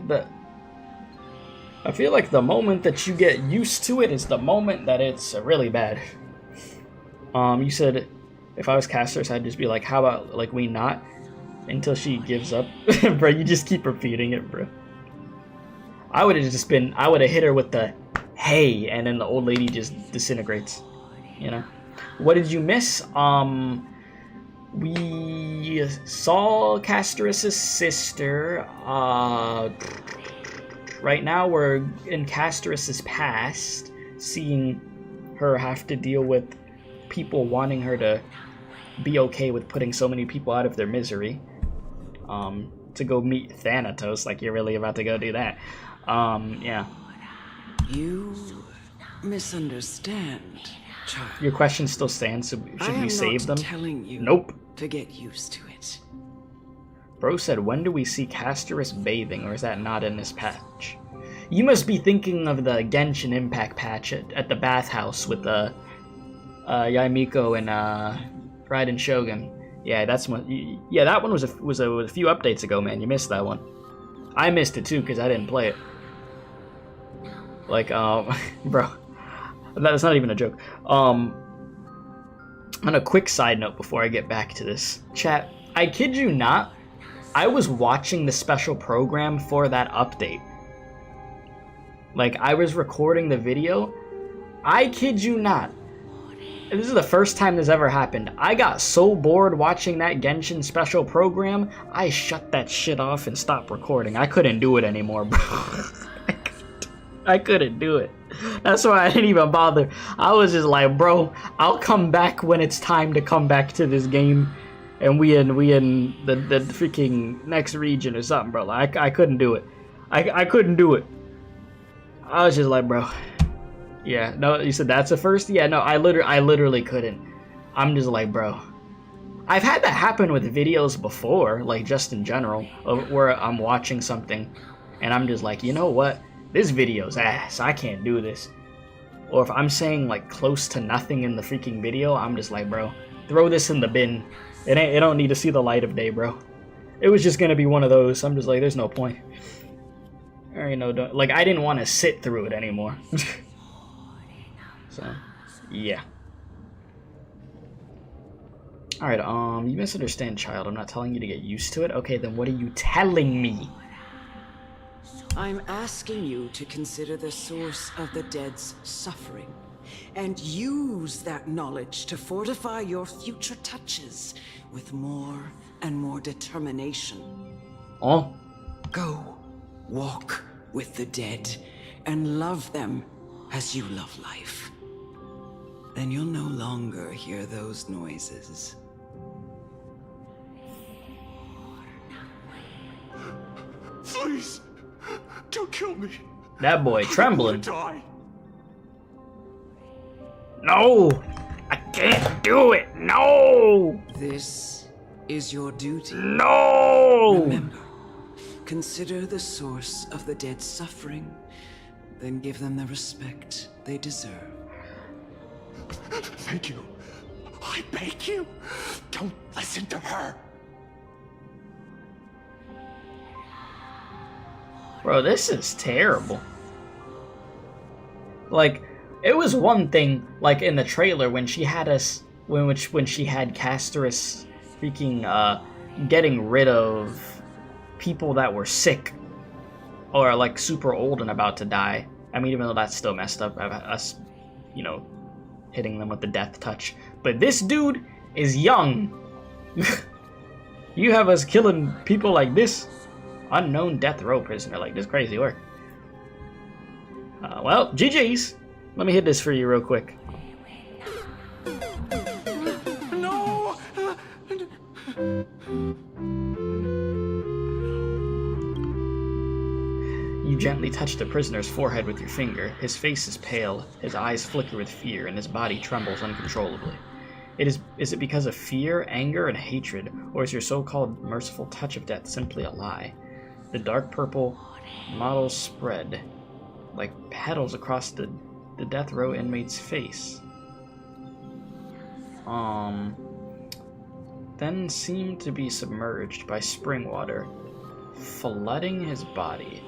the moment that you get used to it is the moment that it's really bad. You said if I was CASTORICE, I'd just be like, how about like we not until she gives up. Bro, you just keep repeating it, bro. I would have hit her with the hey, and then the old lady just disintegrates, you know. What did you miss? We saw CASTORICE's sister. Right now we're in CASTORICE's past, seeing her have to deal with people wanting her to be okay with putting so many people out of their misery. To go meet Thanatos, like you're really about to go do that. Yeah. You misunderstand, child. Your question still stands, so should we save them? Telling you Nope. to get used to it. Bro said, when do we see CASTORICE bathing, or is that not in this patch? You must be thinking of the Genshin Impact patch at the bathhouse with Yaimiko and Raiden Shogun. Yeah, that's one. Yeah, that one was a few updates ago, man. You missed that one. I missed it too because I didn't play it. Like, bro, that's not even a joke. On a quick side note before I get back to this, chat, I kid you not, I was watching the special program for that update. Like, I was recording the video. I kid you not. This is the first time this ever happened. I got so bored watching that Genshin special program, I shut that shit off and stopped recording. I couldn't do it anymore, bro. I couldn't do it. That's why I didn't even bother. I was just like, bro, I'll come back when it's time to come back to this game, and we in the freaking next region or something, bro. Like, I couldn't do it. I couldn't do it. I was just like, bro. Yeah, no, you said that's a first? Yeah, no, I literally couldn't. I'm just like, bro. I've had that happen with videos before, like just in general, where I'm watching something and I'm just like, you know what? This video's ass. I can't do this. Or if I'm saying like close to nothing in the freaking video, I'm just like, bro, throw this in the bin. It don't need to see the light of day, bro. It was just gonna be one of those. I'm just like, there's no point. I already know, like, I didn't want to sit through it anymore. So, yeah. Alright, you misunderstand, child. I'm not telling you to get used to it. Okay, then what are you telling me? I'm asking you to consider the source of the dead's suffering, and use that knowledge to fortify your future touches with more and more determination. Oh? Go, walk with the dead, and love them as you love life. Then you'll no longer hear those noises. Please, don't kill me. That boy trembling. Die. No! I can't do it! No! This is your duty. No! Remember, consider the source of the dead's suffering, then give them the respect they deserve. Thank you. I beg you, don't listen to her. Bro, this is terrible. Like, it was one thing, like in the trailer when she had us, when she had CASTORICE freaking getting rid of people that were sick or like super old and about to die. I mean, even though that's still messed up, us, you know, hitting them with the death touch. But this dude is young. You have us killing people like this? Unknown death row prisoner. Like, this crazy work. Well, GG's. Let me hit this for you real quick. No! You gently touch the prisoner's forehead with your finger. His face is pale, his eyes flicker with fear, and his body trembles uncontrollably. Is it because of fear, anger, and hatred, or is your so-called merciful touch of death simply a lie? The dark purple models spread like petals across the death row inmate's face. Then seemed to be submerged by spring water, flooding his body.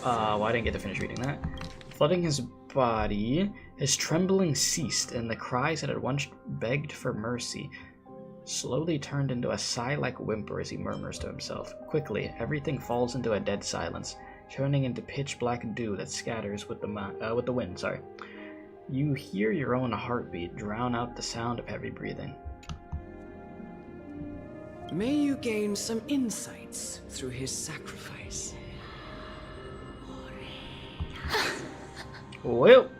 Well, I didn't get to finish reading that. Flooding his body, his trembling ceased, and the cries that had once begged for mercy slowly turned into a sigh-like whimper as he murmurs to himself. Quickly, everything falls into a dead silence, turning into pitch-black dew that scatters with the wind. You hear your own heartbeat drown out the sound of heavy breathing. May you gain some insights through his sacrifice. Well,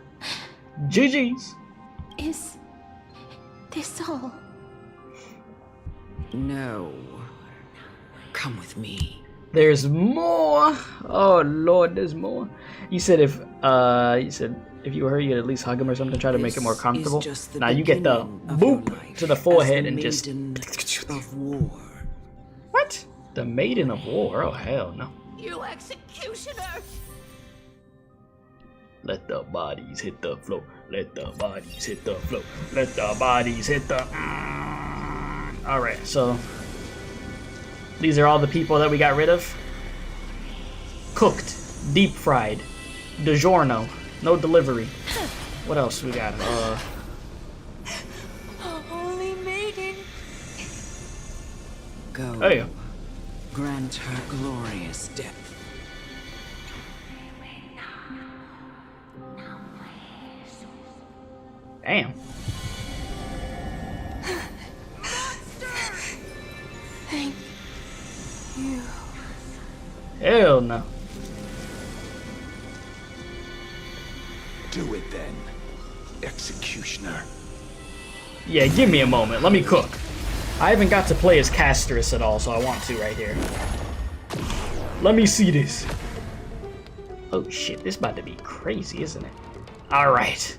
GG's. Is this all? No. Come with me. There's more. Oh Lord, there's more. You said if you were her, you'd at least hug him or something, try to make it more comfortable. Now you get the boop to the forehead and just. Of war. What? The Maiden of War? Oh hell no. You executioner! Let the bodies hit the floor. Let the bodies hit the floor. Let the bodies hit the. Alright, so these are all the people that we got rid of. Cooked, deep fried, DiGiorno, no delivery. What else we got? Holy maiden. Go. Hey. Grant her glorious death. Damn. Thank you. Hell no. Do it then, executioner. Yeah, give me a moment. Let me cook. I haven't got to play as CASTORICE at all, so I want to right here. Let me see this. Oh shit, this about to be crazy, isn't it? Alright.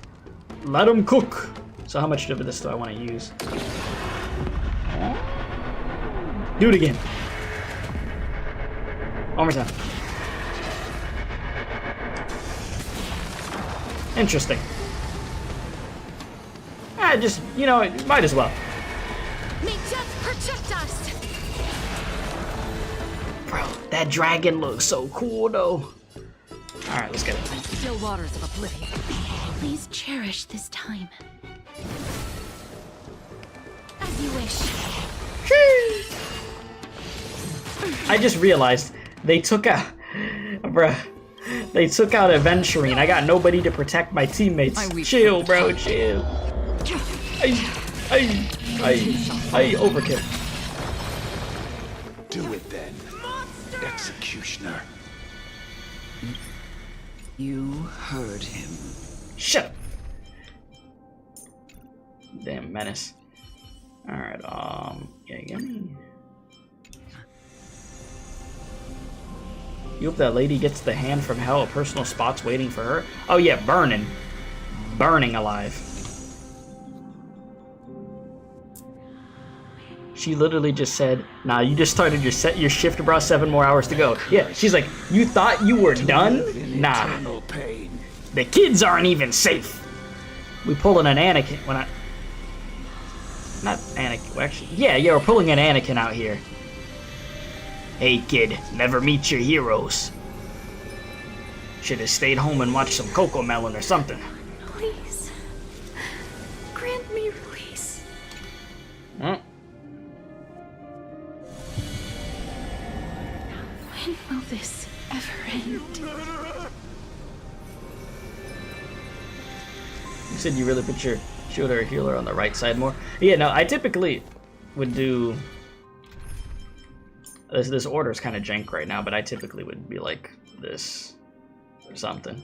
Let him cook. So how much of this do I want to use? Do it again. One more time. Interesting. Just, might as well. May death protect us! Bro, that dragon looks so cool, though. Alright, let's get it. Still waters of oblivion. Please cherish this time. As you wish. I just realized they took out... Bruh. They took out Aventurine. I got nobody to protect my teammates. Chill, bro, chill. I overkill. Do it then, executioner. You heard him. Shut up. Damn menace. Alright, yeah, give me. You hope that lady gets the hand from hell, a personal spot's waiting for her. Oh yeah, burning. Burning alive. She literally just said, nah, you just started your shift, bro, 7 more hours to go. Yeah, she's like, you thought you were done? Nah. The kids aren't even safe. We pulling an Anakin when I... Not Anakin, well, actually, yeah, we're pulling an Anakin out here. Hey kid, never meet your heroes. Should have stayed home and watched some Coco Melon or something. Please. Grant me release. Hmm? When will this ever end? You said you really put your shooter or healer on the right side more? Yeah, no, I typically would do This order's kind of jank right now, but I typically would be like this or something.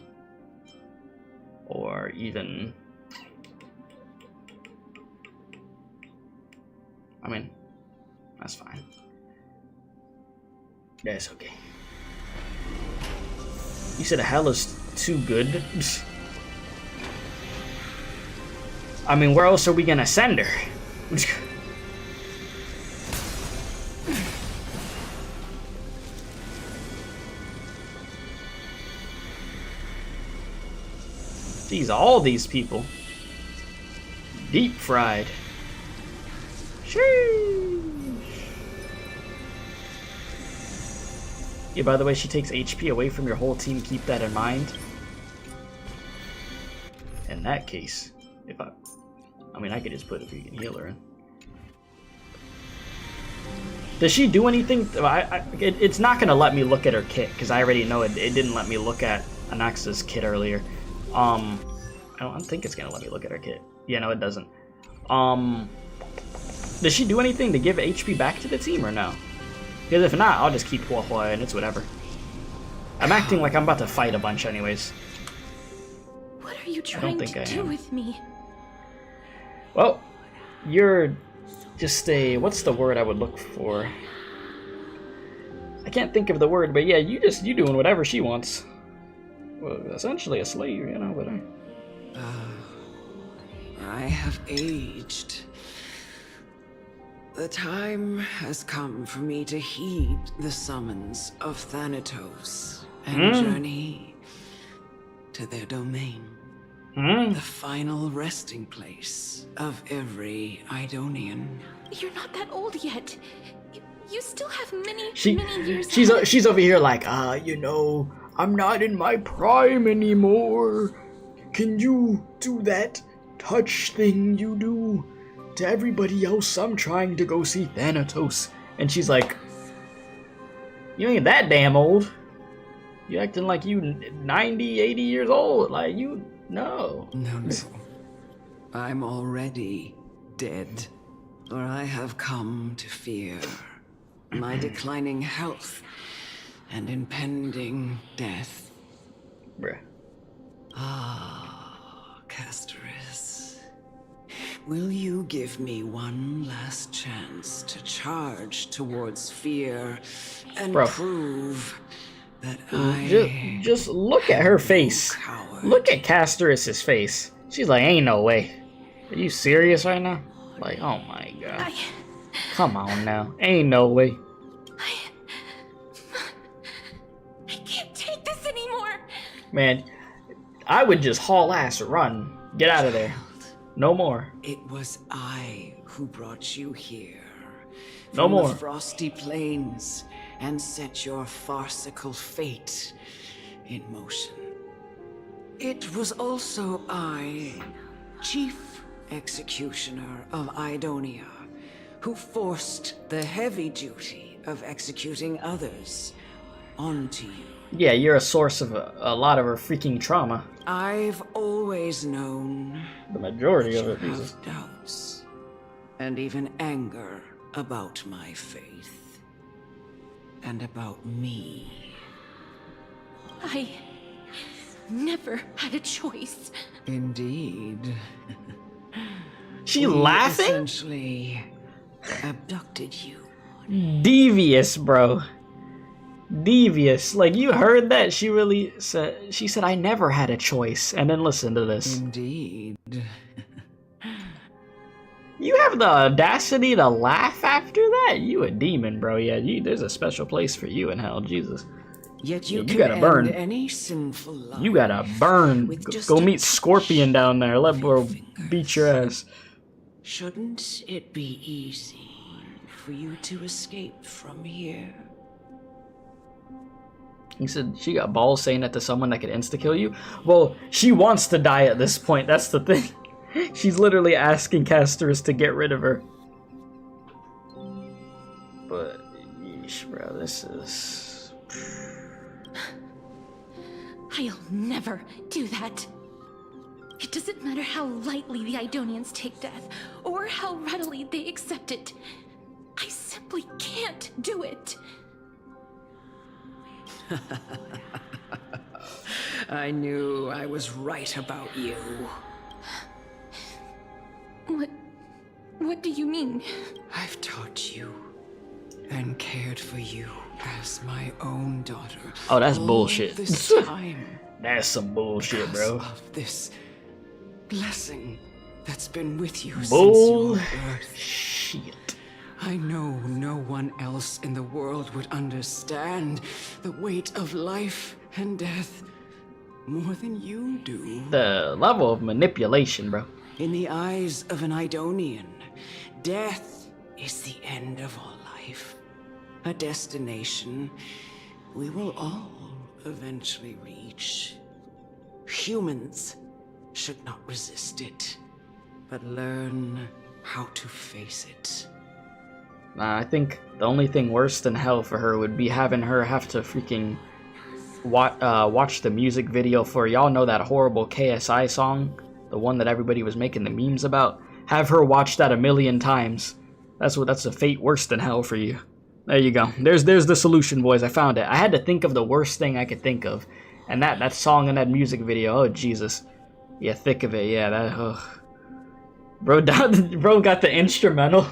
Or even... I mean, that's fine. Yeah, it's okay. You said hell is too good? I mean, where else are we gonna send her? Jeez, all these people. Deep fried. Sheesh. Yeah, by the way, she takes HP away from your whole team. Keep that in mind. In that case, if I mean, I could just put a freaking healer in. Does she do anything? It's not going to let me look at her kit, because I already know it didn't let me look at Anaxa's kit earlier. I don't think it's going to let me look at her kit. Yeah, no, it doesn't. Does she do anything to give HP back to the team or no? Because if not, I'll just keep Hua Hua and it's whatever. I'm acting like I'm about to fight a bunch anyways. What are you trying to do with me? Well, you're just a... What's the word I would look for? I can't think of the word, but yeah, you doing whatever she wants. Well, essentially a slave, you know, but I have aged. The time has come for me to heed the summons of Thanatos and journey to their domain. The final resting place of every Idonian. You're not that old yet. You still have many years. She's over here like, you know, I'm not in my prime anymore. Can you do that touch thing you do to everybody else? I'm trying to go see Thanatos. And she's like, you ain't that damn old. You acting like you 90, 80 years old. Like, you, no. No. I'm already dead. For I have come to fear my declining health and impending death. Bruh. CASTORICE. Will you give me one last chance to charge towards fear and prove that I... Just look at her face. Look at CASTORICE's face. She's like, ain't no way. Are you serious right now? Like, oh my god. Come on now. Ain't no way. I can't take this anymore. Man, I would just haul ass, run. Get out of there. No more. It was I who brought you here. No more. The frosty plains and set your farcical fate in motion. It was also I, Chief Executioner of Idonia, who forced the heavy duty of executing others onto you. Yeah, you're a source of a lot of her freaking trauma. I've always known the majority of it. You have doubts and even anger about my faith and about me. I never had a choice. Indeed. She laughing? Essentially abducted you. Devious, bro. Devious. Like, you heard that? She said, I never had a choice. And then listen to this. Indeed. You have the audacity to laugh after that? You a demon, bro. Yeah, there's a special place for you in hell, Jesus. Yet you gotta burn. Any sinful life. You gotta burn. Go meet Scorpion down there. Let bro beat your ass. Shouldn't it be easy for you to escape from here? He said she got balls saying that to someone that could insta-kill you. Well, she wants to die at this point. That's the thing. She's literally asking CASTORICE to get rid of her. But, yeesh, bro, this is... I'll never do that. It doesn't matter how lightly the Idonians take death, or how readily they accept it. I simply can't do it. I knew I was right about you. What do you mean? I've taught you and cared for you as my own daughter. Oh, that's all bullshit. This time. That's some bullshit, bro. Of this blessing that's been with you since Bull your birth. Shit. I know no one else in the world would understand the weight of life and death more than you do. The level of manipulation, bro. In the eyes of an Idonian, death is the end of all life. A destination we will all eventually reach. Humans should not resist it, but learn how to face it. I think the only thing worse than hell for her would be having her have to freaking watch the music video for, y'all know that horrible KSI song? The one that everybody was making the memes about? Have her watch that 1,000,000 times. That's a fate worse than hell for you. There you go. There's the solution, boys. I found it. I had to think of the worst thing I could think of. And that song and that music video, oh Jesus. Yeah, thick of it, yeah, that, ugh. Bro got the instrumental.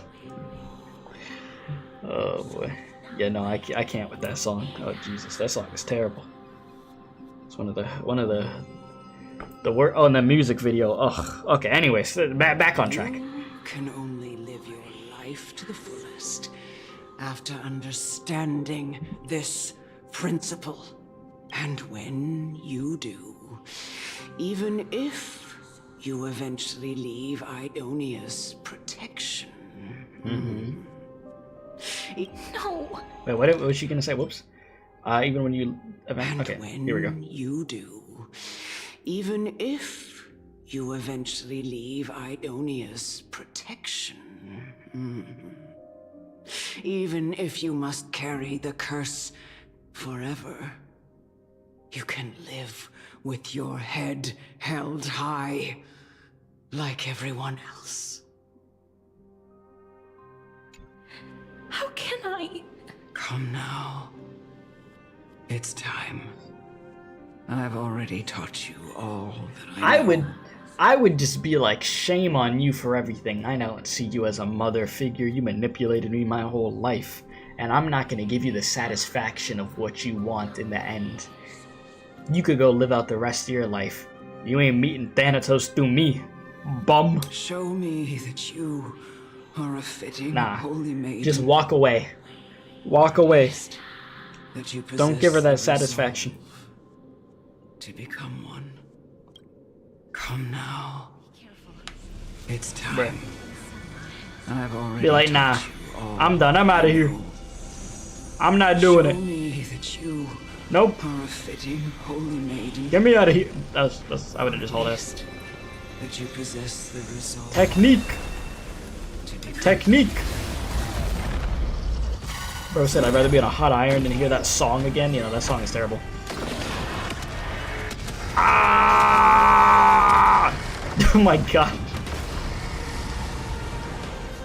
Oh boy. Yeah, no, I can't with that song. Oh Jesus, that song is terrible. It's one of the word. Oh, and the music video. Ugh. Okay. Anyways, back on track. You can only live your life to the fullest after understanding this principle, and when you do, even if you eventually leave Idonia's protection. No. Wait, what was she gonna say? Whoops. Even when you okay, here we go. You do. Even if you eventually leave Idonia's protection. Even if you must carry the curse forever, you can live with your head held high like everyone else. How can I? Come now. It's time. I've already taught you all that I know. I would just be like, shame on you for everything. I don't see you as a mother figure. You manipulated me my whole life. And I'm not gonna give you the satisfaction of what you want in the end. You could go live out the rest of your life. You ain't meeting Thanatos through me, bum. Show me that you are a fitting holy maiden. Just walk away. Walk away. That you don't give her that possess the satisfaction. resolve to become one. Come now. It's time. Bruh. I've already Be like, nah, I'm done. I'm out of here. I'm not doing it. me that you Nope. are a fitting holy maiden. Get me out of here. I would have just hauled ass. That you possess the resolve. Technique. Technique. Bro said I'd rather be on a hot iron than hear that song again. You know, that song is terrible. Ah! Oh my god.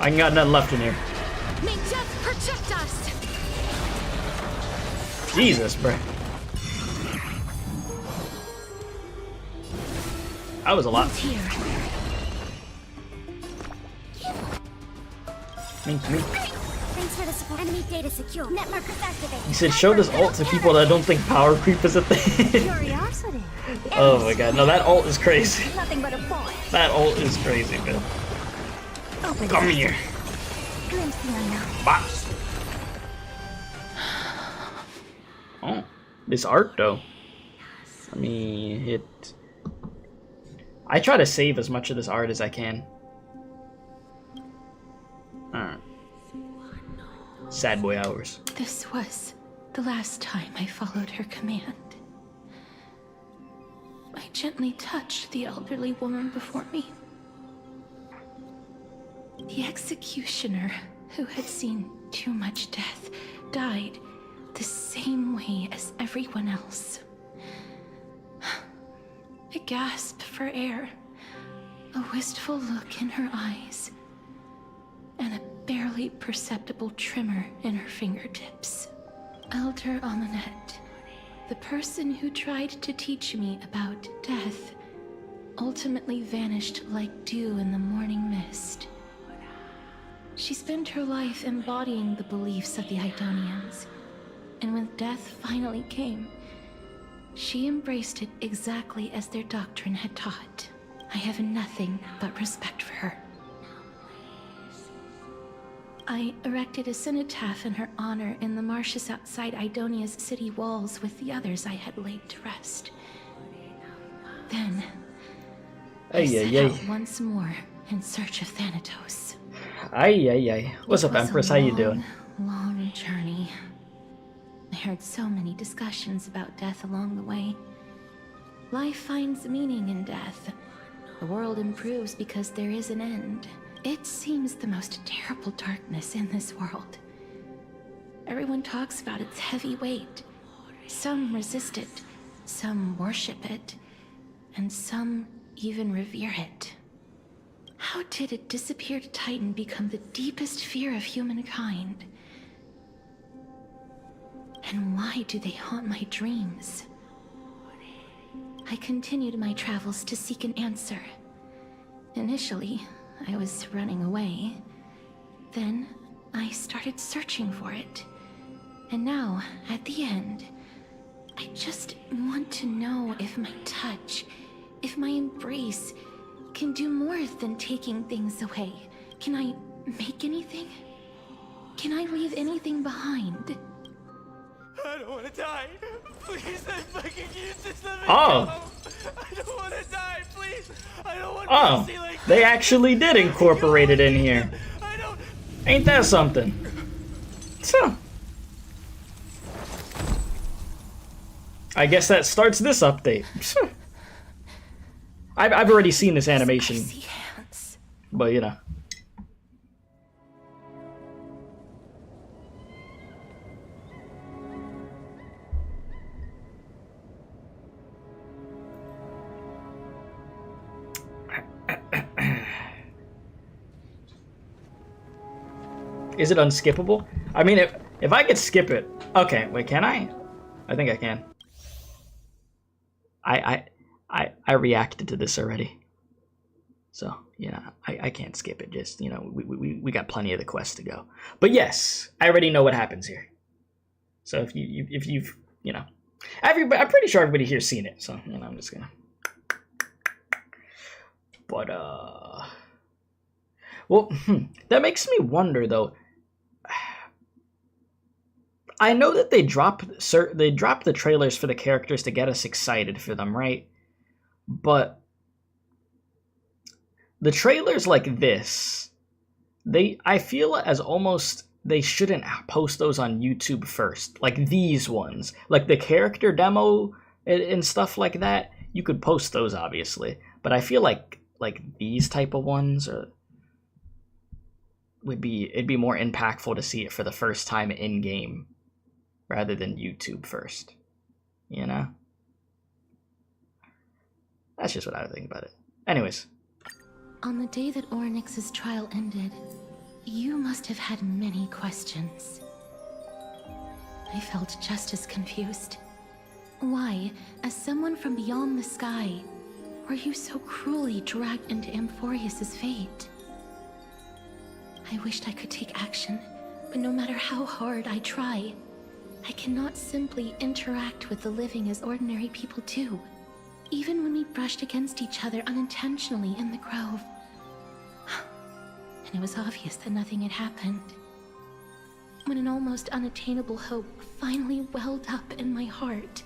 I ain't got nothing left in here. May death protect us. Jesus, bro. That was a lot. Mink. Thanks for the support. Enemy data secure. Net markers activated. He said show this ult to people that don't think power creep is a thing. Curiosity. Oh my god, no, that ult is crazy. Nothing but a boy. That ult is crazy, man. Open Come here. Glimpse the unknown. Box. Oh, this art though. Let me hit. I try to save as much of this art as I can. Alright. Sad boy hours. This was the last time I followed her command. I gently touched the elderly woman before me. The executioner, who had seen too much death, died the same way as everyone else. A gasp for air, a wistful look in her eyes, and a barely perceptible tremor in her fingertips. Elder Amunet The person who tried to teach me about death ultimately vanished like dew in the morning mist. She spent her life embodying the beliefs of the Idonians, and when death finally came, she embraced it exactly as their doctrine had taught. I have nothing but respect for her. I erected a cenotaph in her honor in the marshes outside Idonia's city walls with the others I had laid to rest. Then, I set out once more in search of Thanatos. What's up, Empress? How you doing? Long journey. I heard so many discussions about death along the way. Life finds meaning in death. The world improves because there is an end. It seems the most terrible darkness in this world. Everyone talks about its heavy weight. Some resist it, some worship it, and some even revere it. How did a disappeared titan become the deepest fear of humankind? And why do they haunt my dreams? I continued my travels to seek an answer. Initially, I was running away. Then, I started searching for it. And now, at the end, I just want to know if my touch, if my embrace, can do more than taking things away. Can I make anything? Can I leave anything behind? I don't want to die. Please, I'm fucking useless. Let me go. I don't want to die, please. I don't want to see like they actually did incorporate it in here. Ain't that something? So, I guess that starts this update. I've already seen this animation, but you know. Is it unskippable? I mean, if I could skip it. Okay, wait, can I? I think I can. I reacted to this already. So, yeah, I can't skip it. Just, you know, we got plenty of the quest to go. But yes, I already know what happens here. So if you've, you know, I'm pretty sure everybody here's seen it. So, you know, I'm just gonna. But well, that makes me wonder though. I know that they drop the trailers for the characters to get us excited for them, right? But the trailers like this, I feel as almost they shouldn't post those on YouTube first. Like these ones, like the character demo and stuff like that. You could post those obviously, but I feel like these type of ones it'd be more impactful to see it for the first time in game rather than YouTube first, you know? That's just what I would think about it. Anyways. On the day that Orynyx's trial ended, you must have had many questions. I felt just as confused. Why, as someone from beyond the sky, were you so cruelly dragged into Amphoreus' fate? I wished I could take action, but no matter how hard I try, I cannot simply interact with the living as ordinary people do. Even when we brushed against each other unintentionally in the grove. And it was obvious that nothing had happened. When an almost unattainable hope finally welled up in my heart,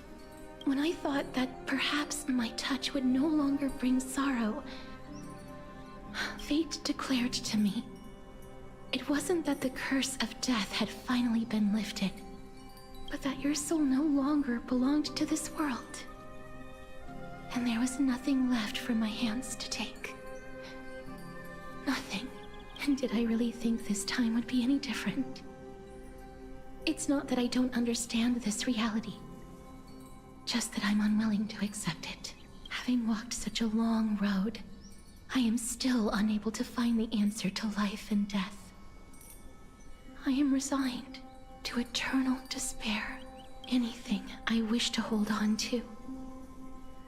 when I thought that perhaps my touch would no longer bring sorrow, fate declared to me, it wasn't that the curse of death had finally been lifted, but that your soul no longer belonged to this world. And there was nothing left for my hands to take. Nothing. And did I really think this time would be any different? It's not that I don't understand this reality, just that I'm unwilling to accept it. Having walked such a long road, I am still unable to find the answer to life and death. I am resigned to eternal despair anything I wish to hold on to.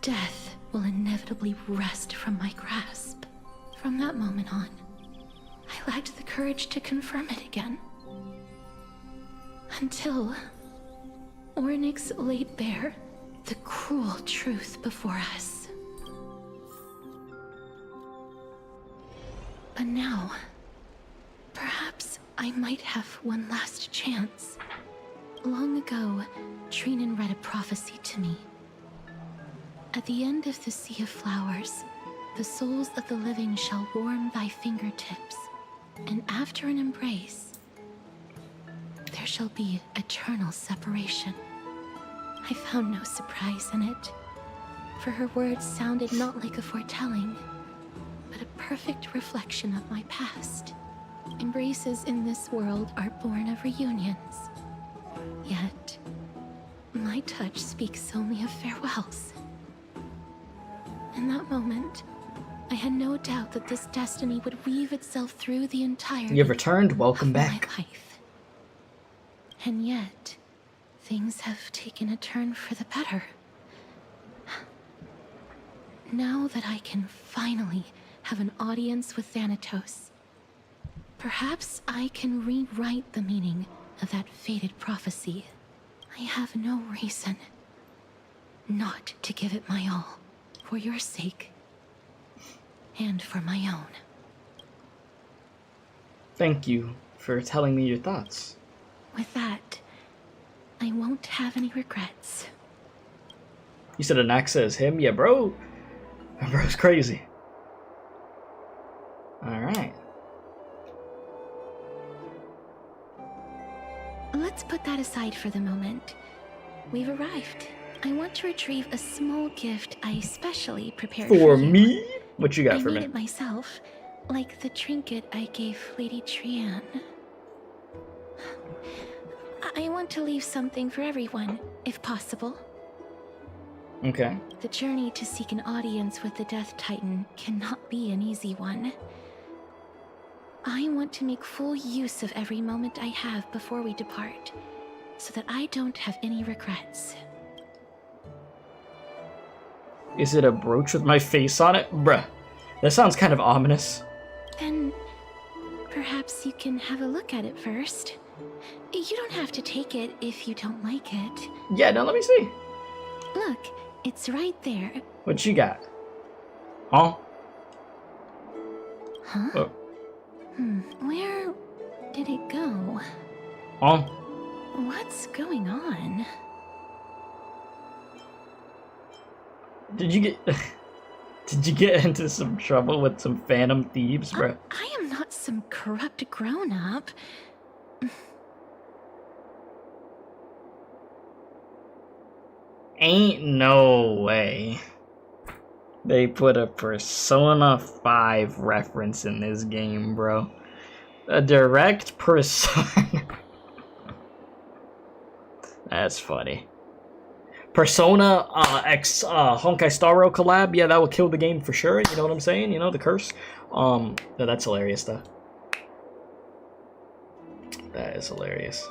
Death will inevitably wrest from my grasp. From that moment on, I lacked the courage to confirm it again. Until Ornyx laid bare the cruel truth before us. But now, perhaps I might have one last chance. Long ago, Trinan read a prophecy to me. At the end of the Sea of Flowers, the souls of the living shall warm thy fingertips, and after an embrace, there shall be eternal separation. I found no surprise in it, for her words sounded not like a foretelling, but a perfect reflection of my past. Embraces in this world are born of reunions. Yet, my touch speaks only of farewells. In that moment, I had no doubt that this destiny would weave itself through the entire. You've returned. Welcome back. My life. And yet, things have taken a turn for the better. Now that I can finally have an audience with Thanatos, perhaps I can rewrite the meaning of that fated prophecy. I have no reason not to give it my all, for your sake, and for my own. Thank you for telling me your thoughts. With that, I won't have any regrets. You said anaxa is him? Yeah, bro. Bro's crazy. Alright. Let's put that aside for the moment. We've arrived. I want to retrieve a small gift I specially prepared for you. Me? What you got for me? I me? made it myself, like the trinket I gave Lady Trian. I want to leave something for everyone, if possible. Okay. The journey to seek an audience with the Death Titan cannot be an easy one. I want to make full use of every moment I have before we depart, so that I don't have any regrets. Is it a brooch with my face on it? Bruh. That sounds kind of ominous. Then, perhaps you can have a look at it first. You don't have to take it if you don't like it. Yeah, now let me see. Look, it's right there. What you got? Huh? Huh? Oh. Where did it go? Huh? What's going on? Did you get into some trouble with some phantom thieves, bro? I am not some corrupt grown-up. Ain't no way they put a Persona 5 reference in this game, bro. A direct Persona. That's funny. Persona X Honkai Star Rail collab, yeah, that would kill the game for sure. You know what I'm saying? You know, the curse. No, that's hilarious though. That is hilarious.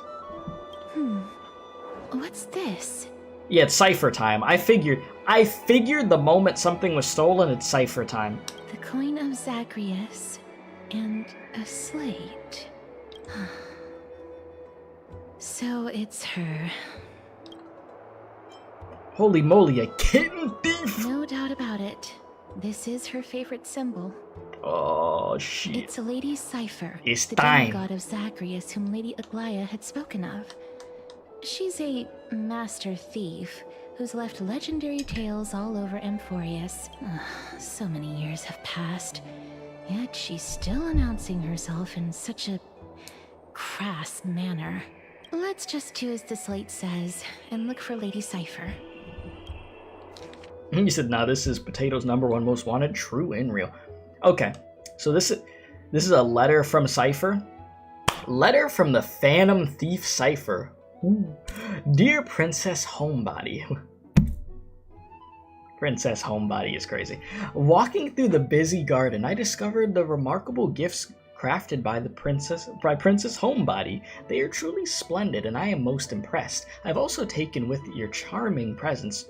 What's this? Yeah, it's cipher time. I figured the moment something was stolen, it's cipher time. The coin of Zagreus and a slate. So it's her. Holy moly, a kitten thief! No doubt about it. This is her favorite symbol. Oh, shit. It's a lady's cipher. It's the time. demigod of Zagreus whom Lady Aglaia had spoken of. She's a master thief who's left legendary tales all over Amphoreus. So many years have passed, yet she's still announcing herself in such a crass manner. Let's just do as the slate says and look for Lady Cipher. You said, "Nah, this is Potato's #1 most wanted." True and real. Okay, so this is a letter from Cipher. Letter from the Phantom Thief Cipher. Ooh. Dear Princess Homebody. Princess Homebody is crazy. Walking through the busy garden, I discovered the remarkable gifts crafted by Princess Homebody. They are truly splendid, and I am most impressed. I've also taken with your charming presents,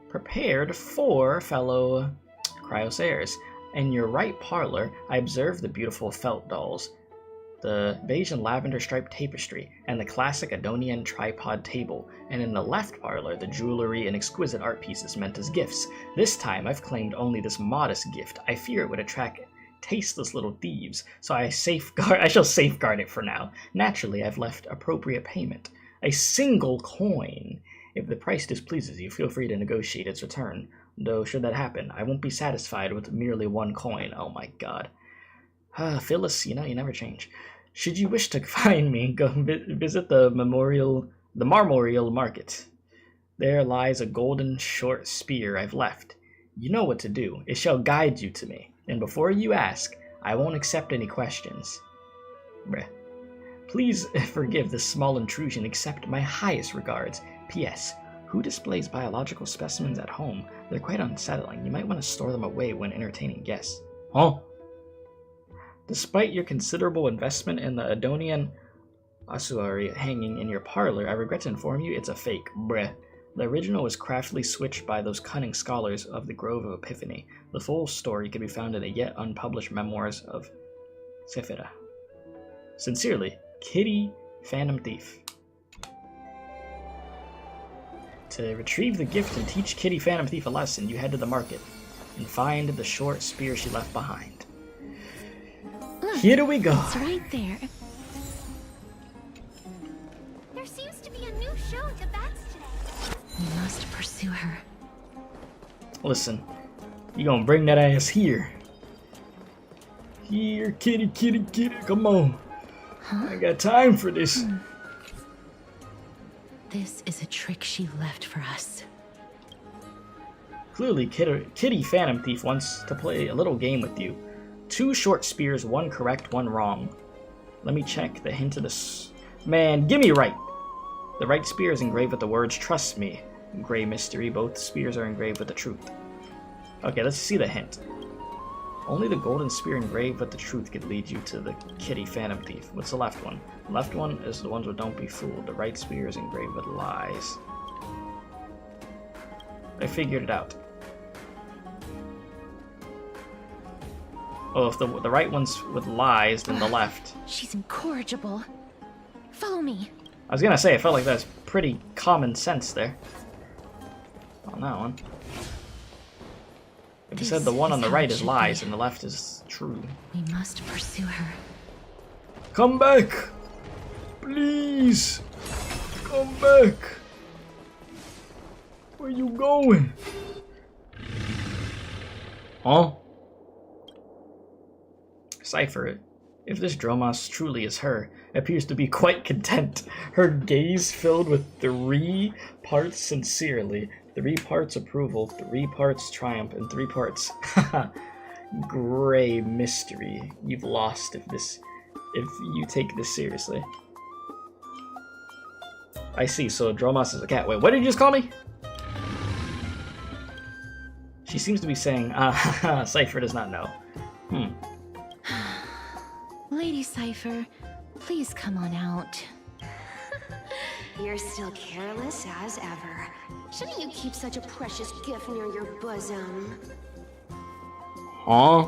prepared for fellow Cryosairs. In your right parlor, I observed the beautiful felt dolls, the beige and lavender striped tapestry, and the classic Adonian tripod table, and in the left parlor, the jewelry and exquisite art pieces meant as gifts. This time, I've claimed only this modest gift. I fear it would attract tasteless little thieves, so I shall safeguard it for now. Naturally, I've left appropriate payment. A single coin. If the price displeases you, feel free to negotiate its return. Though, should that happen, I won't be satisfied with merely one coin. Oh my god. Phyllis, you never change. Should you wish to find me, go visit the Marmorial Market. There lies a golden short spear I've left. You know what to do. It shall guide you to me. And before you ask, I won't accept any questions. Breh. Please forgive this small intrusion. Accept my highest regards. P.S. Who displays biological specimens at home? They're quite unsettling. You might want to store them away when entertaining guests. Huh? Despite your considerable investment in the Adonian ossuary hanging in your parlor, I regret to inform you it's a fake. Breh. The original was craftily switched by those cunning scholars of the Grove of Epiphany. The full story can be found in the yet unpublished memoirs of Sephira. Sincerely, Kitty Phantom Thief. To retrieve the gift and teach Kitty Phantom Thief a lesson, you head to the market and find the short spear she left behind. Look, here we go. It's right there. There seems to be a new show at the bats today. We must pursue her. Listen, you gonna bring that ass here. Here, kitty, kitty, kitty, come on. Huh? I got time for this. This is a trick she left for us. Clearly, Kitty Phantom Thief wants to play a little game with you. 2 short spears, 1 correct, 1 wrong. Let me check the hint of this. Man, give me right. The right spear is engraved with the words, "Trust me." Gray mystery, both spears are engraved with the truth. Okay, let's see the hint. Only the golden spear engraved with the truth could lead you to the Kitty Phantom Thief. What's the left one? The left one is the ones with "Don't be fooled." The right spear is engraved with lies. I figured it out. Oh, if the right one's with lies, then the left. She's incorrigible. Follow me. I was gonna say, I felt like that's pretty common sense there. On that one. If you said the one on the right is lies and the left is true. We must pursue her. Come back! Please! Come back! Where you going? Huh? Cypher, if this Dromos truly is her, appears to be quite content. Her gaze filled with 3 parts sincerely, 3 parts approval, 3 parts triumph, and 3 parts gray mystery. You've lost if you take this seriously. I see, so Dromos is a cat. Wait, what did you just call me? She seems to be saying, Cypher does not know. Lady Cypher, please come on out. You're still careless as ever. Shouldn't you keep such a precious gift near your bosom? Huh?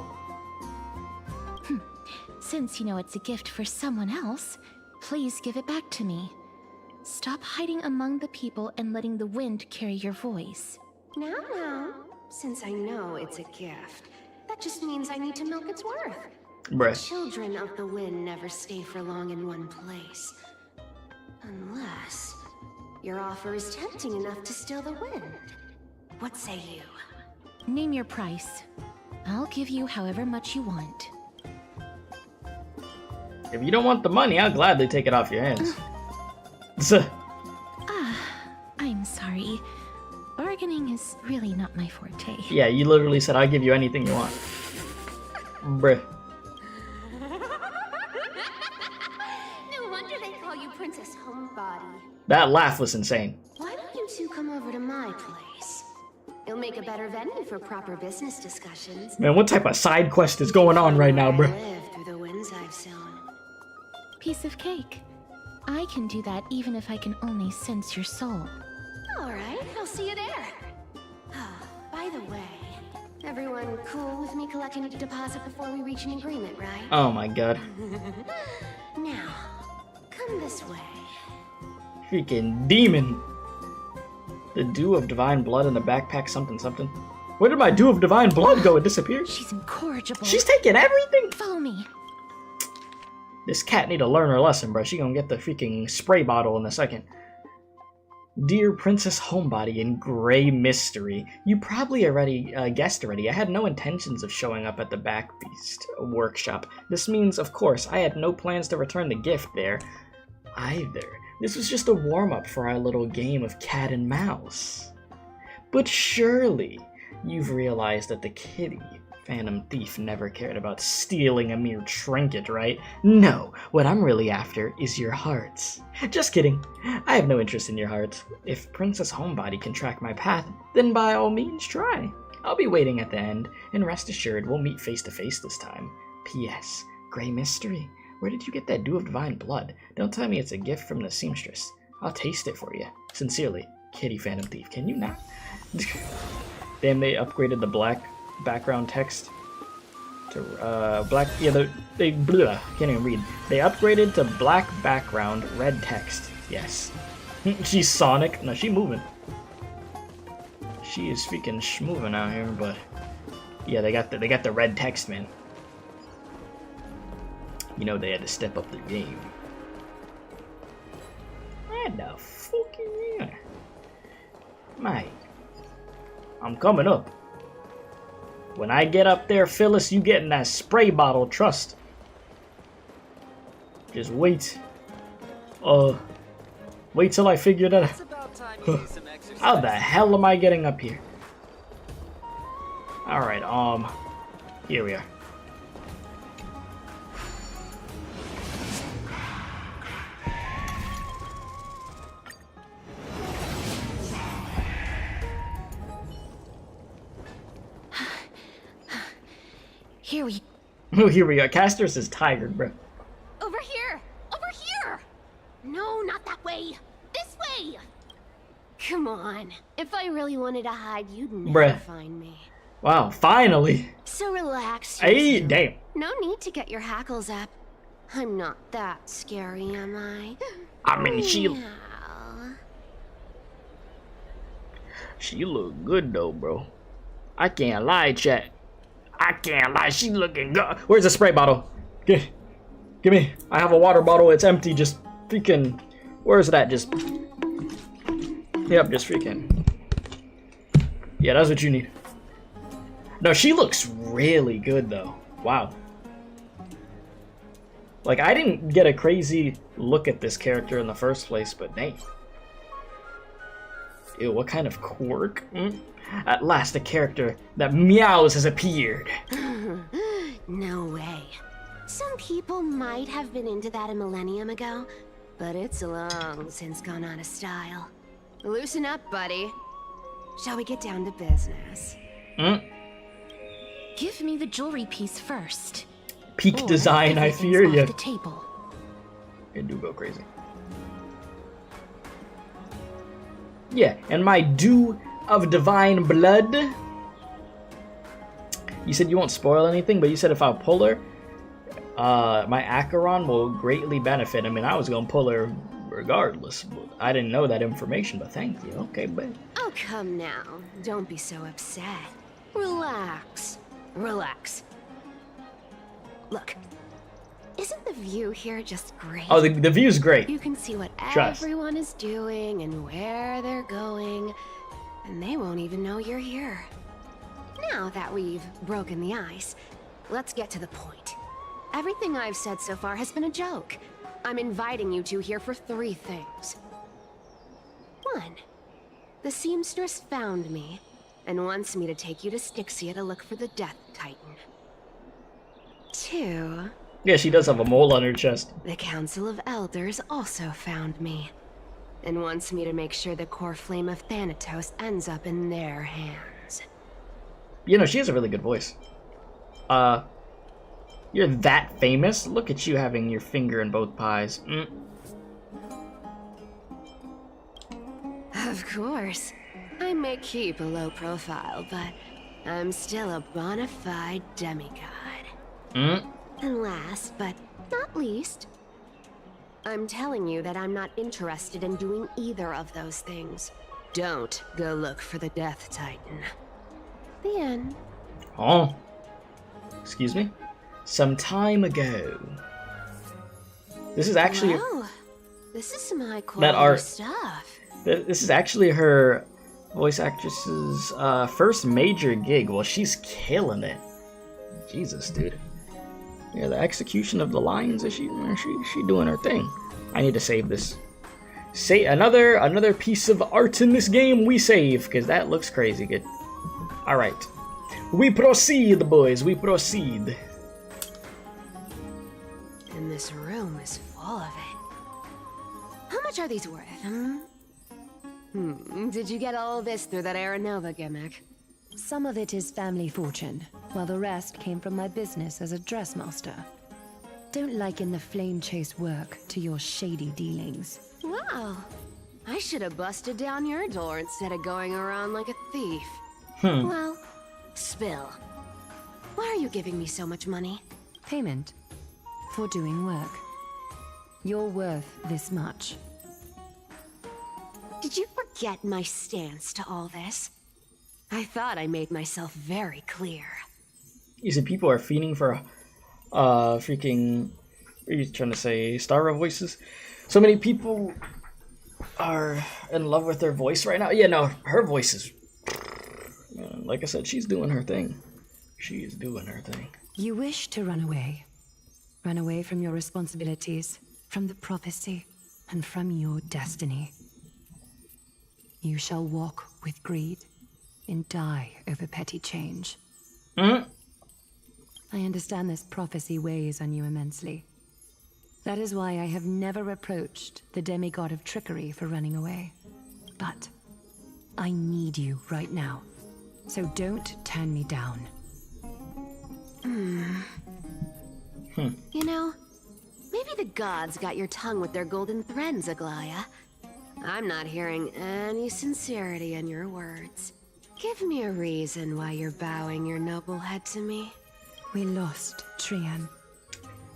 Since you know it's a gift for someone else, please give it back to me. Stop hiding among the people and letting the wind carry your voice. Now, since I know it's a gift, that just means I need to milk its worth. Bruh. Children of the wind never stay for long in one place. Unless your offer is tempting enough to still the wind. What say you? Name your price. I'll give you however much you want. If you don't want the money, I'll gladly take it off your hands. I'm sorry. Bargaining is really not my forte. Yeah, you literally said I'll give you anything you want. Bruh. No wonder they call you Princess Homebody. That laugh was insane. Why don't you two come over to my place? It'll make a better venue for proper business discussions. Man, what type of side quest is going on right now, bro? Live through the winds I've sown. Piece of cake. I can do that even if I can only sense your soul. Alright, I'll see you there. By the way, everyone cool with me collecting a deposit before we reach an agreement, right? Oh my god. Now, come this way. Freaking demon. The dew of divine blood in the backpack something something. Where did my dew of divine blood go? It disappeared? She's incorrigible. She's taking everything? Follow me. This cat need to learn her lesson, bro. She gonna get the freaking spray bottle in a second. Dear Princess Homebody in Grey Mystery, you probably already guessed already. I had no intentions of showing up at the Back Beast workshop. This means, of course, I had no plans to return the gift there either. This was just a warm-up for our little game of cat and mouse. But surely you've realized that the kitty, Phantom Thief, never cared about stealing a mere trinket, right? No, what I'm really after is your hearts. Just kidding. I have no interest in your hearts. If Princess Homebody can track my path, then by all means try. I'll be waiting at the end, and rest assured we'll meet face to face this time. P.S. Grey Mystery. Where did you get that dew of divine blood? Don't tell me it's a gift from the seamstress. I'll taste it for you. Sincerely, Kitty Phantom Thief. Can you not? Damn, they upgraded the black background text to black. Yeah, they blah, can't even read. They upgraded to black background, red text. Yes. She's Sonic. No, she moving. She is freaking schmoving out here, but yeah, they got the red text, man. You know they had to step up their game. What the fuck is that? Mate, I'm coming up. When I get up there, Phyllis, you get in that spray bottle, trust. Just wait. Wait till I figure that out. How the hell am I getting up here? Alright, here we are. Here we... Oh, here we go. CASTORICE is tired, bro. Over here! Over here! No, not that way! This way! Come on. If I really wanted to hide, you'd never find me. Wow, finally! So relax. Hey, damn. No need to get your hackles up. I'm not that scary, am I? I mean, she look good, though, bro. I can't lie, chat. I can't lie, she looking good. Where's the spray bottle? Give me. I have a water bottle, it's empty, just freaking... Where's that? Just... Yep, just freaking... Yeah, that's what you need. No, she looks really good, though. Wow. Like, I didn't get a crazy look at this character in the first place, but dang. Ew, what kind of quirk? At last, a character that meows has appeared. No way. Some people might have been into that a millennium ago, but it's long since gone out of style. Loosen up, buddy. Shall we get down to business? Give me the jewelry piece first. Peak design, I fear you. The table. It do go crazy. Yeah, and my dew of divine blood. You said you won't spoil anything, but you said if I pull her, my Acheron will greatly benefit. I mean, I was gonna pull her regardless, but I didn't know that information, but thank you. Okay, but... Oh, come now. Don't be so upset. Relax. Relax. Look, isn't the view here just great? Oh, the view's great. You can see what Trust. everyone is doing and where they're going, and they won't even know you're here. Now that we've broken the ice, let's get to the point. Everything I've said so far has been a joke. I'm inviting you two here for 3 things. 1. The seamstress found me and wants me to take you to Styxia to look for the Death Titan. 2. Yeah, she does have a mole on her chest. The Council of Elders also found me and wants me to make sure the core flame of Thanatos ends up in their hands. You know, she has a really good voice. You're that famous? Look at you having your finger in both pies. Of course. I may keep a low profile, but I'm still a bona fide demigod. And last, but not least, I'm telling you that I'm not interested in doing either of those things. Don't go look for the Death Titan. The end. Oh. Excuse me? Some time ago. This is actually... Wow. This is some high that quality art. stuff. This is actually her voice actress's first major gig. Well, she's killing it. Jesus, dude. Yeah, the execution of the lines, she doing her thing. I need to save this. Say another piece of art in this game we save, because that looks crazy good. Alright. We proceed, boys, we proceed. And this room is full of it. How much are these worth, Did you get all this through that Aranova gimmick? Some of it is family fortune, while the rest came from my business as a dressmaster. Don't liken the flame chase work to your shady dealings. Wow. I should have busted down your door instead of going around like a thief. Well, spill. Why are you giving me so much money? Payment for doing work. You're worth this much. Did you forget my stance to all this? I thought I made myself very clear. You said people are fiending for freaking... What are you trying to say? Star Rail voices? So many people are in love with their voice right now. Yeah, no, her voice is... like I said, she's doing her thing. She is doing her thing. You wish to run away. Run away from your responsibilities, from the prophecy, and from your destiny. You shall walk with greed and die over petty change. I understand this prophecy weighs on you immensely. That is why I have never reproached the demigod of trickery for running away. But I need you right now, so don't turn me down. You know, maybe the gods got your tongue with their golden threads, Aglaya. I'm not hearing any sincerity in your words. Give me a reason why you're bowing your noble head to me. We lost Trian.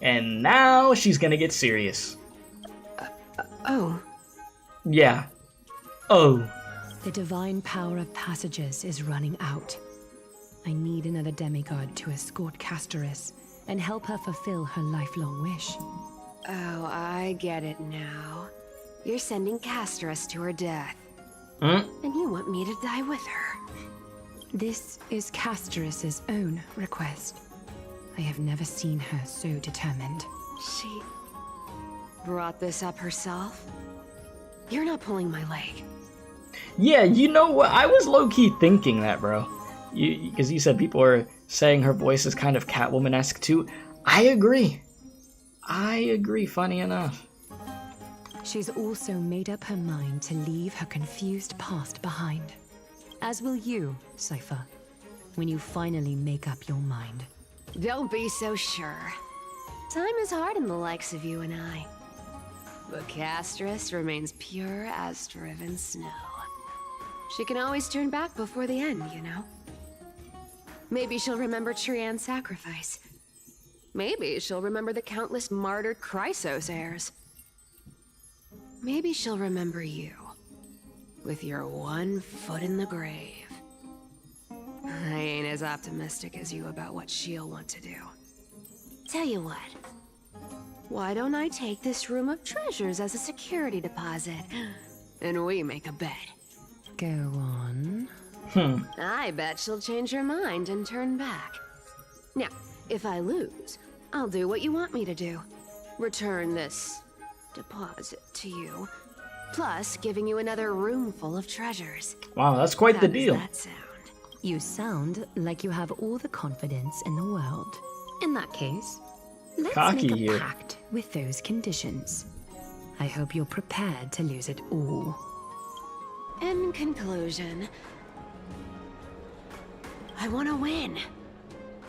And now she's gonna get serious. Oh. Yeah. Oh. The divine power of passages is running out. I need another demigod to escort CASTORICE and help her fulfill her lifelong wish. Oh, I get it now. You're sending CASTORICE to her death. Mm? And you want me to die with her. This is CASTORICE's own request. I have never seen her so determined. She brought this up herself? You're not pulling my leg. Yeah, you know what? I was low-key thinking that, bro. Because you said people are saying her voice is kind of Catwoman-esque too. I agree. I agree, funny enough. She's also made up her mind to leave her confused past behind. As will you, Cypher, when you finally make up your mind. Don't be so sure. Time is hard in the likes of you and I. But CASTORICE remains pure as driven snow. She can always turn back before the end, you know? Maybe she'll remember Trian's sacrifice. Maybe she'll remember the countless martyred Chrysos heirs. Maybe she'll remember you, with your one foot in the grave. I ain't as optimistic as you about what she'll want to do. Tell you what, why don't I take this room of treasures as a security deposit, and we make a bet? Go on. I bet she'll change her mind and turn back. Now, if I lose, I'll do what you want me to do. Return this deposit to you, plus giving you another room full of treasures. Wow, that's quite the deal. How does that sound? You sound like you have all the confidence in the world. In that case, let's Cocky make a here. pact with those conditions. I hope you're prepared to lose it all. In conclusion, I want to win.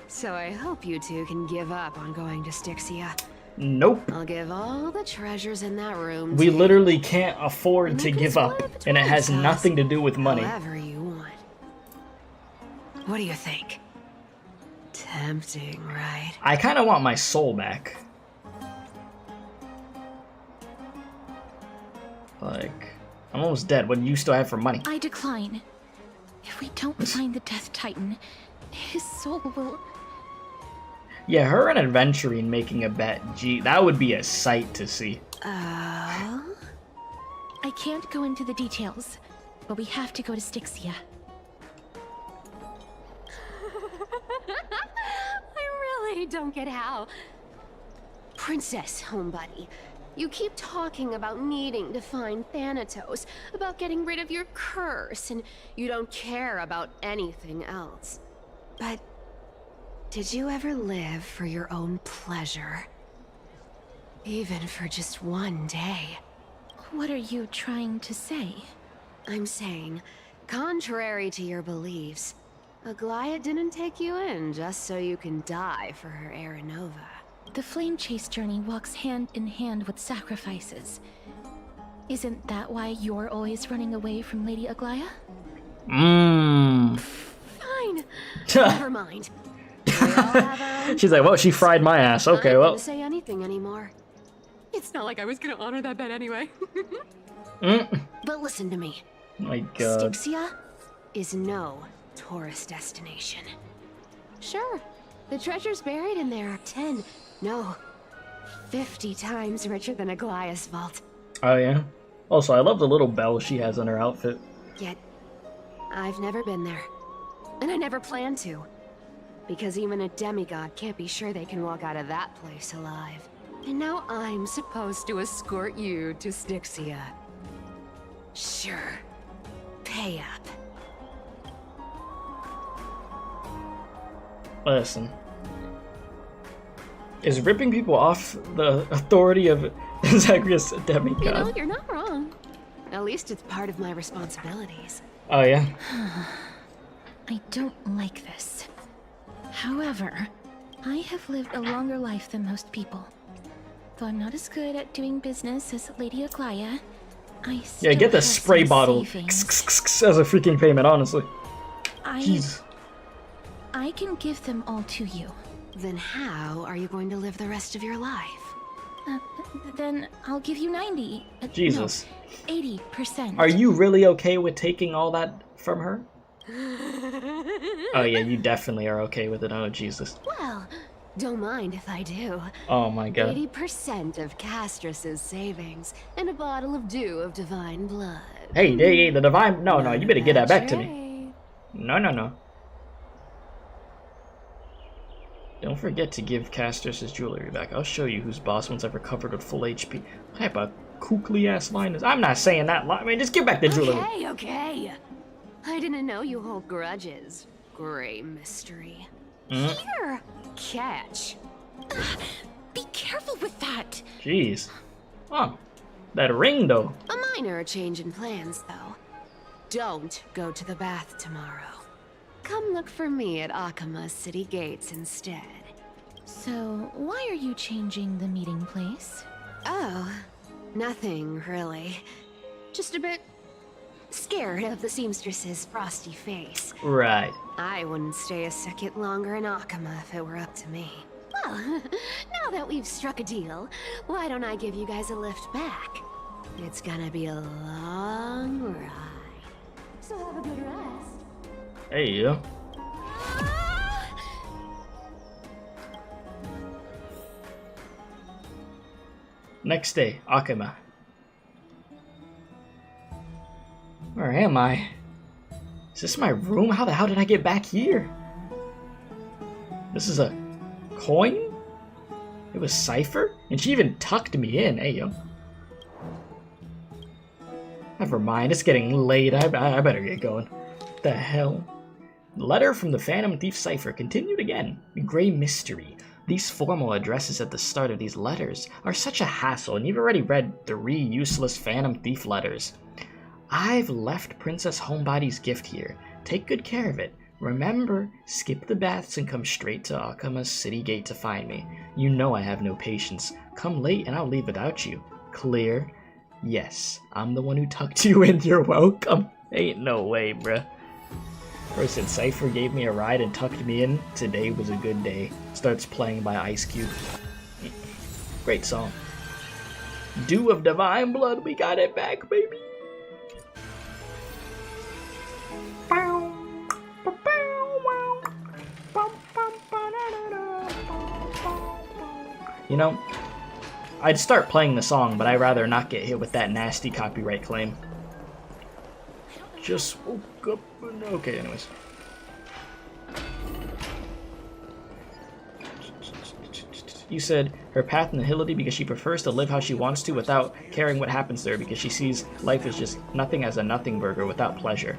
So I hope you two can give up on going to Styxia. Nope. I'll give all the treasures in that room We to literally can't afford And to you can give up, split it and it between has us, nothing to do with money. However you want. What do you think? Tempting, right? I kind of want my soul back. Like, I'm almost dead. What do you still have for money? I decline. If we don't find the Death Titan, his soul will... Yeah, her and Adventuring making a bet. Gee, that would be a sight to see. I can't go into the details, but we have to go to Styxia. I really don't get how. Princess, homebuddy, you keep talking about needing to find Thanatos, about getting rid of your curse, and you don't care about anything else. But did you ever live for your own pleasure? Even for just one day? What are you trying to say? I'm saying, contrary to your beliefs, Aglaia didn't take you in just so you can die for her Aranova. The flame chase journey walks hand in hand with sacrifices. Isn't that why you're always running away from Lady Aglaia? Fine. Never mind. She's like, well, she fried my ass. Okay, I well. can't say anything anymore. It's not like I was gonna honor that bet anyway. But listen to me. My God. Styxia is no tourist destination. Sure, the treasures buried in there are 10, no, 50 times richer than Aglaia's vault. Oh yeah. Also, I love the little bell she has on her outfit. Yet, I've never been there. And I never plan to. Because even a demigod can't be sure they can walk out of that place alive. And now I'm supposed to escort you to Styxia. Sure. Pay up. Listen. Is ripping people off the authority of Zagreus a demigod? You know, you're not wrong. At least it's part of my responsibilities. Oh yeah? I don't like this. However, I have lived a longer life than most people. Though I'm not as good at doing business as Lady Aglaia, I still Yeah, get the have spray some bottle savings. as a freaking payment, honestly. Jeez. I can give them all to you. Then how are you going to live the rest of your life? Then I'll give you 90. Jesus. No, 80%. Are you really okay with taking all that from her? Oh yeah, you definitely are okay with it. Oh Jesus. Well, don't mind if I do. Oh my God. 80% of Castorce's savings and a bottle of dew of divine blood. Hey, the divine. No, you better get that back to me. No. Don't forget to give Castorce's jewelry back. I'll show you who's boss once I've recovered with full HP. What type of kookly ass line is? I'm not saying that line. I mean, just give back the jewelry. Okay. I didn't know you hold grudges. Gray mystery. Mm. Here, catch. Be careful with that. Jeez. Oh, that ring though. A minor change in plans, though. Don't go to the bath tomorrow. Come look for me at Akama's city gates instead. So, why are you changing the meeting place? Oh, nothing really. Just a bit scared of the seamstress's frosty face. Right. I wouldn't stay a second longer in Akama if it were up to me. Well, now that we've struck a deal, why don't I give you guys a lift back? It's gonna be a long ride. So have a good rest. Hey, you. Next day, Akama. Where am I? Is this my room? How the hell did I get back here? This is a coin? It was Cypher? And she even tucked me in. Hey, yo. Never mind, it's getting late. I better get going. What the hell? Letter from the Phantom Thief Cypher continued again. Gray mystery. These formal addresses at the start of these letters are such a hassle, and you've already read 3 useless Phantom Thief letters. I've left Princess Homebody's gift here. Take good care of it. Remember, skip the baths and come straight to Akama's city gate to find me. You know I have no patience. Come late and I'll leave without you. Clear? Yes, I'm the one who tucked you in. You're welcome. Ain't no way, bruh. Person Cypher gave me a ride and tucked me in. Today was a good day. Starts playing by Ice Cube. Great song. Dew of Divine Blood, we got it back, baby. You know, I'd start playing the song, but I'd rather not get hit with that nasty copyright claim. Just woke up and... Okay, anyways. You said her path in the Hillity because she prefers to live how she wants to without caring what happens there, because she sees life as just nothing as a nothing burger without pleasure.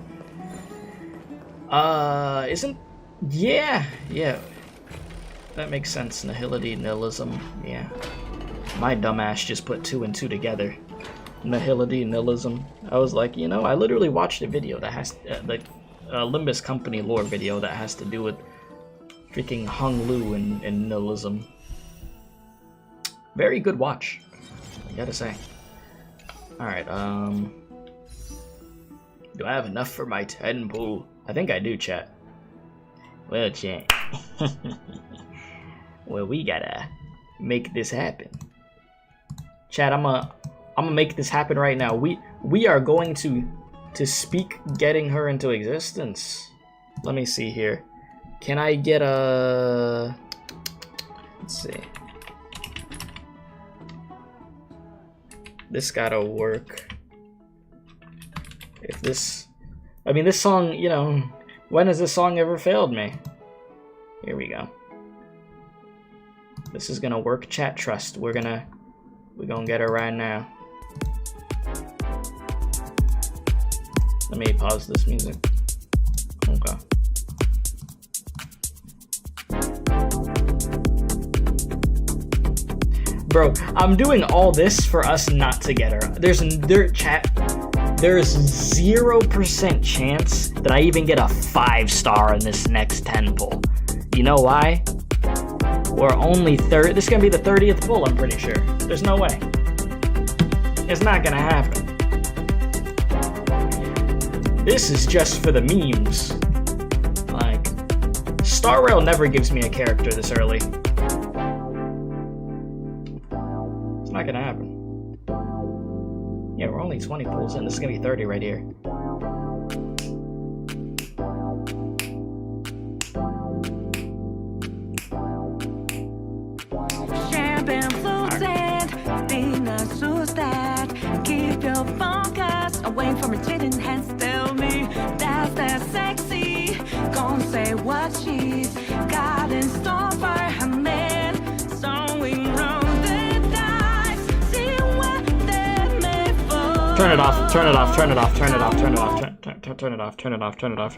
Isn't... Yeah. That makes sense. Nihility, nihilism, yeah. My dumbass just put 2 and 2 together. Nihility, nihilism. I was like, you know, I literally watched a video that has, like, a Limbus Company lore video that has to do with freaking Hung Lu and nihilism. Very good watch, I gotta say. Alright, do I have enough for my 10 pool? I think I do, chat. Well, chat. Well, we gotta make this happen. Chat, I'm gonna make this happen right now. We are going to speak getting her into existence. Let me see here. Can I get a... Let's see. This gotta work. If this... I mean, this song, you know... When has this song ever failed me? Here we go. This is gonna work, chat. Trust. We're gonna get her right now. Let me pause this music. Okay. Bro, I'm doing all this for us not to get her. There's 0% chance that I even get a 5-star in this next 10 pull. You know why? We're only this is gonna be the 30th pull, I'm pretty sure. There's no way. It's not gonna happen. This is just for the memes. Like, Star Rail never gives me a character this early. It's not gonna happen. Yeah, we're only 20 pulls in. This is gonna be 30 right here. Champagne flutes and dinner suits that keep your focus away from irritating hands. Tell me that's that sexy. Gonna say what she's got in store for her man. Sewing round the dice. See what they may fall. Turn it off, turn it off, turn it off, turn it off, turn it off, turn it off, turn it off, turn it off.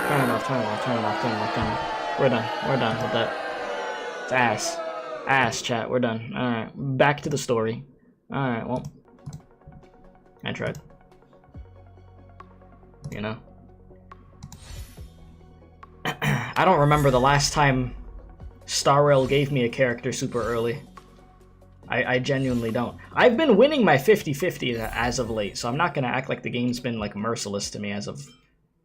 Turn it off, turn it off, turn it off, turn it off, turn it off. We're done with that. It's ass. Ass, chat, we're done. Alright, back to the story. Alright, well. I tried. You know? I don't remember the last time Star Rail gave me a character super early. I genuinely don't. I've been winning my 50-50 as of late, so I'm not gonna act like the game's been like merciless to me as of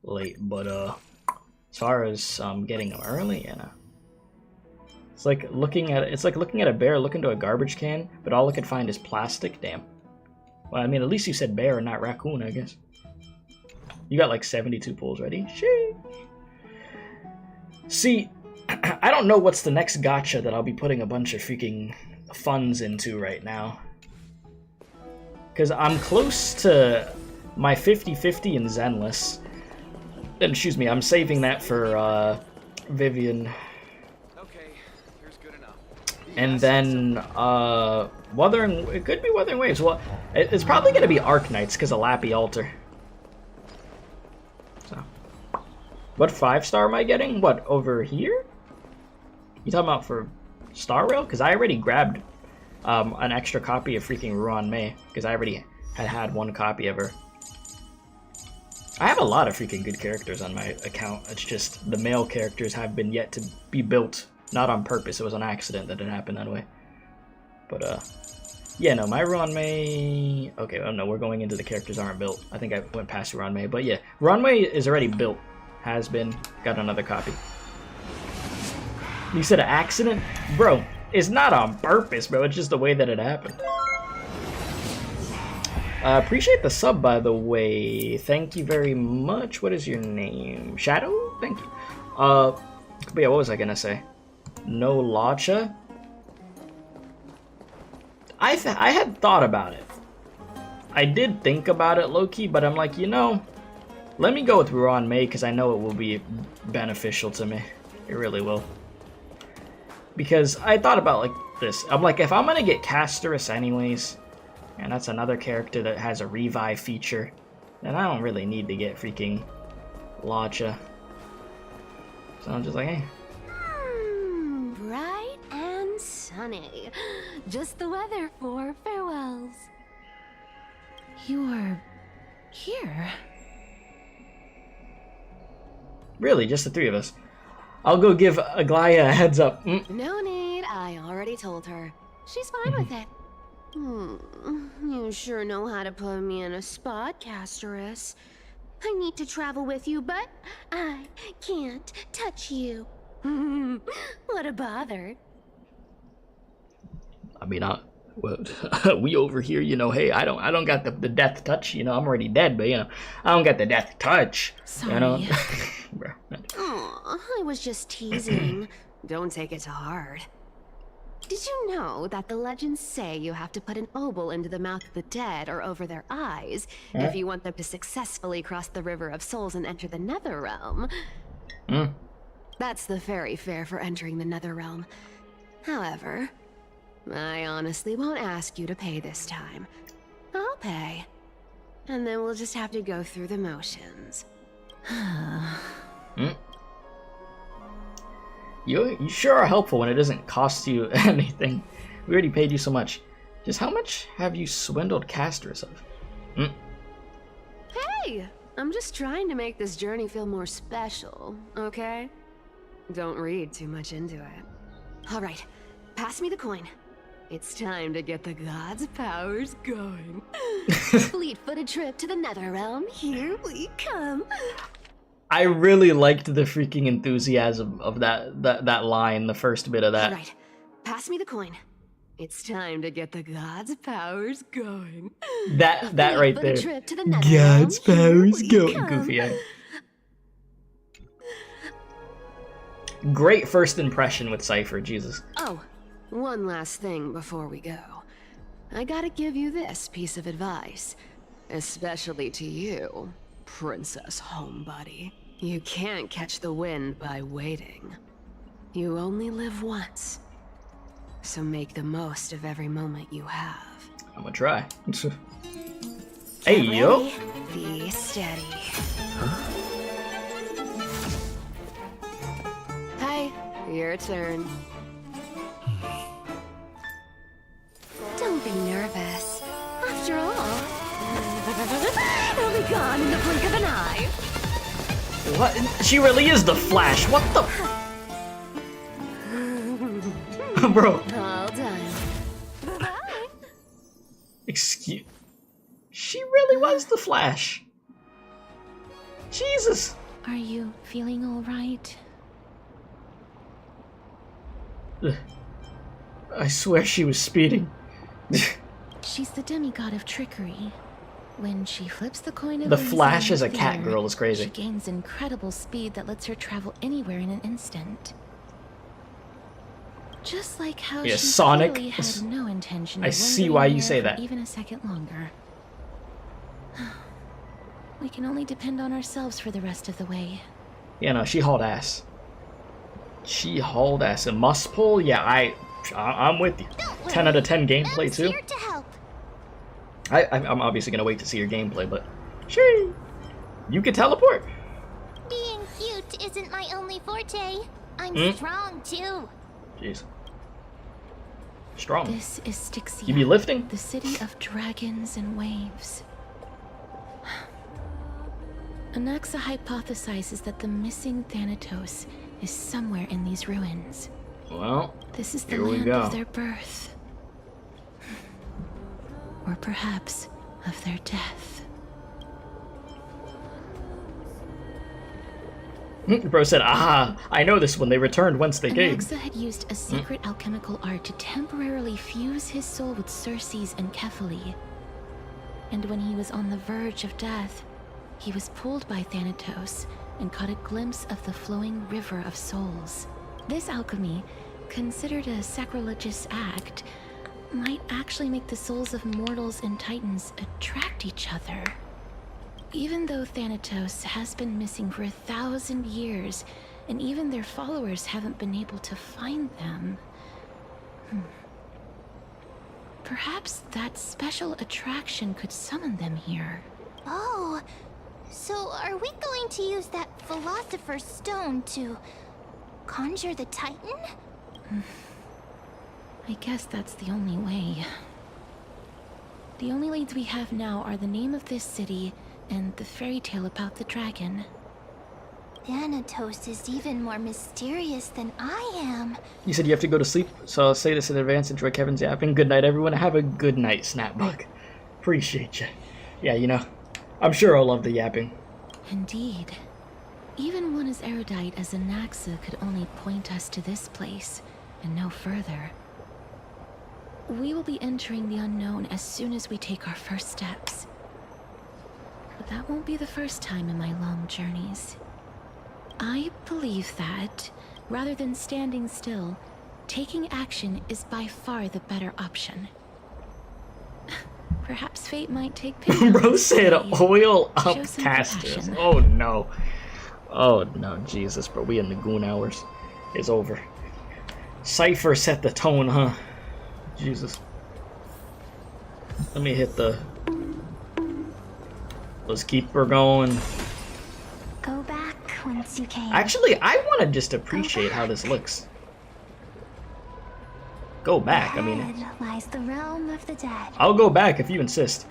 late, but as far as getting them early, you know. It's like looking at a bear look into a garbage can, but all it could find is plastic. Damn. Well, I mean, at least you said bear and not raccoon, I guess. You got like 72 pulls ready. Sheesh. See, I don't know what's the next gacha that I'll be putting a bunch of freaking funds into right now. Because I'm close to my 50-50 in Zenless. And excuse me, I'm saving that for Vivian. And then, Wuthering, it could be Wuthering Waves. Well, it's probably going to be Arknights because of Lappy Altar. So, what 5-star am I getting? What, over here? You talking about for Star Rail? Because I already grabbed an extra copy of freaking Ruan Mei because I already had one copy of her. I have a lot of freaking good characters on my account. It's just the male characters have been yet to be built. Not on purpose, it was an accident that it happened that way. But, yeah, no, my Ranmei... Okay, well, no, we're going into the characters aren't built. I think I went past Ranmei, but yeah. Ranmei is already built. Has been. Got another copy. You said an accident? Bro, it's not on purpose, bro. It's just the way that it happened. Appreciate the sub, by the way. Thank you very much. What is your name? Shadow? Thank you. But yeah, what was I gonna say? No Lacha? I had thought about it. I did think about it low-key, but I'm like, you know, let me go with Ranmei because I know it will be beneficial to me. It really will. Because I thought about like this. I'm like, if I'm gonna get CASTORICE anyways, and that's another character that has a revive feature, then I don't really need to get freaking Lacha. So I'm just like, hey. Bright and sunny. Just the weather for farewells. You are here. Really, just the three of us. I'll go give Aglaya a heads up. No need, I already told her. She's fine with it. You sure know how to put me in a spot, CASTORICE. I need to travel with you, but I can't touch you. What a bother. I mean, we over here, you know, hey, I don't got the death touch, you know, I'm already dead, but, you know, I don't got the death touch. Sorry. You know? Aw, I was just teasing. Don't take it to heart. Did you know that the legends say you have to put an obol into the mouth of the dead or over their eyes if you want them to successfully cross the River of Souls and enter the Netherrealm? That's the fairy fare for entering the Netherrealm. However, I honestly won't ask you to pay this time. I'll pay. And then we'll just have to go through the motions. You sure are helpful when it doesn't cost you anything. We already paid you so much. Just how much have you swindled CASTORICE of? Hey! I'm just trying to make this journey feel more special, okay? Don't read too much into it. Alright, pass me the coin. It's time to get the gods' powers going. Fleet-footed trip to the Netherrealm, here we come. I really liked the freaking enthusiasm of that line, the first bit of that. Alright, pass me the coin. It's time to get the gods' powers going. That right there. Trip to the Gods' powers going. Goofy eye. Great first impression with Cypher, Jesus. Oh, one last thing before we go. I gotta give you this piece of advice. Especially to you, Princess Homebody. You can't catch the wind by waiting. You only live once. So make the most of every moment you have. I'm gonna try. Hey, yo. Be steady. Hi, your turn. Don't be nervous. After all, it'll be gone in the blink of an eye. What? She really is the Flash. What the? Bro. All done. Bye-bye. Excuse. She really was the Flash. Jesus. Are you feeling all right? I swear she was speeding. She's the demigod of trickery. When she flips the coin of The Flash as a fear, cat girl is crazy. She gains incredible speed that lets her travel anywhere in an instant. Just like how Yeah, she Sonic. clearly had no intention of I see lingering why you there say for that. even a second longer. We can only depend on ourselves for the rest of the way. Yeah, no, she hauled ass. She hauled ass. And must pull? Yeah, I'm with you. 10 out of 10 gameplay too. I'm obviously gonna wait to see your gameplay, but sure, you can teleport. Being cute isn't my only forte. I'm strong too. Jeez. Strong. This is Styxia. You be lifting? The city of dragons and waves. Anaxa hypothesizes that the missing Thanatos is somewhere in these ruins. Well, this is the here we land go. of their birth. Or perhaps of their death. Bro said, "Ah, I know this one. They returned whence they came." Anaxa had used a secret alchemical art to temporarily fuse his soul with Circe's and Kephale. And when he was on the verge of death, he was pulled by Thanatos and caught a glimpse of the flowing river of souls. This alchemy, considered a sacrilegious act, might actually make the souls of mortals and titans attract each other. Even though Thanatos has been missing for 1,000 years, and even their followers haven't been able to find them, perhaps that special attraction could summon them here. Oh, so are we going to use that Philosopher's Stone to conjure the Titan? I guess that's the only way. The only leads we have now are the name of this city and the fairy tale about the dragon. Thanatos is even more mysterious than I am. You said you have to go to sleep, so I'll say this in advance. Enjoy Kevin's yapping. Good night, everyone. Have a good night, Snapbug. Appreciate you. Yeah, you know, I'm sure I'll love the yapping. Indeed. Even one as erudite as Anaxa could only point us to this place, and no further. We will be entering the unknown as soon as we take our first steps. But that won't be the first time in my long journeys. I believe that, rather than standing still, taking action is by far the better option. Perhaps fate might take pity. Bro said oil up Show some casters. compassion. Oh no. Oh no, Jesus, bro. We in the goon hours. It's over. Cypher set the tone, huh? Jesus. Let me hit the... Let's keep her going. Go back once you came. Actually, I want to just appreciate how this looks. Go back, I mean... Ahead lies the realm of the dead. I'll go back if you insist.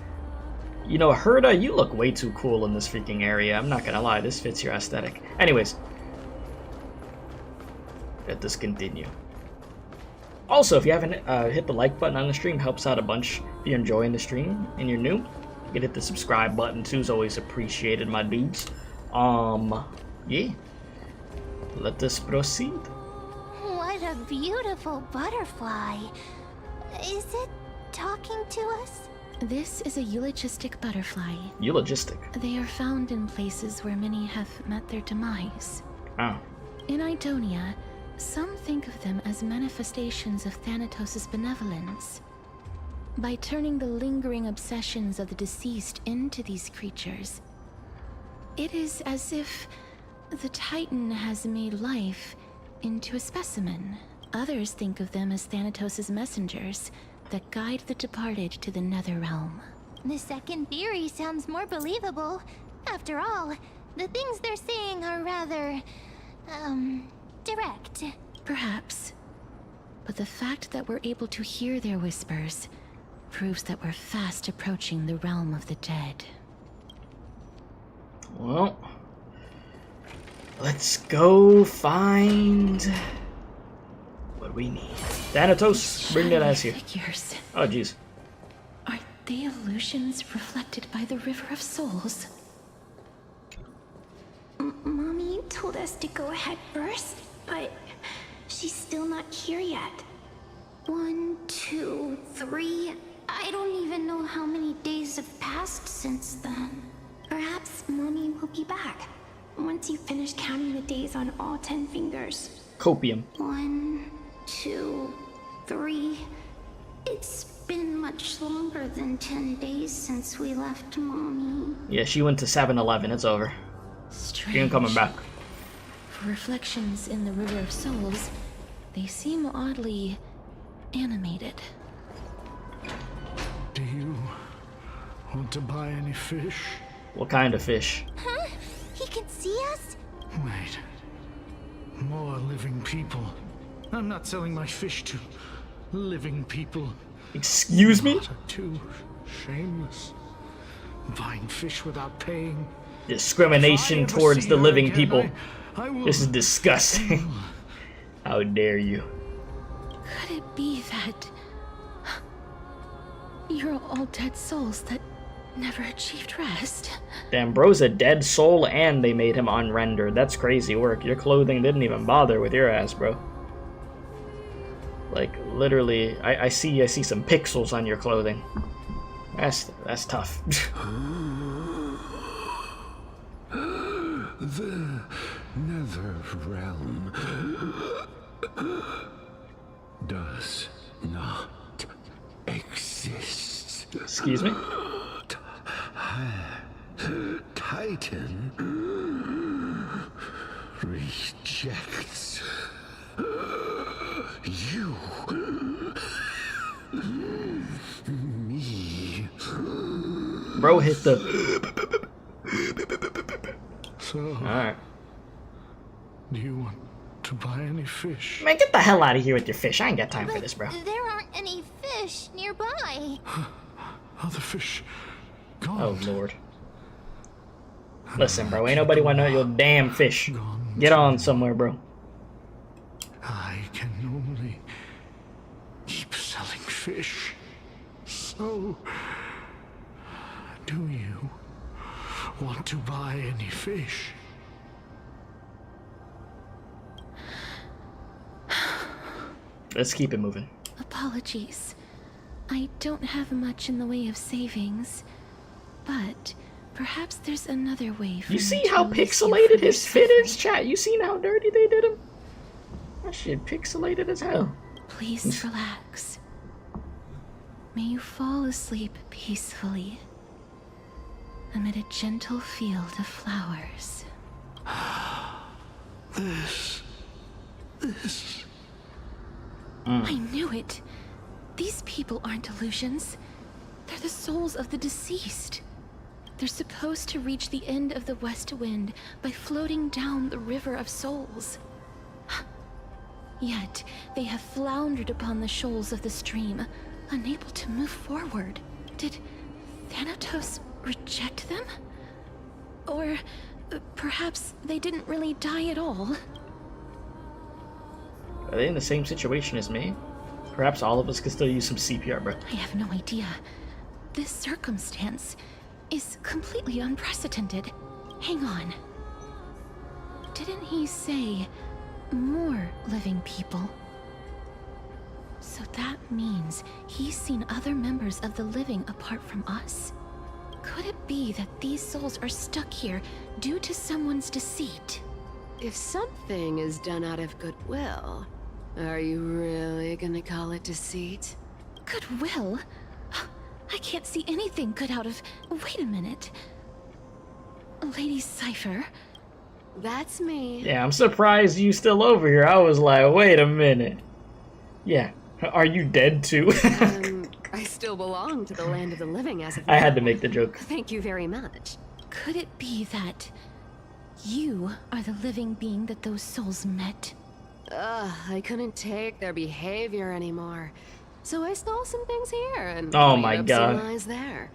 You know, Herda, you look way too cool in this freaking area. I'm not gonna lie, this fits your aesthetic. Anyways. Let this continue. Also, if you haven't hit the like button on the stream, helps out a bunch. If you're enjoying the stream and you're new, you can hit the subscribe button too. Is always appreciated, my dudes. Yeah. Let us proceed. What a beautiful butterfly. Is it talking to us? This is a eulogistic butterfly. Eulogistic? They are found in places where many have met their demise. Oh. In Idonia, some think of them as manifestations of Thanatos' benevolence. By turning the lingering obsessions of the deceased into these creatures, it is as if the Titan has made life into a specimen. Others think of them as Thanatos' messengers that guide the departed to the nether realm. The second theory sounds more believable. After all, the things they're saying are rather, direct. Perhaps. But the fact that we're able to hear their whispers proves that we're fast approaching the realm of the dead. Well, let's go find what we need. Thanatos, bring that ass here. Figures. Oh, jeez. Are they illusions reflected by the River of Souls? Mommy told us to go ahead first, but she's still not here yet. 1, 2, 3. I don't even know how many days have passed since then. Perhaps Mommy will be back once you finish counting the days on all 10 fingers. Copium. 1, 2, 3. It's been much longer than 10 days since we left Mommy. Yeah, she went to 7-Eleven. It's over. Strange. She ain't coming back. For reflections in the River of Souls, they seem oddly animated. Do you want to buy any fish? What kind of fish? Huh? He can see us? Wait. More living people. I'm not selling my fish to living people. Excuse me? Not too shameless. Buying fish without paying. Discrimination towards the living people. This is disgusting. How dare you? Could it be that you're all dead souls that never achieved rest? Damn, bro's a dead soul and they made him unrendered. That's crazy work. Your clothing didn't even bother with your ass, bro. Like, literally, I see some pixels on your clothing. That's tough. The Nether Realm does not exist. Excuse me? Titan rejects you. Me. Bro hit the... So, alright. Do you want to buy any fish? Man, get the hell out of here with your fish. I ain't got time for this, bro. There aren't any fish nearby. Other fish gone. Oh, Lord. Listen, bro. Ain't nobody want to know your damn fish. Get on somewhere, bro. I can only keep selling fish. So, do you want to buy any fish? Let's keep it moving. Apologies. I don't have much in the way of savings, but perhaps there's another way for You me see to how release you pixelated from his your fit is, chat? You seen how dirty they did him? That shit pixelated as hell. Please relax. May you fall asleep peacefully amid a gentle field of flowers. This. I knew it. These people aren't illusions. They're the souls of the deceased. They're supposed to reach the end of the West Wind by floating down the River of Souls. Yet, they have floundered upon the shoals of the stream, unable to move forward. Did Thanatos reject them? Or perhaps they didn't really die at all? Are they in the same situation as me? Perhaps all of us could still use some CPR, bro. I have no idea. This circumstance is completely unprecedented. Hang on. Didn't he say more living people? So that means he's seen other members of the living apart from us? Could it be that these souls are stuck here due to someone's deceit? If something is done out of goodwill, are you really gonna call it deceit? Goodwill? I can't see anything good out of... Wait a minute. Lady Cypher? That's me. Yeah, I'm surprised you still over here. I was like, wait a minute. Yeah, are you dead too? I still belong to the land of the living as of I had now. to make the joke. Thank you very much. Could it be that you are the living being that those souls met? I couldn't take their behavior anymore. So I stole some things here and Oh made my up God. some lies there.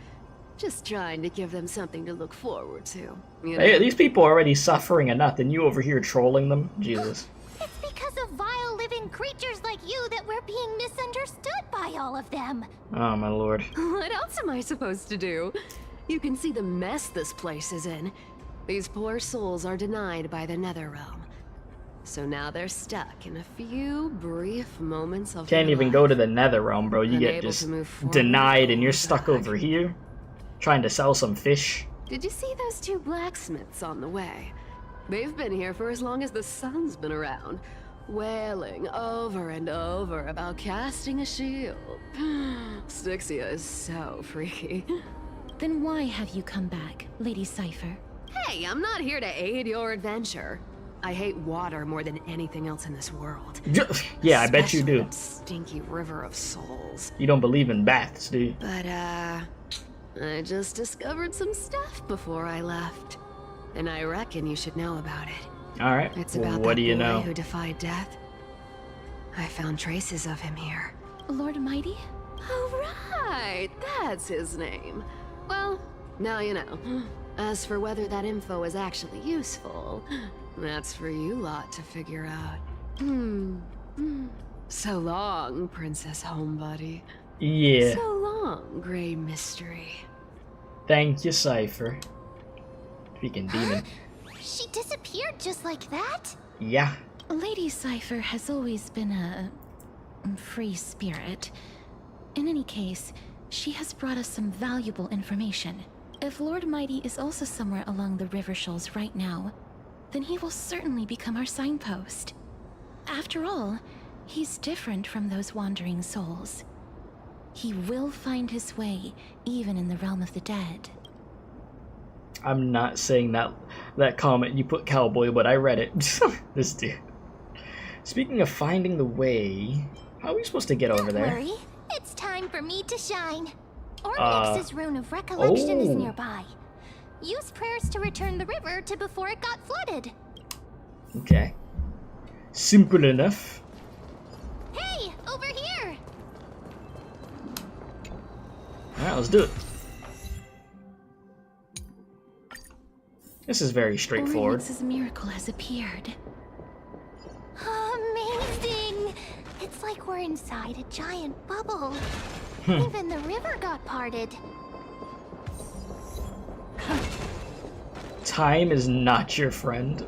Just trying to give them something to look forward to. You know? Hey, these people are already suffering enough, and you over here trolling them? Jesus. It's because of vile living creatures like you that we're being misunderstood by all of them. Oh my lord. What else am I supposed to do? You can see the mess this place is in. These poor souls are denied by the Nether Realm. So now they're stuck in a few brief moments of Can't even go to the Nether Realm, bro. You get Unable just to move forward denied, and you're stuck over here trying to sell some fish. Did you see those two blacksmiths on the way? They've been here for as long as the sun's been around, wailing over and over about casting a shield. Styxia is so freaky. Then why have you come back, Lady Cypher? Hey, I'm not here to aid your adventure. I hate water more than anything else in this world. Yeah, I bet you Especially do. that stinky river of souls. You don't believe in baths, do you? But, I just discovered some stuff before I left. And I reckon you should know about it. Alright, It's well, about what that do you boy know? who defied death. I found traces of him here. Lord Mighty? Oh, right! That's his name. Well, now you know. As for whether that info is actually useful, that's for you lot to figure out. So long, Princess Homebody. Yeah. So long, Grey Mystery. Thank you, Cypher. Freaking demon. She disappeared just like that? Yeah. Lady Cypher has always been a free spirit. In any case, she has brought us some valuable information. If Lord Mighty is also somewhere along the river shoals right now, then he will certainly become our signpost. After all, he's different from those wandering souls. He will find his way, even in the realm of the dead. I'm not saying that comment you put cowboy, but I read it. This dude. Speaking of finding the way, how are we supposed to get over there? Don't worry, it's time for me to shine. Ornyx's rune of recollection is nearby. Use prayers to return the river to before it got flooded. Okay. Simple enough. Hey, over here! Alright, let's do it. This is very straightforward. Ornyx's miracle has appeared. Amazing! It's like we're inside a giant bubble. Even the river got parted. Time is not your friend.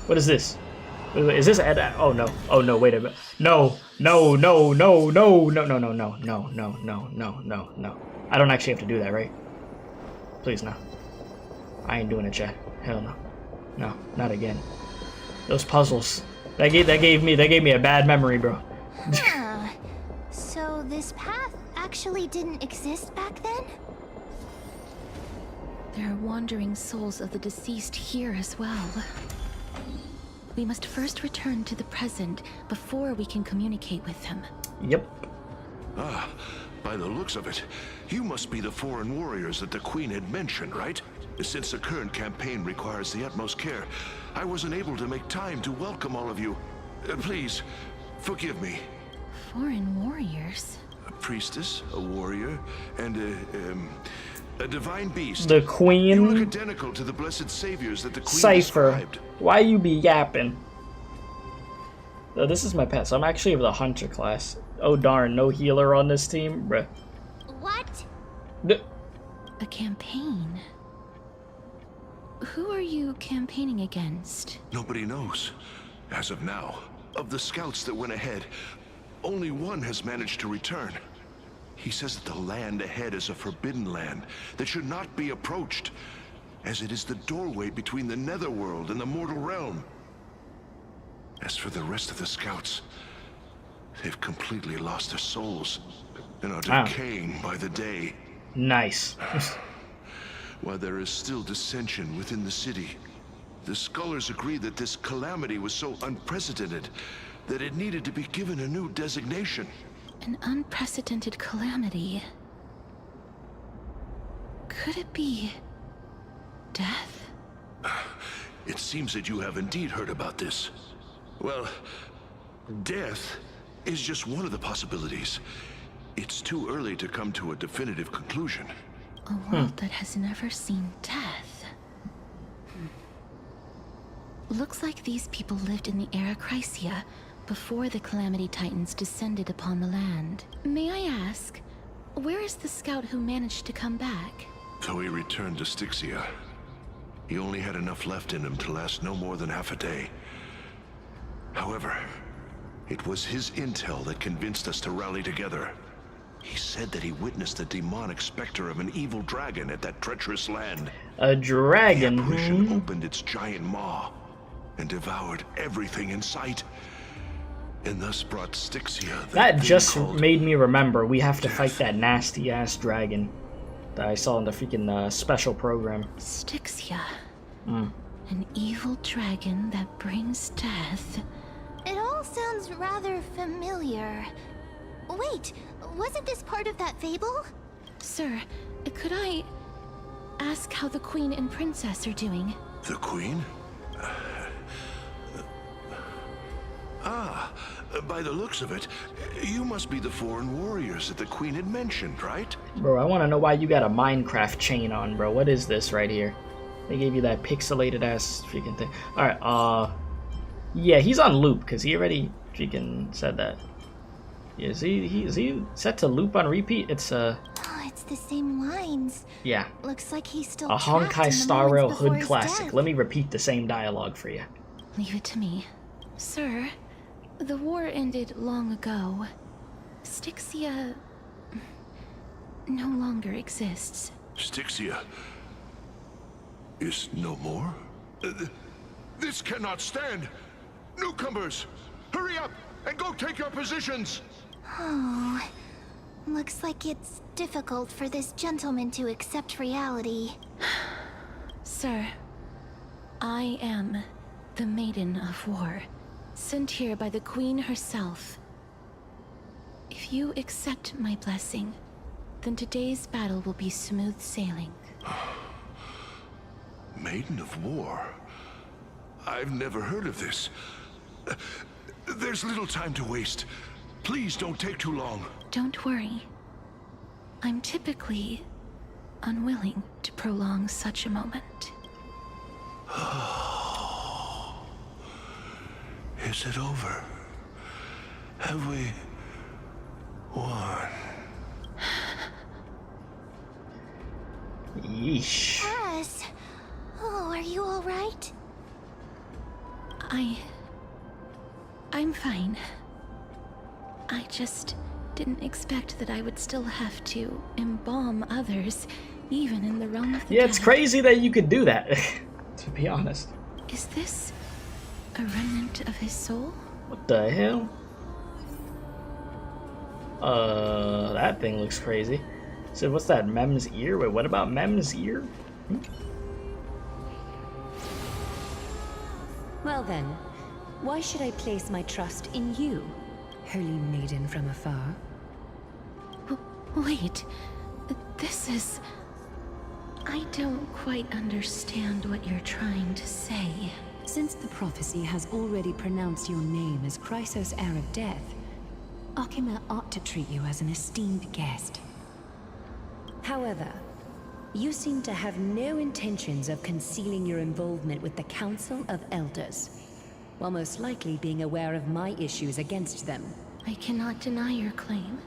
What is this? Wait, is this oh no. Oh no, wait a minute. No. No, no, no, no, no, no, no, no, no, no, no, no, no, no. I don't actually have to do that, right? Please, no. I ain't doing it, chat. Hell no. No, not again. Those puzzles. That gave me a bad memory, bro. Huh. So this path actually didn't exist back then? There are wandering souls of the deceased here as well. We must first return to the present before we can communicate with them. Yep. Ah, by the looks of it, you must be the foreign warriors that the Queen had mentioned, right? Since the current campaign requires the utmost care, I wasn't able to make time to welcome all of you. Please, forgive me. Foreign warriors? A priestess, a warrior, and a divine beast. The Queen. You look identical to the blessed saviors that the Queen Cypher. described. Why you be yapping? Oh, this is my pet, so I'm actually of the Hunter class. Oh darn, no healer on this team? Bruh. What? A campaign? Who are you campaigning against? Nobody knows. As of now, of the scouts that went ahead, only one has managed to return. He says that the land ahead is a forbidden land that should not be approached, as it is the doorway between the netherworld and the mortal realm. As for the rest of the scouts, they've completely lost their souls and are decaying by the day. Nice. While there is still dissension within the city, the scholars agree that this calamity was so unprecedented that it needed to be given a new designation. An unprecedented calamity. Could it be death? It seems that you have indeed heard about this. Well, death is just one of the possibilities. It's too early to come to a definitive conclusion. A world that has never seen death. Looks like these people lived in the era Chrysia before the Calamity Titans descended upon the land. May I ask, where is the scout who managed to come back? So he returned to Styxia. He only had enough left in him to last no more than half a day. However, it was his intel that convinced us to rally together. He said that he witnessed the demonic specter of an evil dragon at that treacherous land. A dragon? The apparition opened its giant maw and devoured everything in sight, and thus brought Styxia. That just made me remember we have to fight that nasty ass dragon that I saw in the freaking special program. Styxia. An evil dragon that brings death. It all sounds rather familiar. Wait, wasn't this part of that fable? Sir, could I ask how the Queen and Princess are doing? The Queen? Ah, by the looks of it, you must be the foreign warriors that the Queen had mentioned, right? Bro, I want to know why you got a Minecraft chain on, bro. What is this right here? They gave you that pixelated ass freaking thing. Alright, yeah, he's on loop, because he already freaking said that. Is he set to loop on repeat? It's Oh, it's the same lines. yeah. Looks like he's still A trapped Honkai in the Star Rail moments before Hood his classic. death. Let me repeat the same dialogue for you. Leave it to me. Sir, the war ended long ago. Styxia no longer exists. Styxia is no more? This cannot stand! Newcomers, hurry up and go take your positions! Oh, looks like it's difficult for this gentleman to accept reality. Sir, I am the Maiden of War, sent here by the Queen herself. If you accept my blessing, then today's battle will be smooth sailing. Maiden of War? I've never heard of this. There's little time to waste. Please don't take too long. Don't worry. I'm typically unwilling to prolong such a moment. Is it over? Have we won? Yeesh. Yes. Oh, are you all right? I'm fine. I just didn't expect that I would still have to embalm others, even in the realm of the Yeah, it's dead. crazy that you could do that, to be honest. Is this a remnant of his soul? What the hell? That thing looks crazy. So what's that, Mem's ear? Wait, what about Mem's ear? Well then, why should I place my trust in you, holy maiden from afar? Wait, this is... I don't quite understand what you're trying to say. Since the prophecy has already pronounced your name as Chrysos, heir of death, Akima ought to treat you as an esteemed guest. However, you seem to have no intentions of concealing your involvement with the Council of Elders, while most likely being aware of my issues against them. I cannot deny your claim.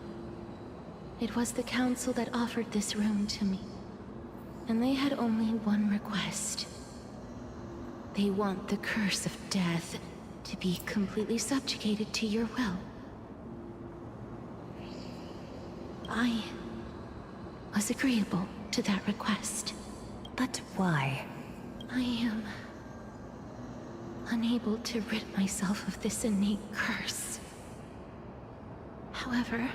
It was the Council that offered this room to me, and they had only one request. They want the curse of death to be completely subjugated to your will. I was agreeable to that request. But why? I am unable to rid myself of this innate curse. However,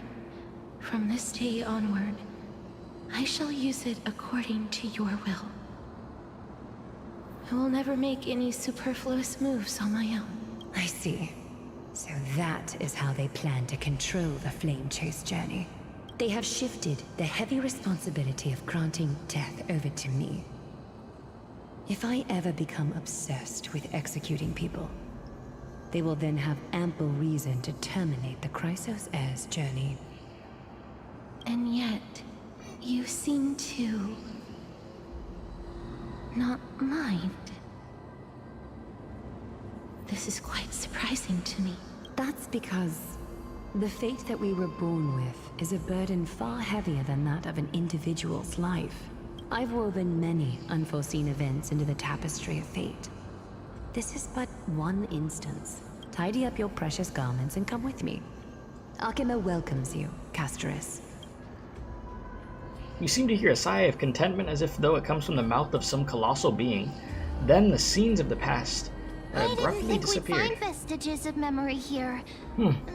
from this day onward, I shall use it according to your will. I will never make any superfluous moves on my own. I see. So that is how they plan to control the Flame Chase journey. They have shifted the heavy responsibility of granting death over to me. If I ever become obsessed with executing people, they will then have ample reason to terminate the Chrysos heir's journey. And yet, you seem to... not mind. This is quite surprising to me. That's because the fate that we were born with is a burden far heavier than that of an individual's life. I've woven many unforeseen events into the tapestry of fate. This is but one instance. Tidy up your precious garments and come with me. Akima welcomes you, CASTORICE. You seem to hear a sigh of contentment as if though it comes from the mouth of some colossal being. Then the scenes of the past abruptly disappeared. We'd find vestiges of memory here.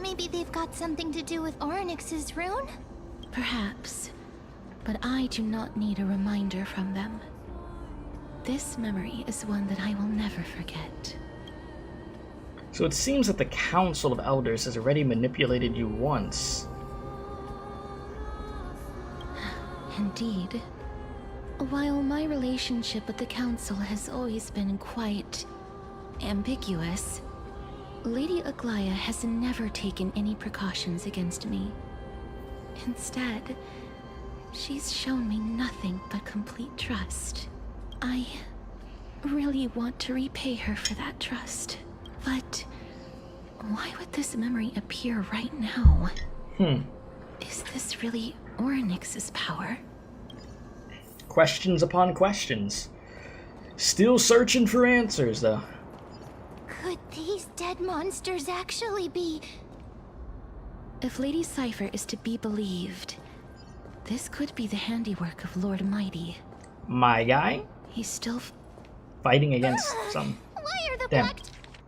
Maybe they've got something to do with Orynyx's rune? Perhaps. But I do not need a reminder from them. This memory is one that I will never forget. So it seems that the Council of Elders has already manipulated you once. Indeed. While my relationship with the Council has always been quite ambiguous, Lady Aglaya has never taken any precautions against me. Instead, she's shown me nothing but complete trust. I really want to repay her for that trust. But why would this memory appear right now? Is this really Orynyx's power? Questions upon questions. Still searching for answers, though. Could these dead monsters actually be... If Lady Cypher is to be believed, this could be the handiwork of Lord Mighty. My guy? He's still fighting against some... Why are the Damn. black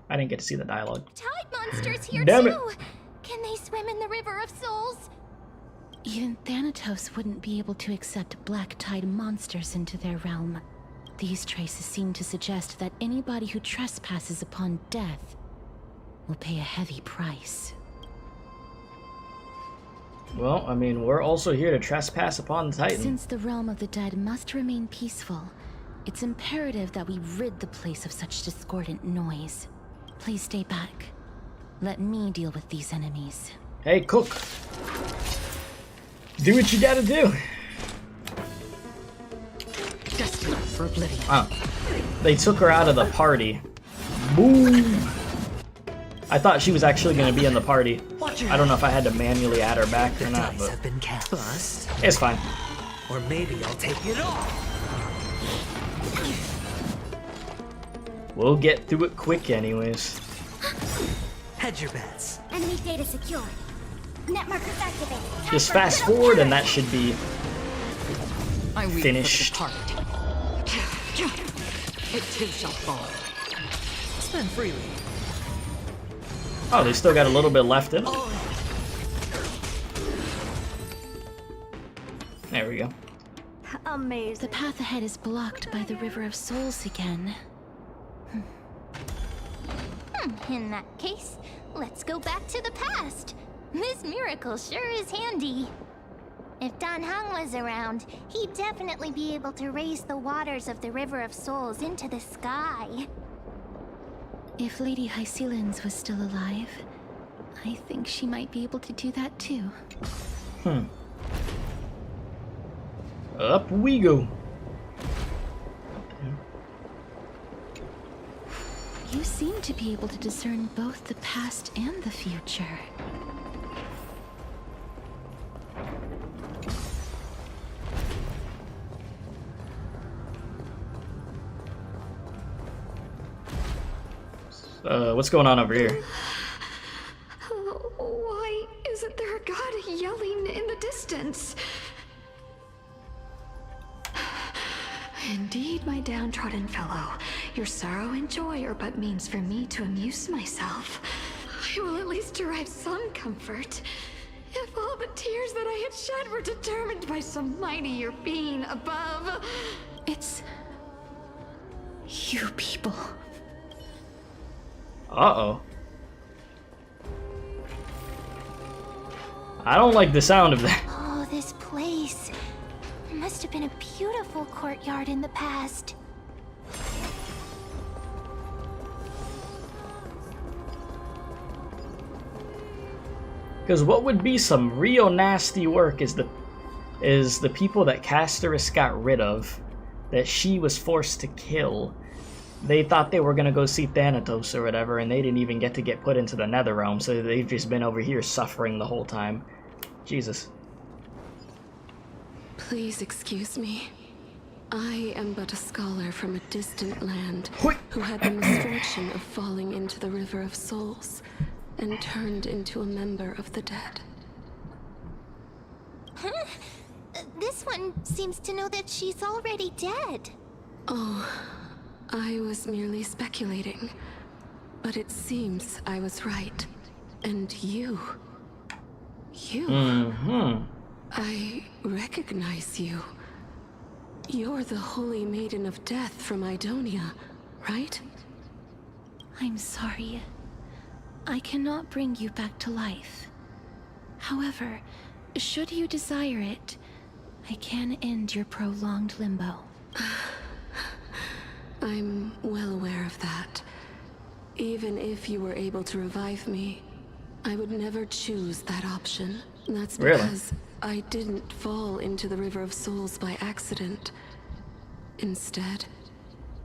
I didn't get to see the dialogue. tide monsters here Damn too? it. Can they swim in the River of Souls? Even Thanatos wouldn't be able to accept black tide monsters into their realm. These traces seem to suggest that anybody who trespasses upon death will pay a heavy price. Well, I mean, we're also here to trespass upon Titan. Since the realm of the dead must remain peaceful, it's imperative that we rid the place of such discordant noise. Please stay back. Let me deal with these enemies. Hey, Cook. Do what you gotta do. Destined for oblivion. Oh. They took her out of the party. Boom. I thought she was actually gonna be in the party. I don't know if I had to manually add her back or not, but Have been cast. it's fine. Or maybe I'll take it off. We'll get through it quick anyways. Hedge your bets. Enemy data secured. Net markers activated. Just fast forward and that should be I weep finished. for the departed. It too shall fall. Spend freely. Oh, they still got a little bit left in it. There we go. Amazing. The path ahead is blocked by the River of Souls again. In that case, let's go back to the past. This miracle sure is handy. If Dan Heng was around, he'd definitely be able to raise the waters of the River of Souls into the sky. If Lady Hycelens was still alive, I think she might be able to do that too. Up we go. You seem to be able to discern both the past and the future. What's going on over here? Why isn't there a god yelling in the distance? Indeed, my downtrodden fellow, your sorrow and joy are but means for me to amuse myself. I will at least derive some comfort. If all the tears that I had shed were determined by some mightier being above. It's... you people. Uh-oh. I don't like the sound of that. Oh, this place. Must have been a beautiful courtyard in the past. Because what would be some real nasty work is the people that CASTORICE got rid of, that she was forced to kill. They thought they were gonna go see Thanatos or whatever, and they didn't even get to get put into the Nether Realm, so they've just been over here suffering the whole time. Jesus. Please excuse me. I am but a scholar from a distant land who had the misfortune of falling into the River of Souls and turned into a member of the dead. Huh? This one seems to know that she's already dead. Oh, I was merely speculating. But it seems I was right. And you... I recognize you. You're the Holy Maiden of Death from Idonia, right? I'm sorry. I cannot bring you back to life. However, should you desire it, I can end your prolonged limbo. I'm well aware of that. Even if you were able to revive me, I would never choose that option. That's because I didn't fall into the River of Souls by accident. Instead,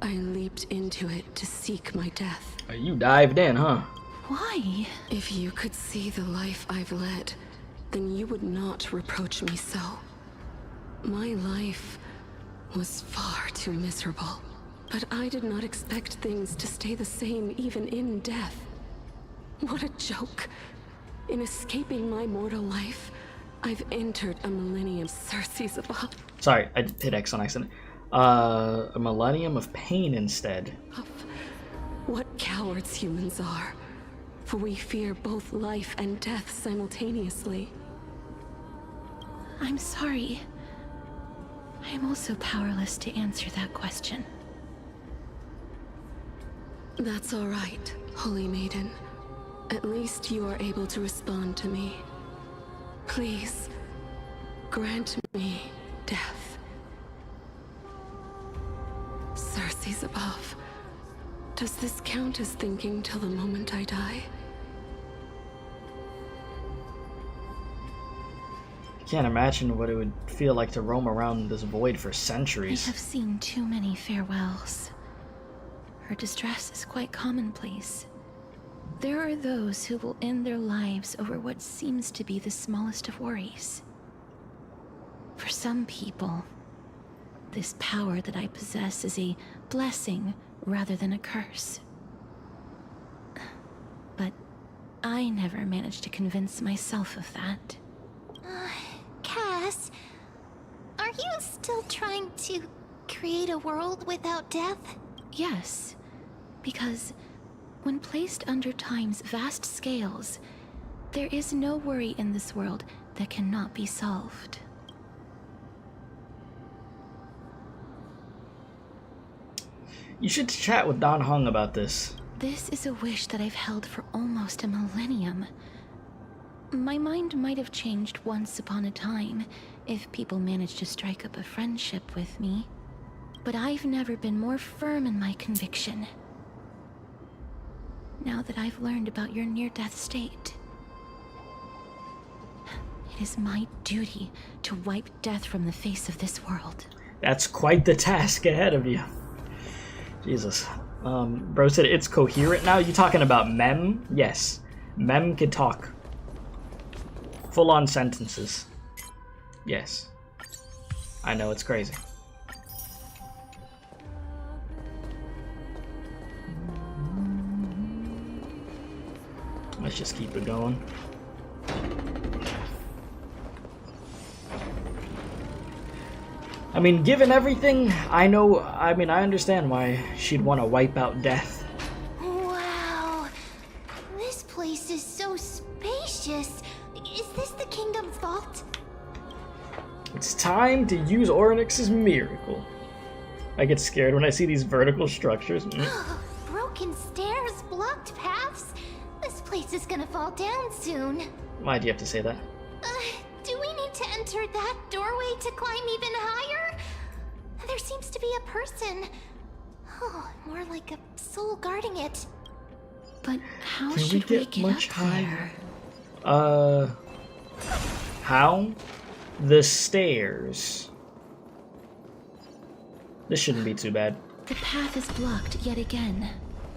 I leaped into it to seek my death. You dived in, huh? Why? If you could see the life I've led, then you would not reproach me so. My life was far too miserable, but I did not expect things to stay the same even in death. What a joke. In escaping my mortal life, I've entered a millennium Circe's above. Sorry, I hit X on accident. A millennium of pain instead. What cowards humans are. For we fear both life and death simultaneously. I'm sorry. I am also powerless to answer that question. That's all right, Holy Maiden. At least you are able to respond to me. Please, grant me death. Circe's above. Does this count as thinking till the moment I die? I can't imagine what it would feel like to roam around this void for centuries. I have seen too many farewells. Her distress is quite commonplace. There are those who will end their lives over what seems to be the smallest of worries. For some people, this power that I possess is a blessing rather than a curse. But I never managed to convince myself of that. Cass, are you still trying to create a world without death? Yes, because when placed under time's vast scales, there is no worry in this world that cannot be solved. You should chat with Don Hung about this. This is a wish that I've held for almost a millennium. My mind might have changed once upon a time if people managed to strike up a friendship with me, but I've never been more firm in my conviction. Now that I've learned about your near-death state, it is my duty to wipe death from the face of this world. That's quite the task ahead of you. Jesus. Bro said it's coherent now. You talking about Mem? Yes. Mem can talk. Full-on sentences. Yes. I know, it's crazy. Let's just keep it going. I mean, given everything, I understand why she'd want to wipe out death. Wow. This place is so spacious. Is this the kingdom's vault? It's time to use Orynyx's miracle. I get scared when I see these vertical structures. Broken stairs, blocked paths. This place is gonna fall down soon. Why'd you have to say that? Do we need to enter that doorway to climb even higher? There seems to be a person. Oh, more like a soul guarding it. But how Can should we get much up higher? there? How? The stairs. This shouldn't be too bad. The path is blocked yet again.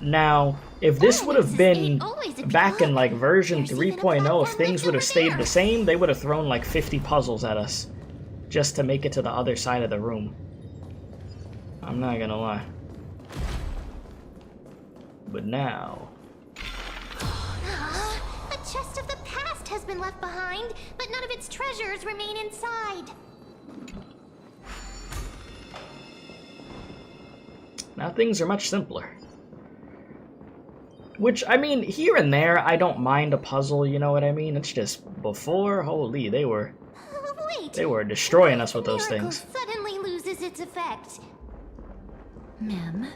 Now, if this would have been back in like version 3.0, if things would have stayed the same, they would have thrown like 50 puzzles at us just to make it to the other side of the room. I'm not gonna lie. But now... A chest of the past has been left behind, but none of its treasures remain inside. Now things are much simpler. Which, I mean, here and there, I don't mind a puzzle, you know what I mean? It's just, before, holy, they were destroying us with those things. Suddenly loses its effect. Mem,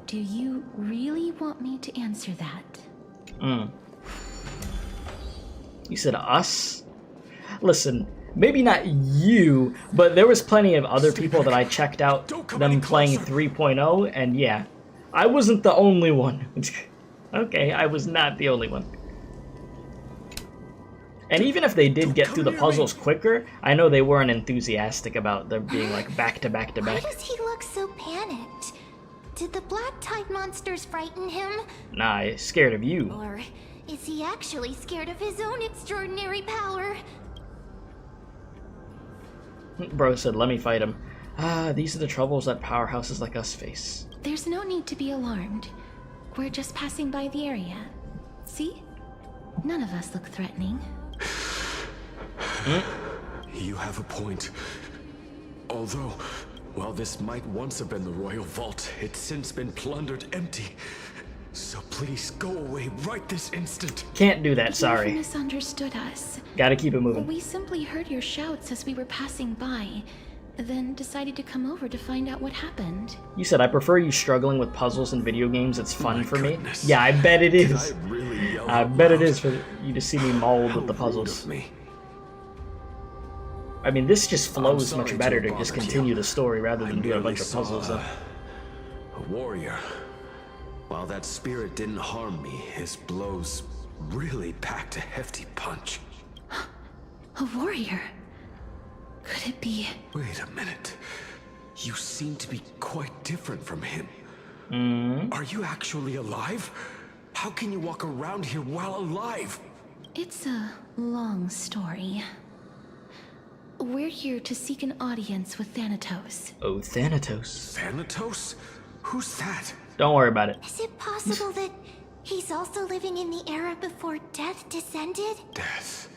do you really want me to answer that? You said us? Listen, maybe not you, but there was plenty of other people that I checked out them playing 3.0, and yeah, I wasn't the only one. Okay, I was not the only one. And even if they did get through the puzzles quicker, I know they weren't enthusiastic about them being like back to back to back. Why does he look so panicked? Did the black tide monsters frighten him? Nah, he's scared of you. Or is he actually scared of his own extraordinary power? Bro said, let me fight him. Ah, these are the troubles that powerhouses like us face. There's no need to be alarmed. We're just passing by the area. See? None of us look threatening. You have a point. Although, while this might once have been the royal vault, it's since been plundered empty. So please go away right this instant. Can't do that, sorry. You misunderstood us. Gotta keep it moving. We simply heard your shouts as we were passing by, then decided to come over to find out what happened. You said, I prefer you struggling with puzzles in video games. It's fun for me. Yeah, I bet it is. I bet it is for you to see me mauled with the puzzles. I mean, this just flows much better to just continue the story rather than do a bunch of puzzles. A warrior. While that spirit didn't harm me, his blows really packed a hefty punch. A warrior? Could it be? Wait a minute. You seem to be quite different from him. Are you actually alive? How can you walk around here while alive? It's a long story. We're here to seek an audience with Thanatos. Oh, Thanatos. Thanatos? Who's that? Don't worry about it. Is it possible that he's also living in the era before death descended? Death?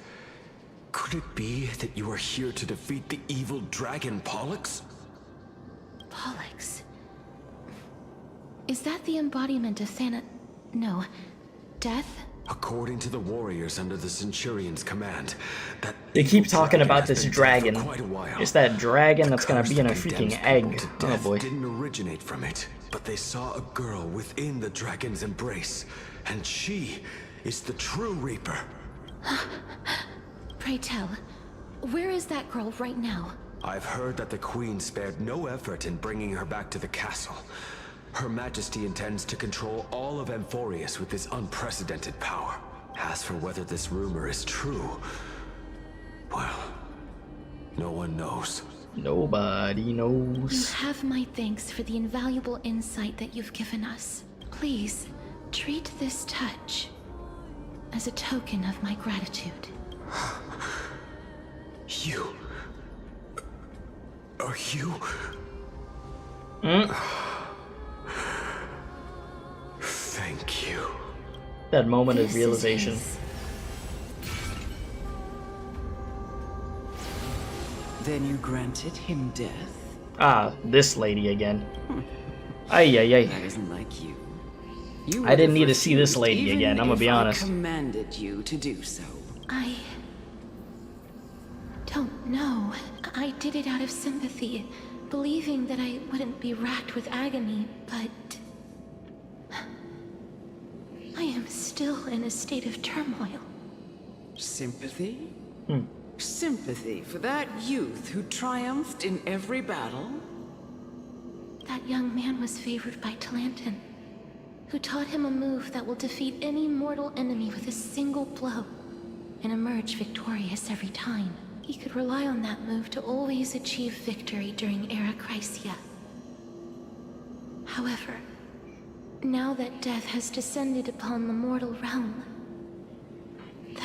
Could it be that you are here to defeat the evil dragon Pollux? Pollux? Is that the embodiment of No. Death? According to the warriors under the Centurion's command, that they keep talking about this dragon. It's that dragon that's gonna be in a freaking egg. Oh boy. Didn't originate from it, but they saw a girl within the dragon's embrace, and she is the true Reaper. Pray tell, where is that girl right now? I've heard that the Queen spared no effort in bringing her back to the castle. Her Majesty intends to control all of Amphoreus with this unprecedented power. As for whether this rumor is true, well, no one knows. Nobody knows. You have my thanks for the invaluable insight that you've given us. Please, treat this touch as a token of my gratitude. You... Are you... Thank you. That moment of realization. Then you granted him death? Ah, this lady again. Ay, ay, ay. That isn't like you. I didn't need to see this lady again, I'm gonna be honest. I commanded you to do so. I don't know. I did it out of sympathy, believing that I wouldn't be racked with agony, but I am still in a state of turmoil. Sympathy? Sympathy for that youth who triumphed in every battle? That young man was favored by Talantin, who taught him a move that will defeat any mortal enemy with a single blow and emerge victorious every time. He could rely on that move to always achieve victory during Era Chrysia. However, now that death has descended upon the mortal realm,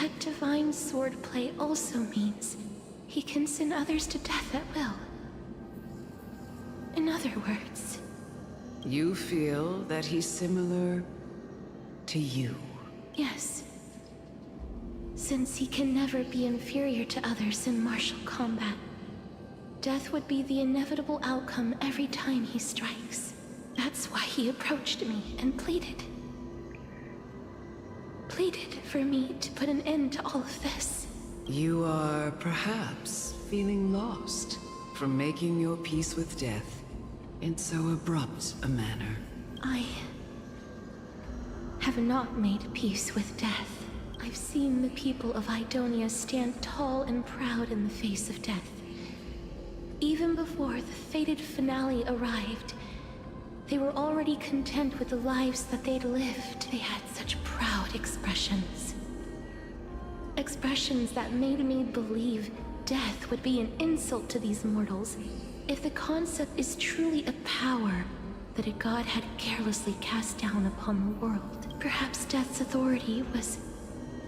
that divine swordplay also means he can send others to death at will. In other words... You feel that he's similar to you? Yes. Since he can never be inferior to others in martial combat, death would be the inevitable outcome every time he strikes. That's why he approached me and pleaded. Pleaded for me to put an end to all of this. You are perhaps feeling lost from making your peace with death in so abrupt a manner. I have not made peace with death. I've seen the people of Idonia stand tall and proud in the face of death. Even before the fated finale arrived, They were already content with the lives that they'd lived. They had such proud expressions. Expressions that made me believe death would be an insult to these mortals. If the concept is truly a power that a god had carelessly cast down upon the world, perhaps death's authority was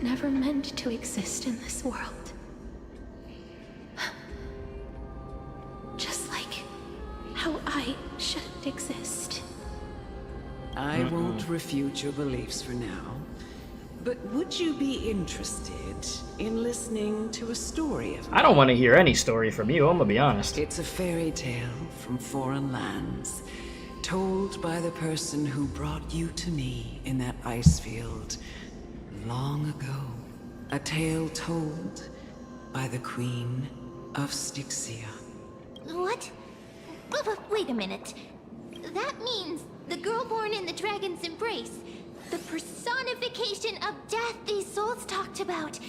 never meant to exist in this world. Just like how I shouldn't exist. I won't refute your beliefs for now, but would you be interested in listening to a story of I don't want to hear any story from you, I'm gonna be honest. It's a fairy tale from foreign lands, told by the person who brought you to me in that ice field long ago. A tale told by the Queen of Styxia. What? Wait a minute. That means the girl born in the dragon's embrace, the personification of death these souls talked about.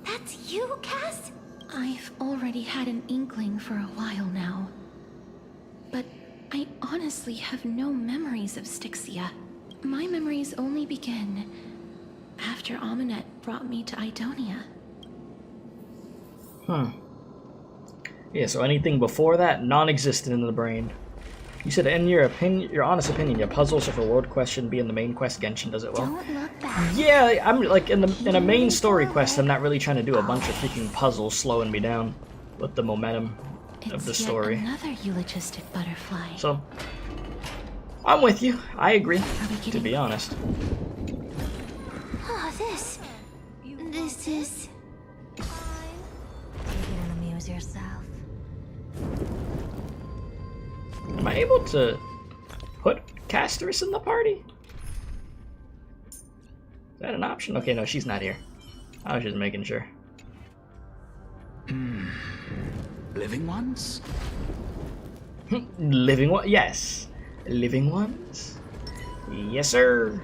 That's you, Cass? I've already had an inkling for a while now. But I honestly have no memories of Styxia. My memories only begin after Amunet brought me to Idonia. Yeah, so anything before that, non-existent in the brain. You said, in your opinion, your honest opinion, your puzzles of a world quest shouldn't be in the main quest. Genshin does it well. Don't look back. Yeah, I'm like in a main story quest. I'm not really trying to do a bunch of freaking puzzles slowing me down with the momentum of the story. Another eulogistic butterfly. So, I'm with you. I agree. To be honest. Oh, this is. You can amuse yourself. Am I able to put CASTORICE in the party? Is that an option? Okay, no, she's not here. I was just making sure. Living ones? Living one? Yes. Living ones? Yes, sir.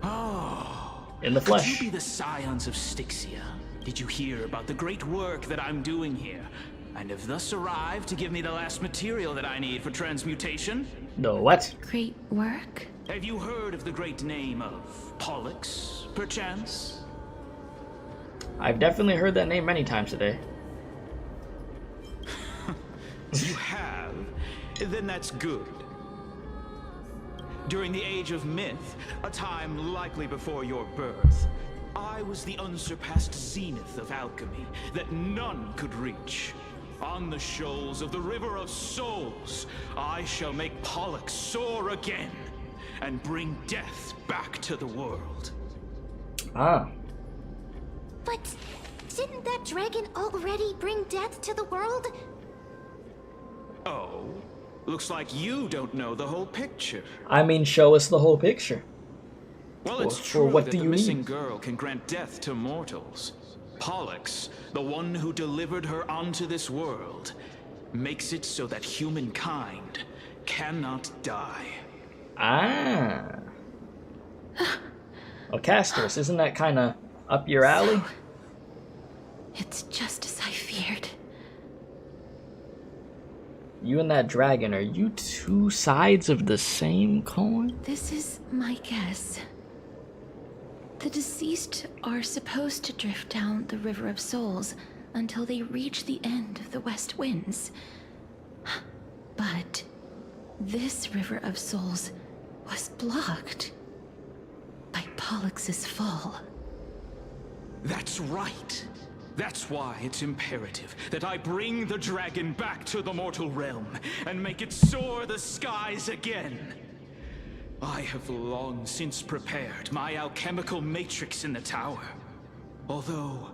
Oh. In the flesh. Could you be the scions of Styxia? Did you hear about the great work that I'm doing here? And have thus arrived to give me the last material that I need for transmutation? No, what? Great work? Have you heard of the great name of Pollux, perchance? I've definitely heard that name many times today. You have? Then that's good. During the Age of Myth, a time likely before your birth, I was the unsurpassed zenith of alchemy that none could reach. On the shoals of the River of Souls, I shall make Pollux soar again and bring death back to the world. Ah. But didn't that dragon already bring death to the world? Oh, looks like you don't know the whole picture. I mean, show us the whole picture. Well, it's true that the missing girl can grant death to mortals. Pollux, the one who delivered her onto this world, makes it so that humankind cannot die. Ah. Well, CASTORICE, isn't that kind of up your alley? So, it's just as I feared. You and that dragon, are you two sides of the same coin? This is my guess. The deceased are supposed to drift down the River of Souls until they reach the end of the West Winds. But this River of Souls was blocked by Pollux's fall. That's right. That's why it's imperative that I bring the dragon back to the mortal realm and make it soar the skies again. I have long since prepared my alchemical matrix in the tower, although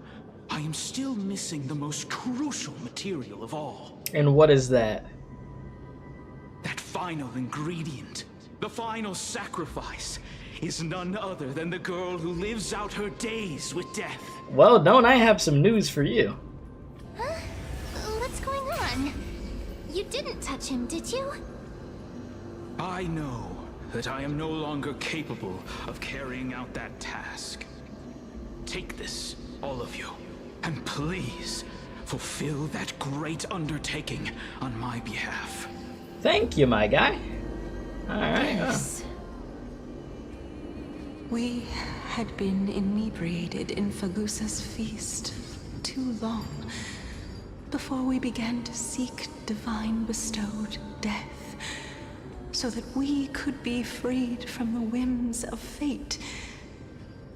I am still missing the most crucial material of all. And what is that? That final ingredient, the final sacrifice, is none other than the girl who lives out her days with death. Well, don't I have some news for you? Huh? What's going on? You didn't touch him, did you? I know that I am no longer capable of carrying out that task. Take this, all of you, and please fulfill that great undertaking on my behalf. Thank you, my guy. Yes. We had been inebriated in Fagusa's feast too long before we began to seek divine bestowed death, so that we could be freed from the whims of fate.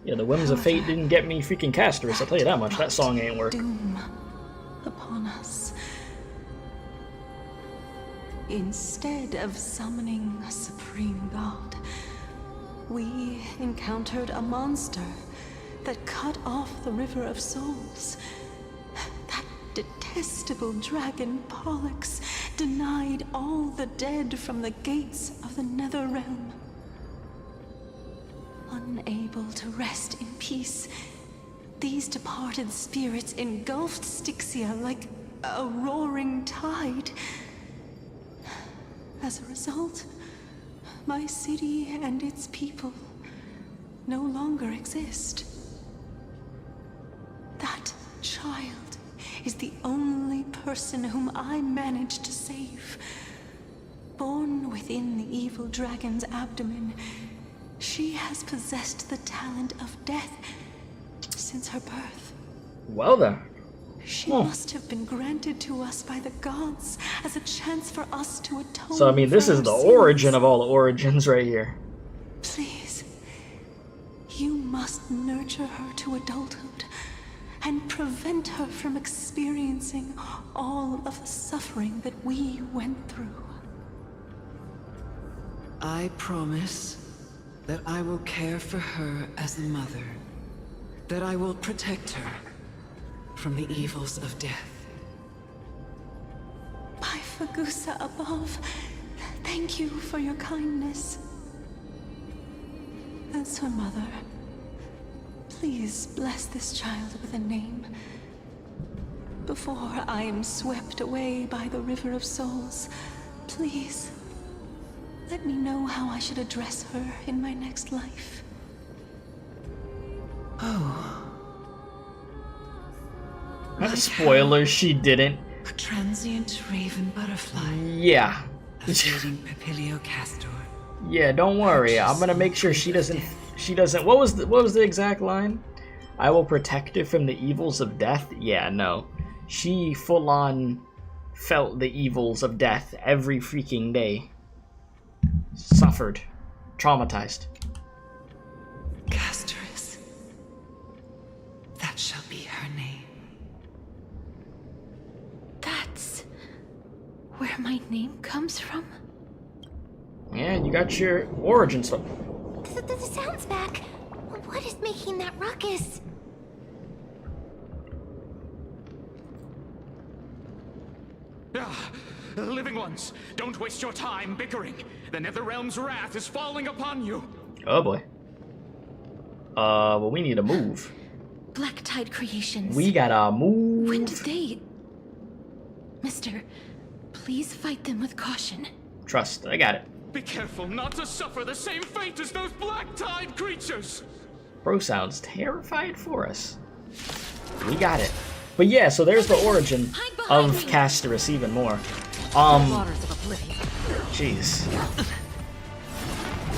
Yeah, the whims of fate didn't get me freaking CASTORICE, I'll tell you that much. That song ain't work. Doom upon us. Instead of summoning a supreme god, we encountered a monster that cut off the River of Souls. That detestable dragon Pollux denied all the dead from the gates of the Nether Realm. Unable to rest in peace, these departed spirits engulfed Styxia like a roaring tide. As a result, my city and its people no longer exist. That child is the only person whom I managed to save. Born within the evil dragon's abdomen, she has possessed the talent of death since her birth. Well then. She must have been granted to us by the gods as a chance for us to atone. So I mean, this is the origin of all the origins right here. Please, you must nurture her to adulthood and prevent her from experiencing all of the suffering that we went through. I promise that I will care for her as a mother, that I will protect her from the evils of death. By Fagusa above, thank you for your kindness. As her mother, please bless this child with a name. Before I am swept away by the River of Souls, please, let me know how I should address her in my next life. Oh. Spoiler, she didn't. A transient raven butterfly. Yeah. A fading Papilio castor. Yeah, don't worry. I'm gonna make sure she doesn't. What was the exact line? I will protect her from the evils of death. Yeah, no. She full on felt the evils of death every freaking day. Suffered, traumatized. CASTORICE. That shall be her name. That's where my name comes from? Yeah, you got your origin stuff. The sound's back. What is making that ruckus? Ah, living ones, don't waste your time bickering. The Netherrealm's wrath is falling upon you. Oh boy. Well, we need to move. Black Tide Creations. We gotta move. When did they... Mister, please fight them with caution. Trust, I got it. Be careful not to suffer the same fate as those Black Tide creatures. Bro sounds terrified for us. We got it. But yeah, so there's the origin of CASTORICE even more. Jeez.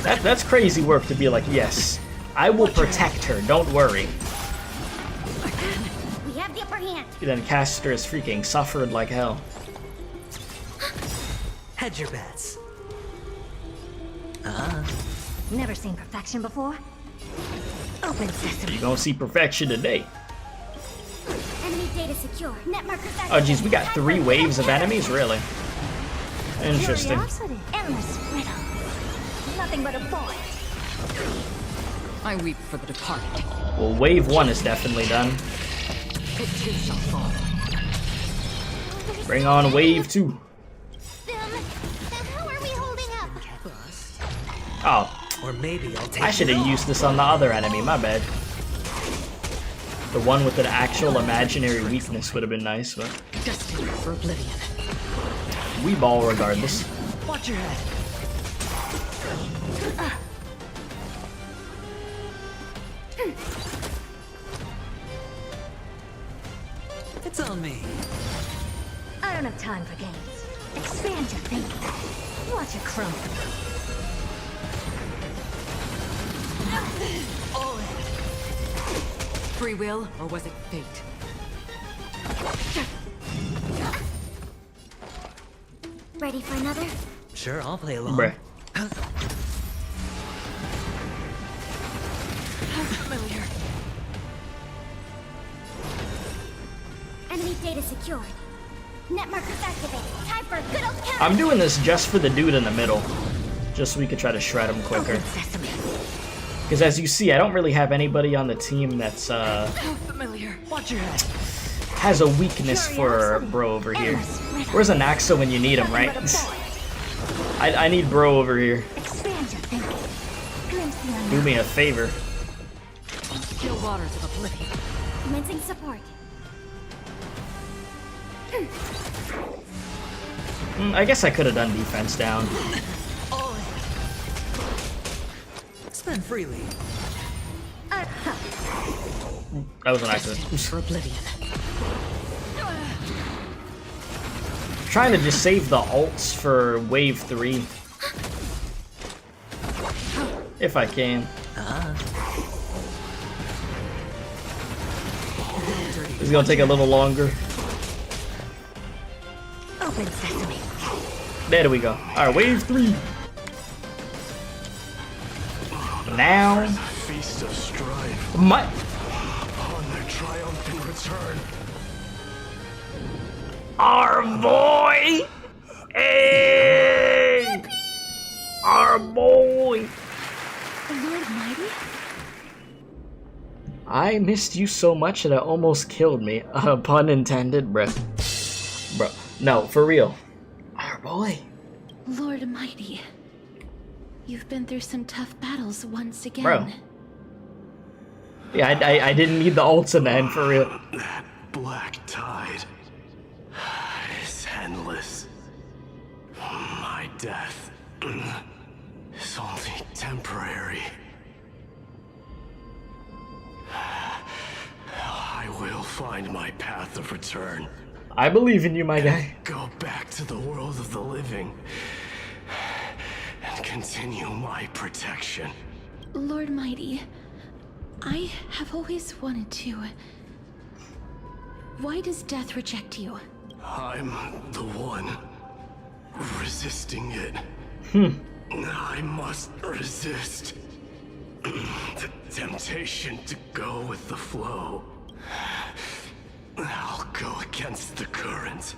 That's crazy work to be like, yes, I will protect her, don't worry. We have the upper hand. Then CASTORICE freaking suffered like hell. Hedge your bets. Never seen perfection before. Open sesame. You gonna see perfection today. Enemy data secure. Net markers Oh jeez, we got 3 waves of enemies? Really? Interesting. Curiosity. Endless riddle. Nothing but a void. I weep for the departed. Well, wave 1 is definitely done. It too shall fall. Bring on wave 2. How are we holding up? Oh. Or maybe I'll take I should have used this on the other enemy, my bad. The one with an actual imaginary weakness would have been nice, but... Destined for oblivion. We ball regardless. Watch your head. It's on me. I don't have time for games. Expand your thinking. Watch it crumble. Free will, or was it fate? Ready for another? Sure, I'll play along. Bruh. How familiar. Enemy data secured. Net markers activated. Time for a good old count. I'm doing this just for the dude in the middle. Just so we could try to shred him quicker. Because as you see, I don't really have anybody on the team that's Familiar. Watch your head. has a weakness for bro over here. Where's anaxa when you need him, right? I need bro over here. Expand your thinking. Do me a favor. Still waters of oblivion. Commencing support. I guess I could have done defense down. Spend freely. That was an accident. For oblivion. Trying to just save the ults for wave 3. If I can. It's gonna take a little longer. Open sesame. There we go. Alright, wave 3. Now. Feast of strife. My. On their triumphant return. Our boy! Hey! Our boy! Lord Mighty? I missed you so much that it almost killed me. Pun intended, bruh. Bro, no, for real. Our boy. Lord Mighty. You've been through some tough battles once again. Bro. Yeah, I didn't need the ults in the end, for real. That black tide is endless. My death is only temporary. I will find my path of return. I believe in you, my guy. Go back to the world of the living and continue my protection. Lord Mighty, I have always wanted to. Why does death reject you? I'm the one resisting it. I must resist the temptation to go with the flow. I'll go against the current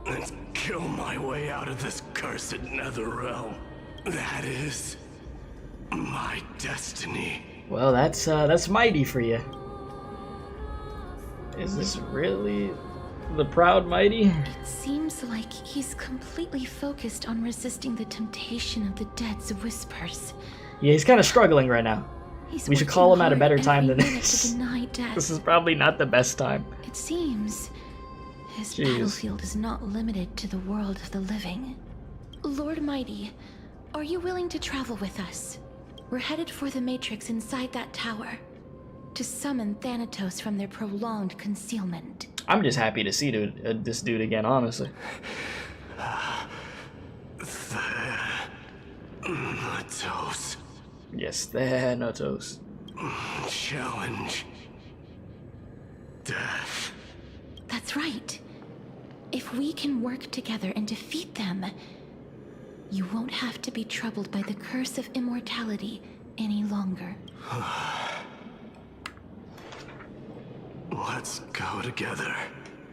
and kill my way out of this cursed nether realm. That is my destiny. Well, that's mighty for you. Is this really the proud mighty? It seems like he's completely focused on resisting the temptation of the dead's whispers. Yeah, he's kind of struggling right now. We should call him at a better time than this. This is probably not the best time. It seems his battlefield is not limited to the world of the living. Lord Mighty, are you willing to travel with us? We're headed for the Matrix inside that tower to summon Thanatos from their prolonged concealment. I'm just happy to see this dude again, honestly. Thanatos. Yes, Thanatos. Challenge. Death. That's right. If we can work together and defeat them, you won't have to be troubled by the curse of immortality any longer. Let's go together,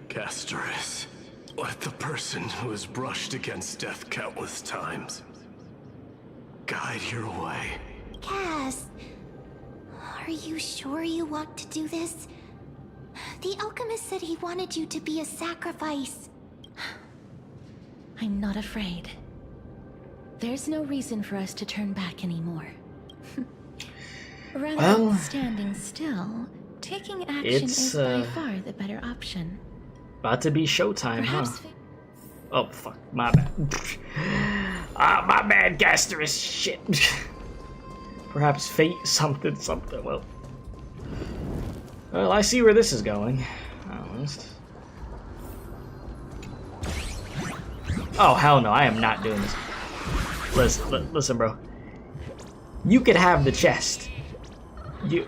CASTORICE. Let the person who has brushed against death countless times guide your way. Cass, are you sure you want to do this? The alchemist said he wanted you to be a sacrifice. I'm not afraid. There's no reason for us to turn back anymore. Rather than standing still, taking action is by far the better option. About to be showtime, Perhaps huh? Oh, fuck. My bad. My bad, CASTORICE. Shit. Perhaps fate, something. Well, I see where this is going. Honest. Oh, hell no. I am not doing this. Listen, bro. You could have the chest. You...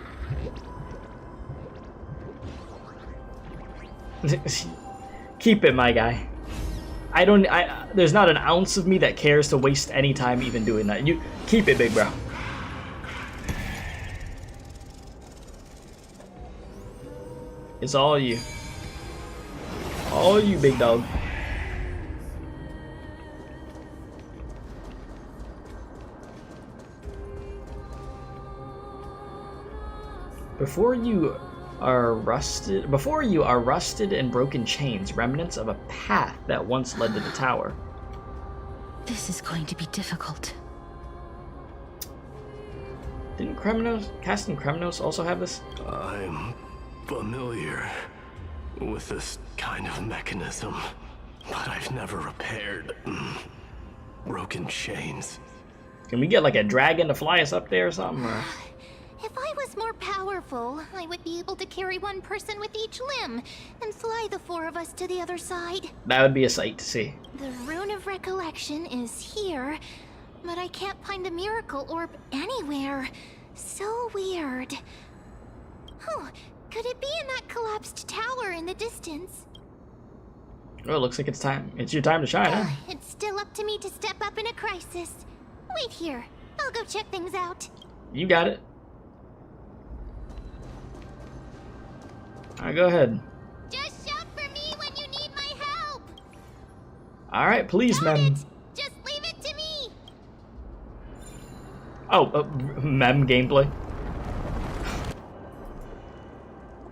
Keep it, my guy. There's not an ounce of me that cares to waste any time even doing that. You keep it, big bro. It's all you. All you, big dog. Before you are rusted and broken chains, remnants of a path that once led to the tower. This is going to be difficult. Didn't Casting Kremnos also have this? I'm familiar with this kind of mechanism, but I've never repaired broken chains. Can we get like a dragon to fly us up there or something? Or? If I was more powerful, I would be able to carry one person with each limb and fly the four of us to the other side. That would be a sight to see. The Rune of Recollection is here, but I can't find a miracle orb anywhere. So weird. Oh, could it be in that collapsed tower in the distance? Oh, it looks like it's time. It's your time to shine, huh? It's still up to me to step up in a crisis. Wait here. I'll go check things out. You got it. Alright, go ahead. Just shout for me when you need my help. Alright, please, mem. Just leave it to me. Oh, mem gameplay.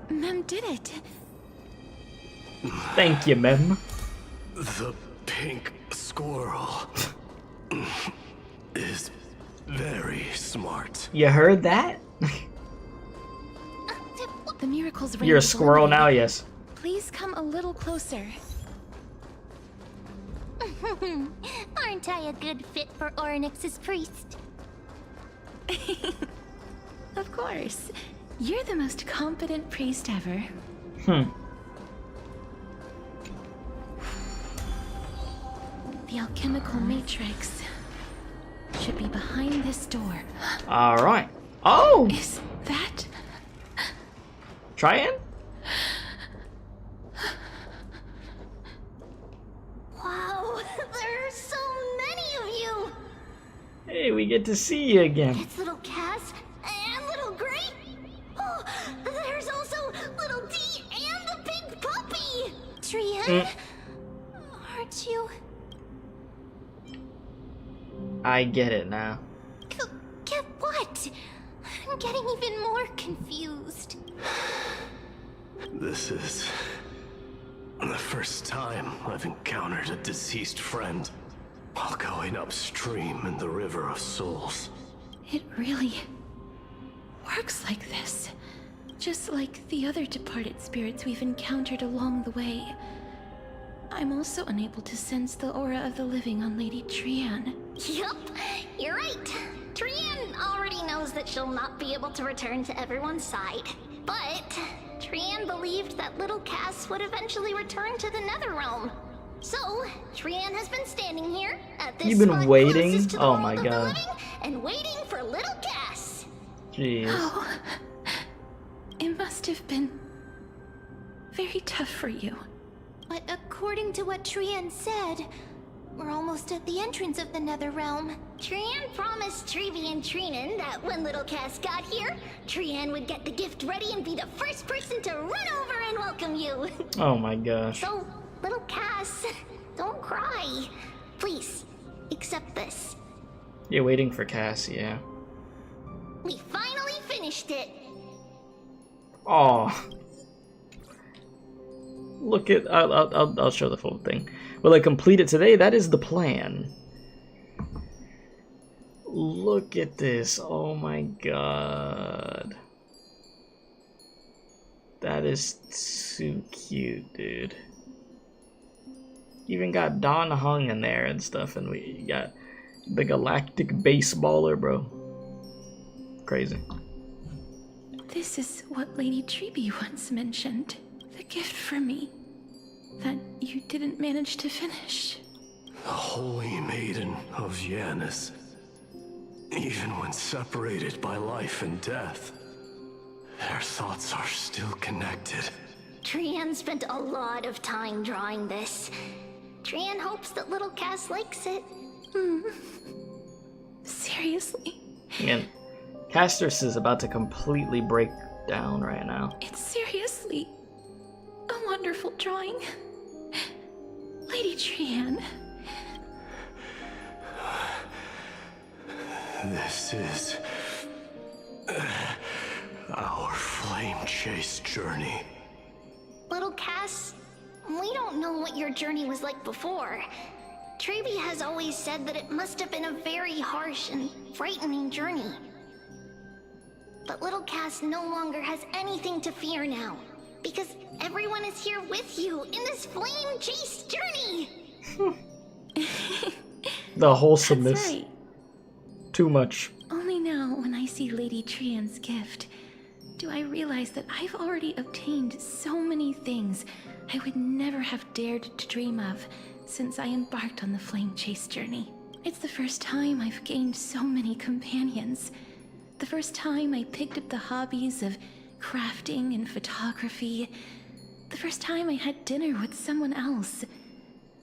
Mem did it. Thank you, mem. The pink squirrel is very smart. You heard that? The miracle's You're a squirrel now, yes. Please come a little closer. Aren't I a good fit for Ornyx's priest? Of course. You're the most competent priest ever. The alchemical matrix should be behind this door. Alright. Oh! Is that... Try it? Wow, there are so many of you! Hey, we get to see you again. It's little Cass and little Gray. Oh, there's also little D and the pink puppy. Trian, aren't you? I get it now. Get what? I'm getting even more confused. This is the first time I've encountered a deceased friend while going upstream in the River of Souls. It really works like this. Just like the other departed spirits we've encountered along the way. I'm also unable to sense the aura of the living on Lady Trian. Yup, you're right. Trian already knows that she'll not be able to return to everyone's side. But Trian believed that little Cass would eventually return to the Netherrealm. So, Trian has been standing here at this You've been spot waiting? closest to the Oh world my of god. the living and waiting for little Cass. Jeez. Oh, it must have been very tough for you. But according to what Trian said, we're almost at the entrance of the Netherrealm. Trian promised Trevi and Trinan that when little Cass got here, Trian would get the gift ready and be the first person to run over and welcome you. Oh my gosh. So, little Cass, don't cry. Please, accept this. You're waiting for Cass, yeah. We finally finished it. Aw. Look at... I'll show the full thing. Will I complete it today? That is the plan. Look at this. Oh my god. That is too cute, dude. Even got Don Hung in there and stuff, and we got the galactic baseballer, bro. Crazy. This is what Lady Treeby once mentioned. The gift for me that you didn't manage to finish. The Holy Maiden of Janus. Even when separated by life and death, their thoughts are still connected. Trian spent a lot of time drawing this. Trian hopes that little Cass likes it. Seriously? And CASTORICE is about to completely break down right now. It's seriously a wonderful drawing. Lady Trian. This is our flame chase journey. Little Cass, we don't know what your journey was like before. Trevi has always said that it must have been a very harsh and frightening journey. But little Cass no longer has anything to fear now, because everyone is here with you in this flame chase journey. The wholesomeness. That's right. Too much. Only now, when I see Lady Trian's gift, do I realize that I've already obtained so many things I would never have dared to dream of since I embarked on the flame chase journey. It's the first time I've gained so many companions. The first time I picked up the hobbies of crafting and photography. The first time I had dinner with someone else.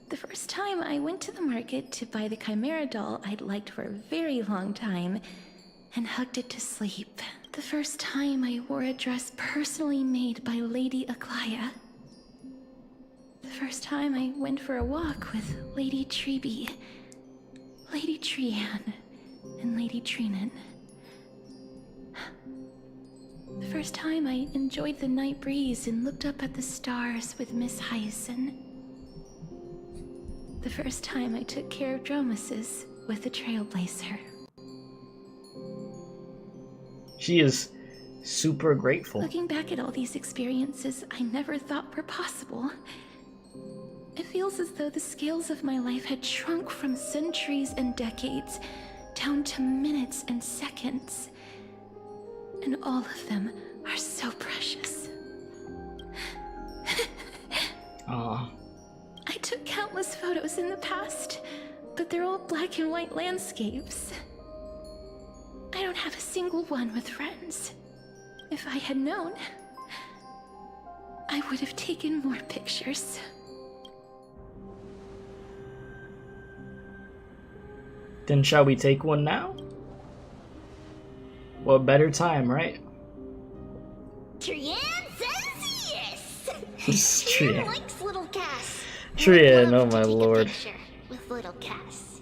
The first time I went to the market to buy the Chimera doll I'd liked for a very long time and hugged it to sleep. The first time I wore a dress personally made by Lady Aglaya. The first time I went for a walk with Lady Trebi, Lady Trian, and Lady Trinan. The first time I enjoyed the night breeze and looked up at the stars with Miss Hyacinth. The first time I took care of Dromasis with the Trailblazer. She is super grateful. Looking back at all these experiences I never thought were possible, it feels as though the scales of my life had shrunk from centuries and decades down to minutes and seconds. And all of them are so precious. Aww. I took countless photos in the past, but they're all black and white landscapes. I don't have a single one with friends. If I had known, I would have taken more pictures. Then shall we take one now? What better time, right? Trian says yes! Trian. Trian likes little Cass. Trian, oh my lord. Picture with little Cass.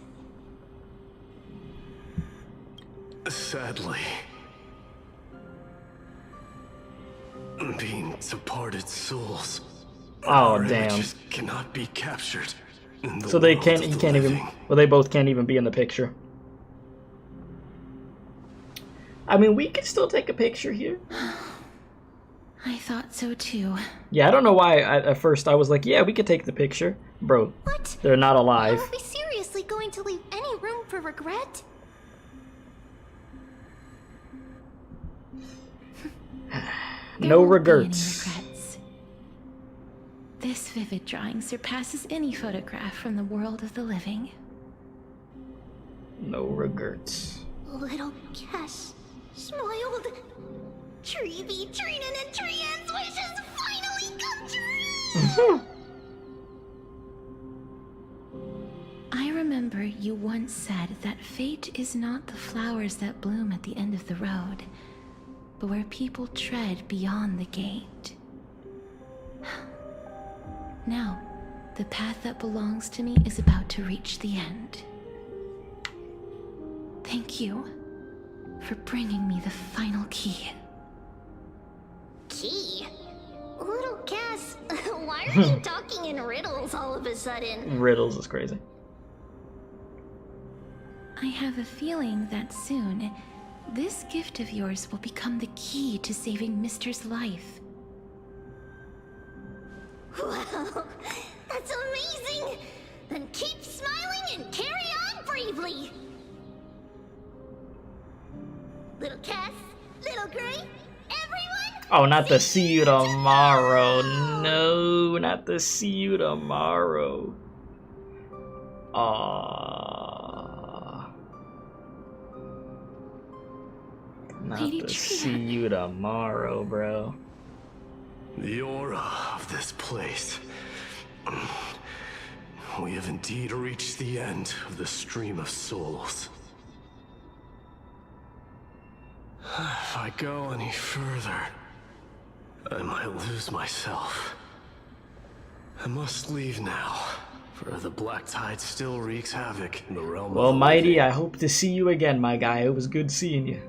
Sadly, being departed souls. Oh our damn. images cannot be captured. In the So they world can't. of He the can't even. living. Well, they both can't even be in the picture. I mean, we could still take a picture here. I thought so too. Yeah, I don't know why at first I was like, yeah, we could take the picture. Bro, What? they're not alive. Are we seriously going to leave any room for regret? No won't be any regrets. regrets. This vivid drawing surpasses any photograph from the world of the living. No regrets. Little Cass smiled. Trevi, Trinan, and Trian's wishes finally come true! I remember you once said that fate is not the flowers that bloom at the end of the road, but where people tread beyond the gate. Now, the path that belongs to me is about to reach the end. Thank you for bringing me the final key. Key? Little Cass, why are you talking in riddles all of a sudden? Riddles is crazy. I have a feeling that soon, this gift of yours will become the key to saving Mister's life. Wow, that's amazing! Then keep smiling and carry on bravely! Little Cass, Little Gray, everyone! Oh, not the see you tomorrow. No, not the see you tomorrow. I'll have to see you tomorrow, bro. The aura of this place. We have indeed reached the end of the stream of souls. If I go any further, I might lose myself. I must leave now, for the black tide still wreaks havoc in the realm Well, of Mighty, I hope to see you again, my guy. It was good seeing you.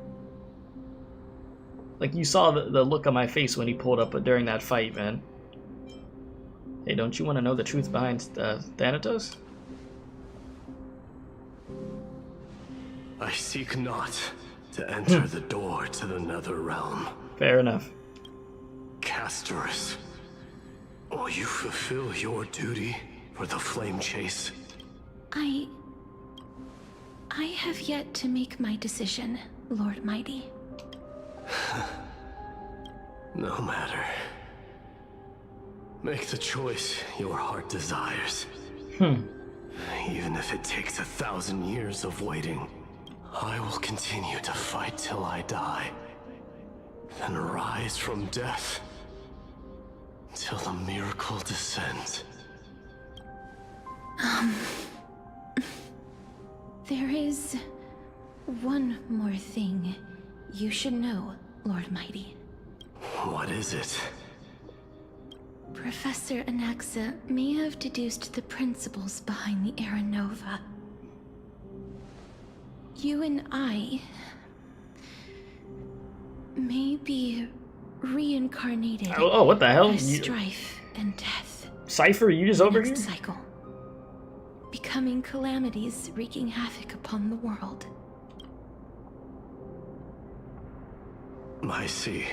Like, you saw the look on my face when he pulled up during that fight, man. Hey, don't you want to know the truth behind Thanatos? I seek not to enter the door to the nether realm. Fair enough. CASTORICE, will you fulfill your duty for the flame chase? I have yet to make my decision, Lord Mighty. No matter. Make the choice your heart desires. Even if it takes 1,000 years of waiting, I will continue to fight till I die. Then rise from death till the miracle descends. There is one more thing you should know, Lord Mighty. What is it? Professor Anaxa may have deduced the principles behind the Era Nova. You and I may be reincarnated. Oh, what the hell? As strife and death. Cypher, you just over here? Cycle. Becoming calamities wreaking havoc upon the world. I see.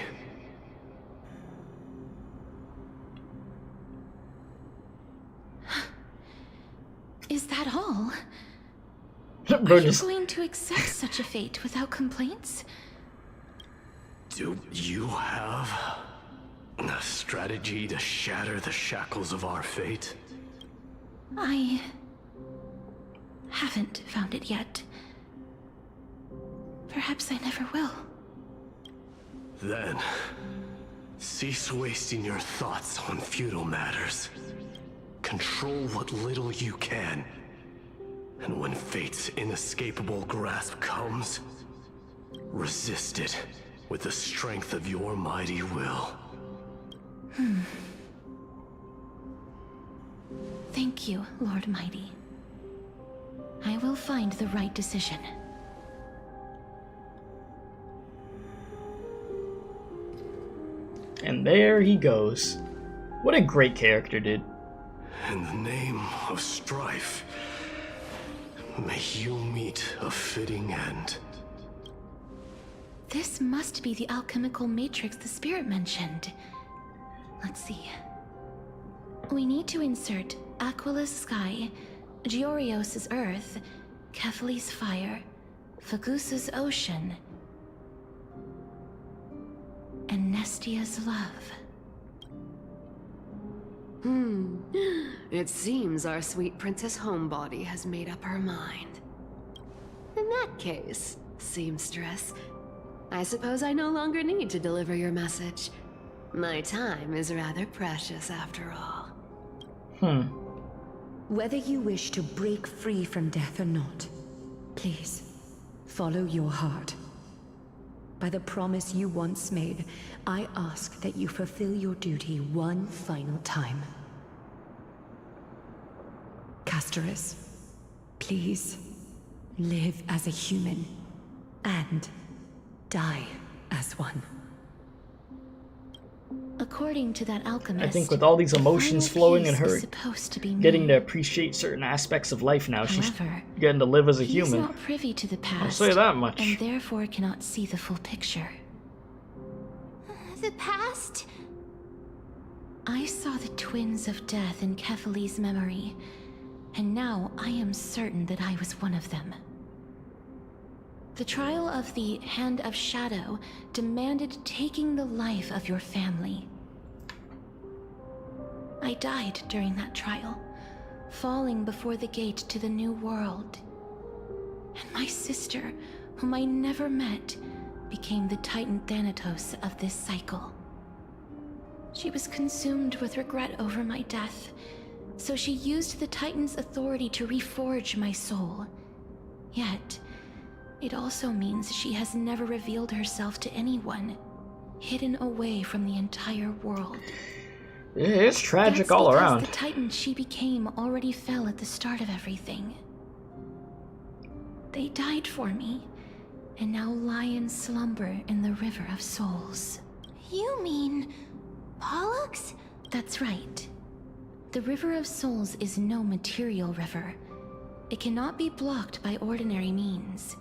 Is that all? Are you going to accept such a fate without complaints? Do you have a strategy to shatter the shackles of our fate? I haven't found it yet. Perhaps I never will. Then, cease wasting your thoughts on futile matters. Control what little you can. And when fate's inescapable grasp comes, resist it with the strength of your mighty will. Thank you, Lord Mighty. I will find the right decision. And there he goes. What a great character, dude. In the name of strife, may you meet a fitting end. This must be the alchemical matrix the spirit mentioned. Let's see. We need to insert Aquila's sky, Georios' earth, Kephali's fire, Fagusa's ocean, and Nestia's love. It seems our sweet Princess Homebody has made up her mind. In that case, seamstress, I suppose I no longer need to deliver your message. My time is rather precious after all. Whether you wish to break free from death or not, please, follow your heart. By the promise you once made, I ask that you fulfill your duty one final time. CASTORICE, please, live as a human, and die as one. According to that alchemist, I think with all these emotions flowing and her supposed to be getting to appreciate certain aspects of life now, she's However, getting to live as a he's human. not privy to the past, I'll say that much. and therefore cannot see the full picture. The past? I saw the twins of death in Kephali's memory, and now I am certain that I was one of them. The trial of the Hand of Shadow demanded taking the life of your family. I died during that trial, falling before the gate to the new world. And my sister, whom I never met, became the Titan Thanatos of this cycle. She was consumed with regret over my death, so she used the Titan's authority to reforge my soul. Yet, it also means she has never revealed herself to anyone, hidden away from the entire world. It's tragic all around. The Titan she became already fell at the start of everything. They died for me, and now lie in slumber in the River of Souls. You mean Pollux? That's right. The River of Souls is no material river. It cannot be blocked by ordinary means.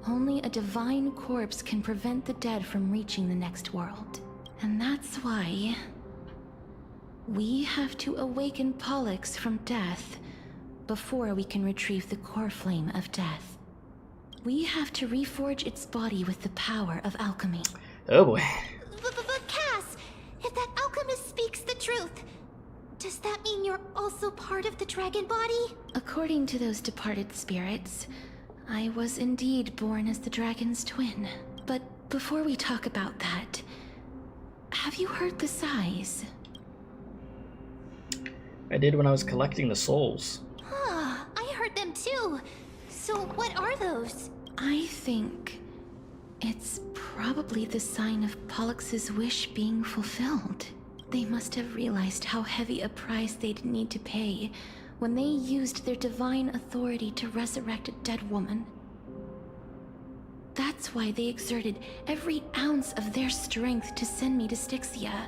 Only a divine corpse can prevent the dead from reaching the next world. And that's why we have to awaken Pollux from death before we can retrieve the core flame of death. We have to reforge its body with the power of alchemy. Oh boy. But Cass, if that alchemist speaks the truth, does that mean you're also part of the dragon body? According to those departed spirits, I was indeed born as the dragon's twin. But before we talk about that, have you heard the sighs? I did when I was collecting the souls. Ah, I heard them too. So what are those? I think it's probably the sign of Pollux's wish being fulfilled. They must have realized how heavy a price they'd need to pay when they used their divine authority to resurrect a dead woman. That's why they exerted every ounce of their strength to send me to Styxia,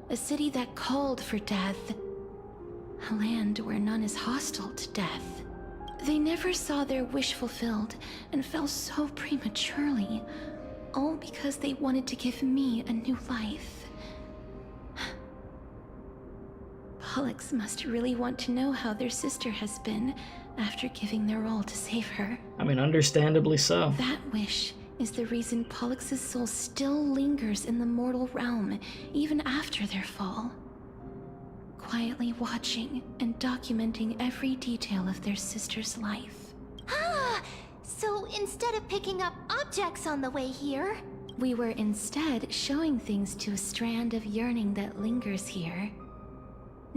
a city that called for death, a land where none is hostile to death. They never saw their wish fulfilled and fell so prematurely, all because they wanted to give me a new life. Pollux must really want to know how their sister has been after giving their all to save her. I mean, understandably so. That wish is the reason Pollux's soul still lingers in the mortal realm even after their fall, quietly watching and documenting every detail of their sister's life. Ah, so instead of picking up objects on the way here, we were instead showing things to a strand of yearning that lingers here.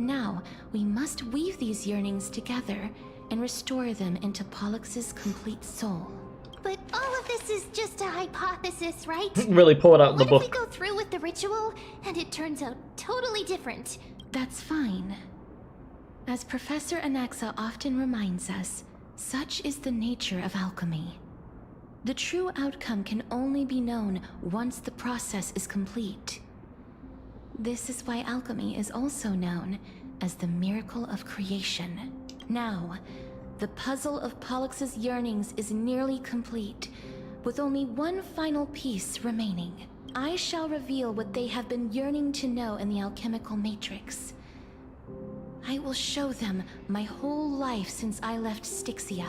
Now, we must weave these yearnings together and restore them into Pollux's complete soul. But all of this is just a hypothesis, right? Really pull it out in the book. What if we go through with the ritual and it turns out totally different? That's fine. As Professor Anaxa often reminds us, such is the nature of alchemy. The true outcome can only be known once the process is complete. This is why alchemy is also known as the miracle of creation. Now, the puzzle of Pollux's yearnings is nearly complete, with only one final piece remaining. I shall reveal what they have been yearning to know in the alchemical matrix. I will show them my whole life since I left Styxia.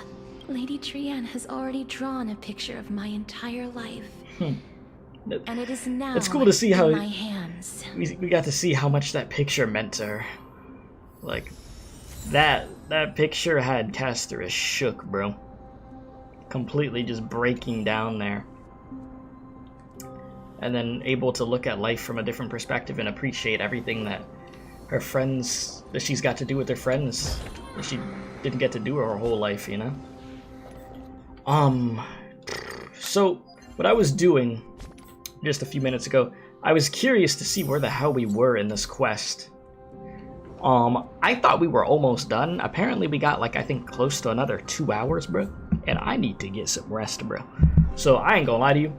Lady Trianne has already drawn a picture of my entire life. And it is now it's cool to see how in my hands. We got to see how much that picture meant to her. Like, that picture had CASTORICE shook, bro. Completely just breaking down there. And then able to look at life from a different perspective and appreciate everything that her friends, that she's got to do with her friends, that she didn't get to do her whole life, you know? So, what I was doing just a few minutes ago, I was curious to see where the hell we were in this quest. I thought we were almost done. Apparently we got, like, I think close to another 2 hours, bro. And I need to get some rest, bro. So I ain't gonna lie to you.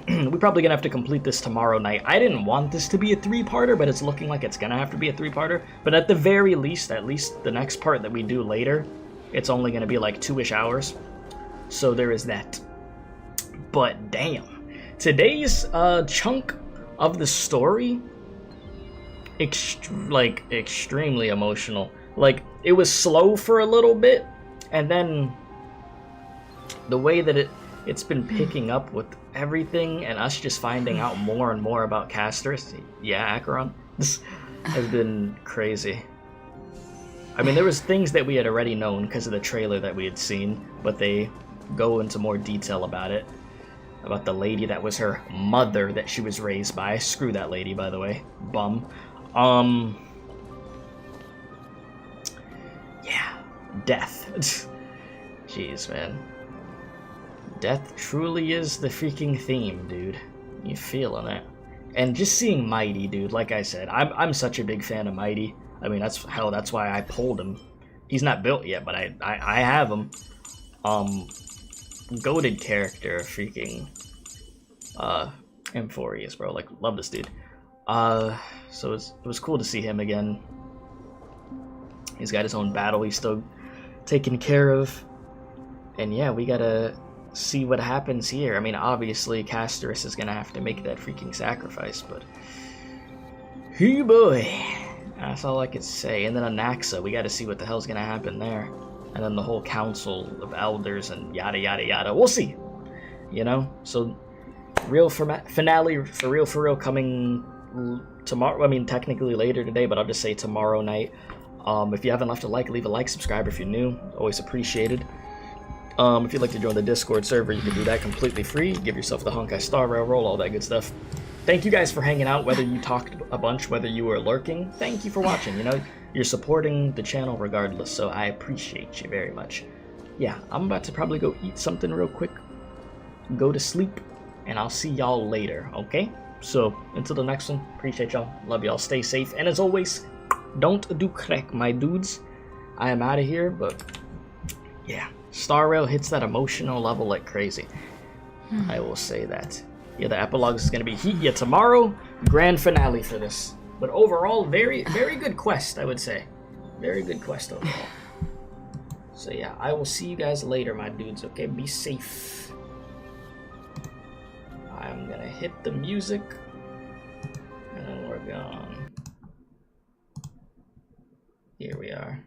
We're probably gonna have to complete this tomorrow night. I didn't want this to be a 3-parter, but it's looking like it's gonna have to be a 3-parter. But at the very least, at least the next part that we do later, it's only gonna be like 2-ish hours. So there is that. But damn. Today's chunk of the story, extremely emotional. Like, it was slow for a little bit, and then the way that it's been picking up with everything and us just finding out more and more about CASTORICE, yeah, Acheron, this has been crazy. I mean, there was things that we had already known because of the trailer that we had seen, but they go into more detail about it. about the lady that was her mother that she was raised by. Screw that lady, by the way. Bum. Yeah. Death. Jeez, man. Death truly is the freaking theme, dude. You feeling it? And just seeing Mighty, dude, like I said, I'm such a big fan of Mighty. I mean, that's why I pulled him. He's not built yet, but I have him. Goated character, freaking Amphoreus, bro. Like, love this dude. So it was cool to see him again. He's got his own battle he's still taking care of. And yeah, we gotta see what happens here. I mean, obviously, CASTORICE is gonna have to make that freaking sacrifice, but... Hey boy! That's all I could say. And then Anaxa, we gotta see what the hell's gonna happen there. And then the whole Council of Elders and yada yada yada. We'll see! You know? So, real finale for real coming tomorrow. I mean, technically later today, but I'll just say tomorrow night. If you haven't left a like, leave a like, subscribe if you're new. Always appreciated. If you'd like to join the Discord server, you can do that completely free. Give yourself the Honkai Star Rail roll, all that good stuff. Thank you guys for hanging out, whether you talked a bunch, whether you were lurking. Thank you for watching. You know, you're supporting the channel regardless, so I appreciate you very much. Yeah, I'm about to probably go eat something real quick, go to sleep, and I'll see y'all later, okay? So, until the next one, appreciate y'all. Love y'all. Stay safe. And as always, don't do crack, my dudes. I am out of here, but yeah. Star Rail hits that emotional level like crazy. I will say that. Yeah, the epilogue is going to be heat. Yeah, tomorrow, grand finale for this. But overall, very good quest, I would say. Very good quest overall. So yeah, I will see you guys later, my dudes, okay? Be safe. I'm going to hit the music, and then we're gone. Here we are.